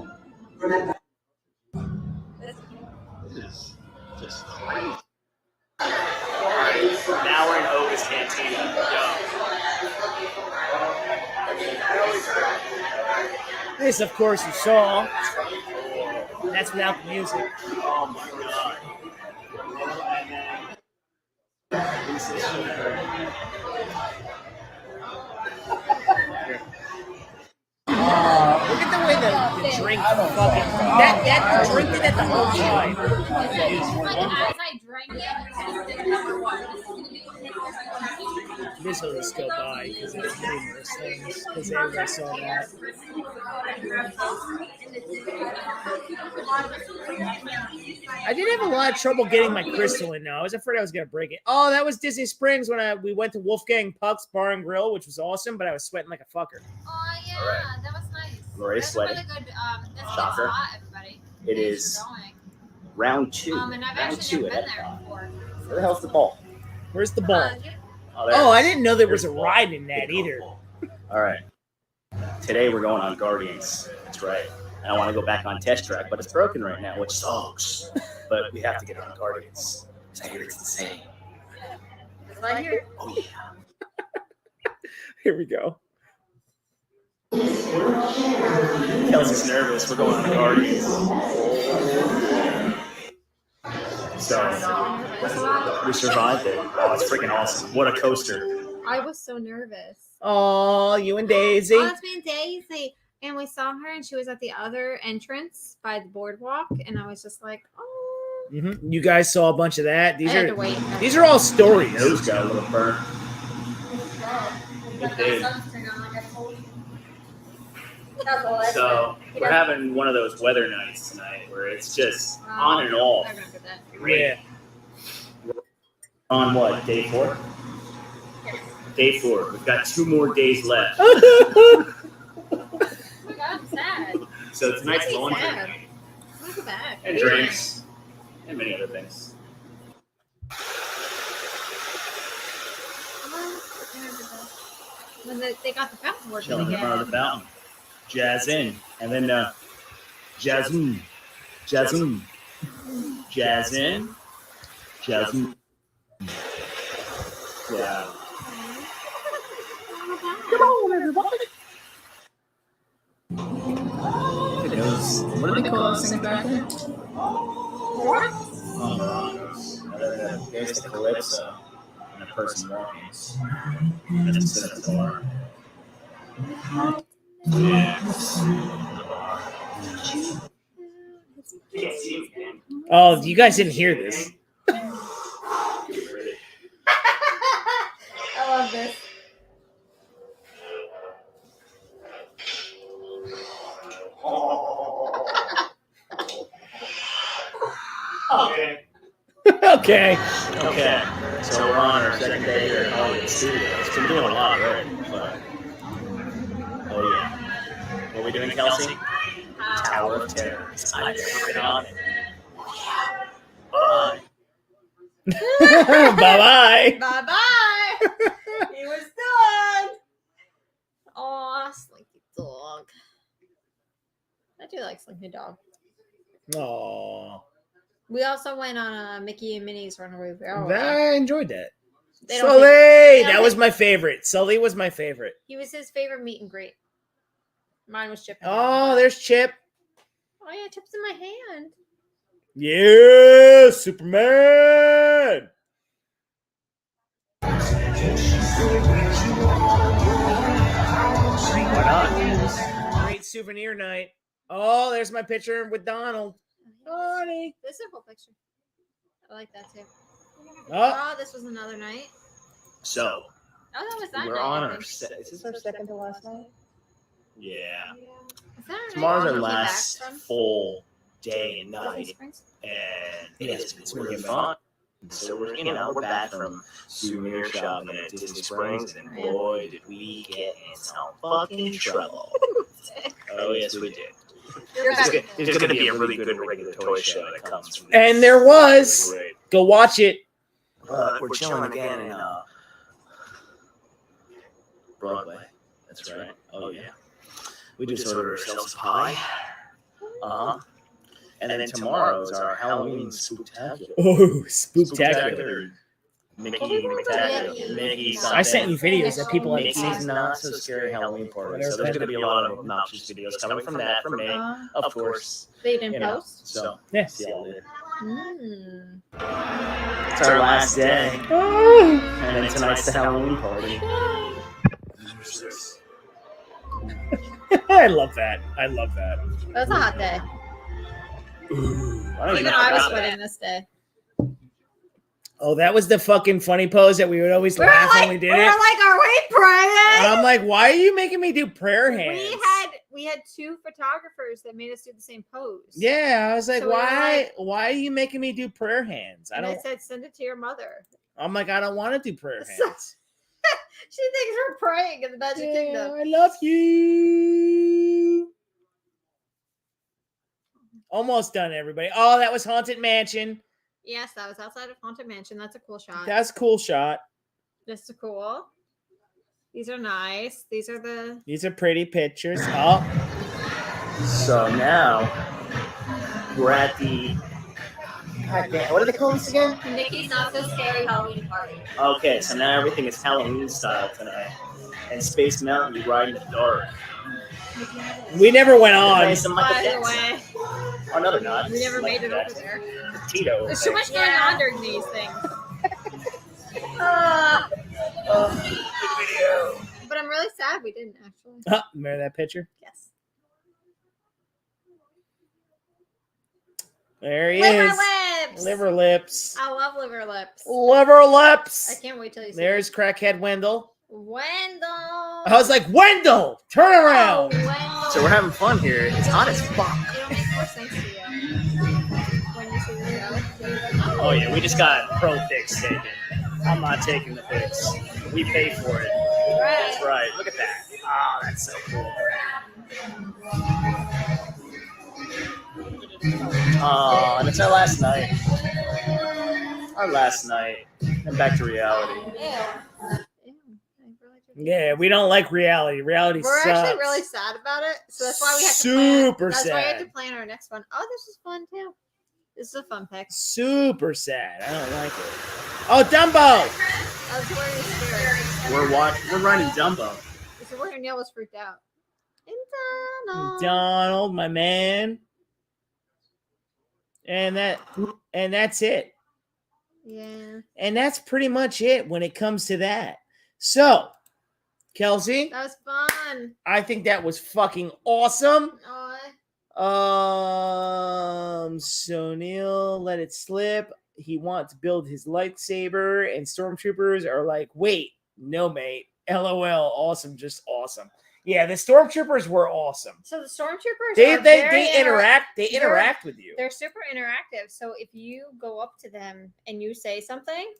Remember, This is just crazy. Now we're in Oga's Cantina. This, of course, you saw. That's without the music. Oh my god. This is Look at the way the drink fucking... That drink did that the whole time. Like, as I drank it, it tasted number one. This is going to be This will just go by because there's numerous things. Because everybody saw that. I did have a lot of trouble getting my crystal in now. I was afraid I was going to break it. Oh, that was Disney Springs when we went to Wolfgang Puck's Bar and Grill, which was awesome, but I was sweating like a fucker. Oh, yeah, Alright. that was nice. Lori's That's sweating. a really good, that's a Shocker. good spot, everybody. It Thanks is for going. round 2. And I've Round actually 2 never at been there Epcot. before. Where the hell's the ball? Where's the ball? Oh, there Oh, it I is. didn't know there was a There's the ball. ride in that Big either. ball. All right. Today we're going on Guardians. That's right. And I want to go back on Test Track, but it's broken right now, which sucks. But we have to get on Guardians. I hear it's insane. Right here. Oh yeah. Here we go. Kelsey's nervous. We're going on Guardians. So we survived it. Oh, it's freaking awesome. What a coaster. I was so nervous. Oh, you and Daisy. Oh, it's me and Daisy. And we saw her, and she was at the other entrance by the boardwalk, and I was just like, oh. You guys saw a bunch of that. I had to wait. These are all stories. Nose got a little burnt. It did. So we're having one of those weather nights tonight where it's just on and off. I remember that. Yeah. On what, day 4? Day 4. We've got 2 more days left. Oh my God, I'm sad. So tonight's Makes me laundry sad. night. Look at that. And drinks. And many other things. When they got the fountain working Chilling in front of again. the fountain. Jazz in. And then jazzoon. Jazzoon. Jazz in. Jazzoon. Yeah. Come on, everybody. What do they call those things back there? Oh, there's the calypso. And a person walking. That's instead of the bar. Oh, you guys didn't hear this. I love this. Okay. Okay. So we're on our second day here at Hollywood Studios. Been doing a lot already, but oh yeah. What are we doing, Kelsey? Tower of Terrors. I've never been on it. Bye. Bye-bye. Bye bye. He was done. Oh, Slinky Dog. I do like Slinky Dog. Aww. We also went on a Mickey and Minnie's Runaway Railroad. I enjoyed that. They don't Sully! think- That was my favorite. Sully was my favorite. He was his favorite meet and greet. Mine was Chip. Oh, there's Chip. Oh yeah, Chip's in my hand. Yeah, Superman. Why not? Great souvenir night. Oh, there's my picture with Donald. Honey. This is a cool picture. I like that too. Oh, Oh, this was another night. So Oh, that was that we're night. on I our think. is this our second to last night? Yeah. Is that our night Tomorrow's our we came back last from? full day and Disney night, Springs? and it has been really fun. So we're back from souvenir shopping at Disney Springs, and boy, did we get in some fucking trouble. Oh yes, we did. You're back. There's gonna be a really good regular toy show that comes from this. and there was. Great. Go watch it. We're chilling again in Broadway. That's right. Oh yeah. We just ordered ourselves a pie. And then tomorrow's our Halloween spooktacular. Oh, spooktacular. Mickey. I sent you videos that people haven't Mickey's seen. not so scary Halloween party. So there's going to be a lot of obnoxious videos coming from that, from me, of course. They didn't You know, post. so Yeah. see y'all later. Mm. It's our last day, and then tonight's the Halloween party. I love that. I love that. That was a hot day. I don't Even know I was about sweating that. this day. Oh, that was the fucking funny pose that we would always We were laugh when like, we did we were it. like, are we praying? I'm like, why are you making me do prayer hands? We had two photographers that made us do the same pose. Yeah, I was like, So we were why are you making me do prayer hands? And I said, send it to your mother. I'm like, I don't want to do prayer So- hands. She thinks we're praying in the Magic Yeah, Kingdom. I love you. Almost done, everybody. Oh, that was Haunted Mansion. Yes, that was outside of Haunted Mansion. That's a cool shot. That's a cool shot. This is cool. These are nice. These are the These are pretty pictures. Oh, So now we're at the. God damn, what do they call this again? Mickey's Not So Scary Halloween Party. Okay, so now everything is Halloween style tonight. And Space Mountain, you ride in the dark. we never went Play on. some Michael by the Jackson. way. Oh, no, they're not. We never Michael made it over Jackson. there. Tito. There's too much going on during these things. But I'm really sad we didn't actually. Remember that picture? Yes. There he Liver is. lips. Liver lips. I love liver lips. Liver I lips. can't wait till you see There's crackhead Wendell. Wendell. I was like, Wendell, turn around. Wendell. So we're having fun here. It's hot as fuck. It'll make more sense to you when you see the show. Oh, yeah, we just got pro pics taken. I'm not taking the pics. We paid for it. That's right. Look at that. Oh, that's so cool. Oh, and it's our last night. Our last night. And back to reality. Yeah, we don't like reality. Reality We're sucks. actually really sad about it, so that's why we have to plan. Super That's why we have sad. to plan our next one. Oh, this is fun too. This is a fun pick. Super sad. I don't like it. Oh, Dumbo. I was where your spirit. We're running Dumbo. This is where Neil was freaked out. And Donald. Donald, my man. And that's it. Yeah. And that's pretty much it when it comes to that. So, Kelsey, That was fun. I think that was fucking awesome. Oh, So Neil let it slip. He wants to build his lightsaber, and stormtroopers are like, wait, no, mate. LOL, awesome, just awesome. Yeah, the stormtroopers were awesome. So the stormtroopers They are very they interact. They they're- interact with you. They're super interactive. So if you go up to them and you say something,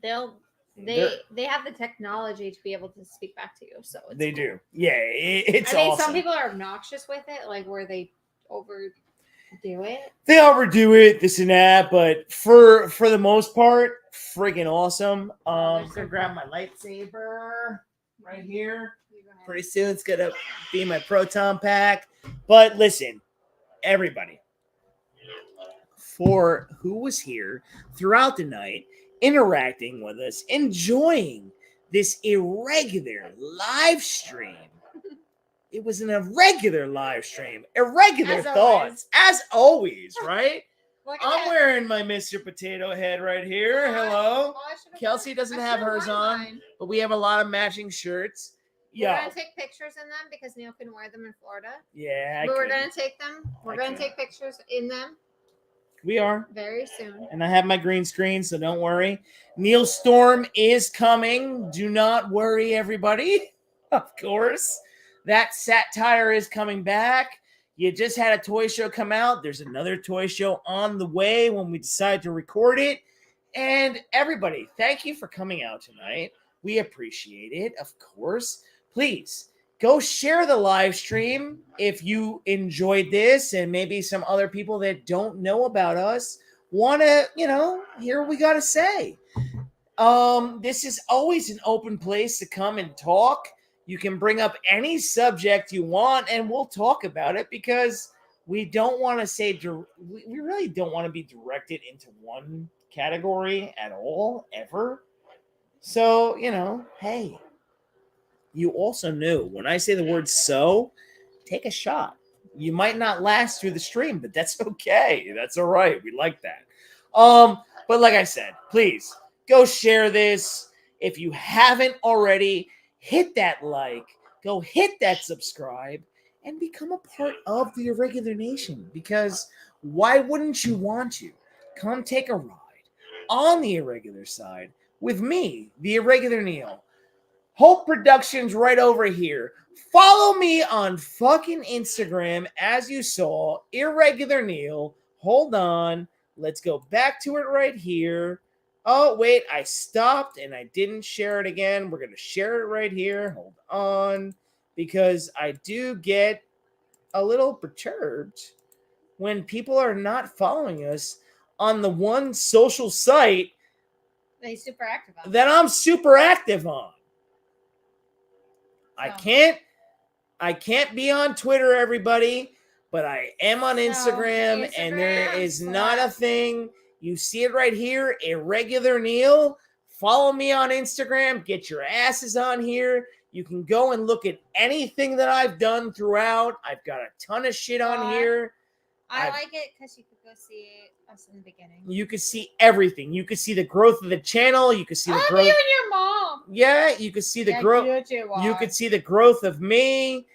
they have the technology to be able to speak back to you. So it's They cool. do. Yeah, it's I mean, awesome. some people are obnoxious with it, like where they overdo it. They overdo it, this and that, but for the most part, friggin' awesome. I'm gonna grab my lightsaber right here. Pretty soon it's gonna be my proton pack. But listen, everybody, for who was here throughout the night, interacting with us, enjoying this irregular live stream. It was an irregular live stream. Irregular As thoughts. As always, right? Look at I'm that. wearing my Mr. Potato Head right here. Hello. Oh, I should've Kelsey worn- doesn't I have should've hers worn on, mine. but we have a lot of matching shirts. We're Yeah. gonna take pictures in them because Neil can wear them in Florida. Yeah. But we're couldn't. gonna take them. We're I gonna couldn't. take pictures in them We are. very soon. And I have my green screen, so don't worry. Neil Storm is coming. Do not worry, everybody. Of course. That satire is coming back. You just had a toy show come out. There's another toy show on the way when we decide to record it. And everybody, thank you for coming out tonight. We appreciate it, of course. Please go share the live stream if you enjoyed this, and maybe some other people that don't know about us want to, hear what we got to say. This is always an open place to come and talk. You can bring up any subject you want, and we'll talk about it because we don't want to say we really don't want to be directed into one category at all, ever. So, hey, you also knew when I say the word so, take a shot. You might not last through the stream, but that's okay. That's all right. We like that. But like I said, please go share this. If you haven't already, hit that like, go hit that subscribe, and become a part of the Irregular Nation. Because why wouldn't you want to? Come take a ride on the irregular side with me, the Irregular Neil. Hope Productions right over here. Follow me on fucking Instagram, as you saw, Irregular Neil. Hold on. Let's go back to it right here. Oh, wait, I stopped and I didn't share it again. We're going to share it right here. Hold on. Because I do get a little perturbed when people are not following us on the one social site That he's super active on. that I'm super active on. I can't be on Twitter, everybody, but I am on Instagram, and there is not a thing. You see it right here, Irregular Neil. Follow me on Instagram. Get your asses on here. You can go and look at anything that I've done throughout. I've got a ton of shit on here. I like it because you could go see us in the beginning. You can see everything. You can see the growth of the channel. You can see the growth. You and your mom. Yeah, you can see the growth. You could see the growth of me.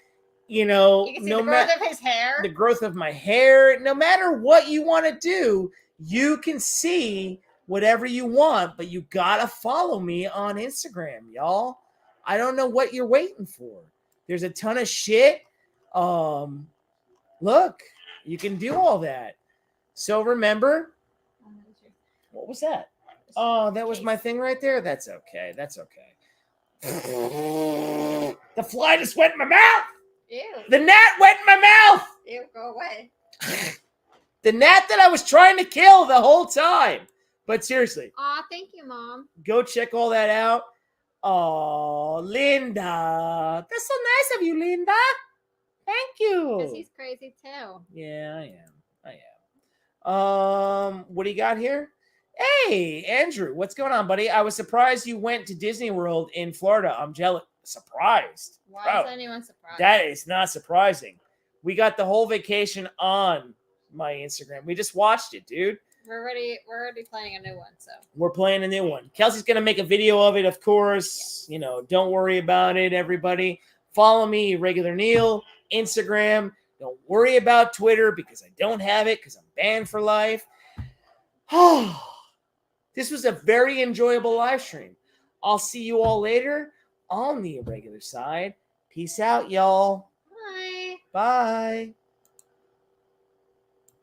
You can see no the growth of his hair. The growth of my hair. No matter what you want to do, you can see whatever you want, but you gotta follow me on Instagram, y'all. I don't know what you're waiting for. There's a ton of shit. Look, you can do all that. So remember, what was that? Oh, that was my thing right there. That's okay. That's okay. The fly just went in my mouth. Ew. The gnat went in my mouth. Ew, go away. The gnat that I was trying to kill the whole time. But seriously, Aw, thank you, Mom. go check all that out. Oh, Linda. That's so nice of you, Linda. Thank you. Because he's crazy too. Yeah, I am. What do you got here? Hey, Andrew, what's going on, buddy? I was surprised you went to Disney World in Florida. I'm jealous. Surprised. Why Bro, is anyone surprised? that is not surprising. We got the whole vacation on my Instagram. We just watched it, dude. We're already playing a new one, so We're playing a new one. Kelsey's going to make a video of it, of course. Yeah. Don't worry about it, everybody. Follow me, Irregular Neil, Instagram. Don't worry about Twitter because I don't have it because I'm banned for life. This was a very enjoyable live stream. I'll see you all later on the irregular side. Peace out, y'all. Bye. Bye.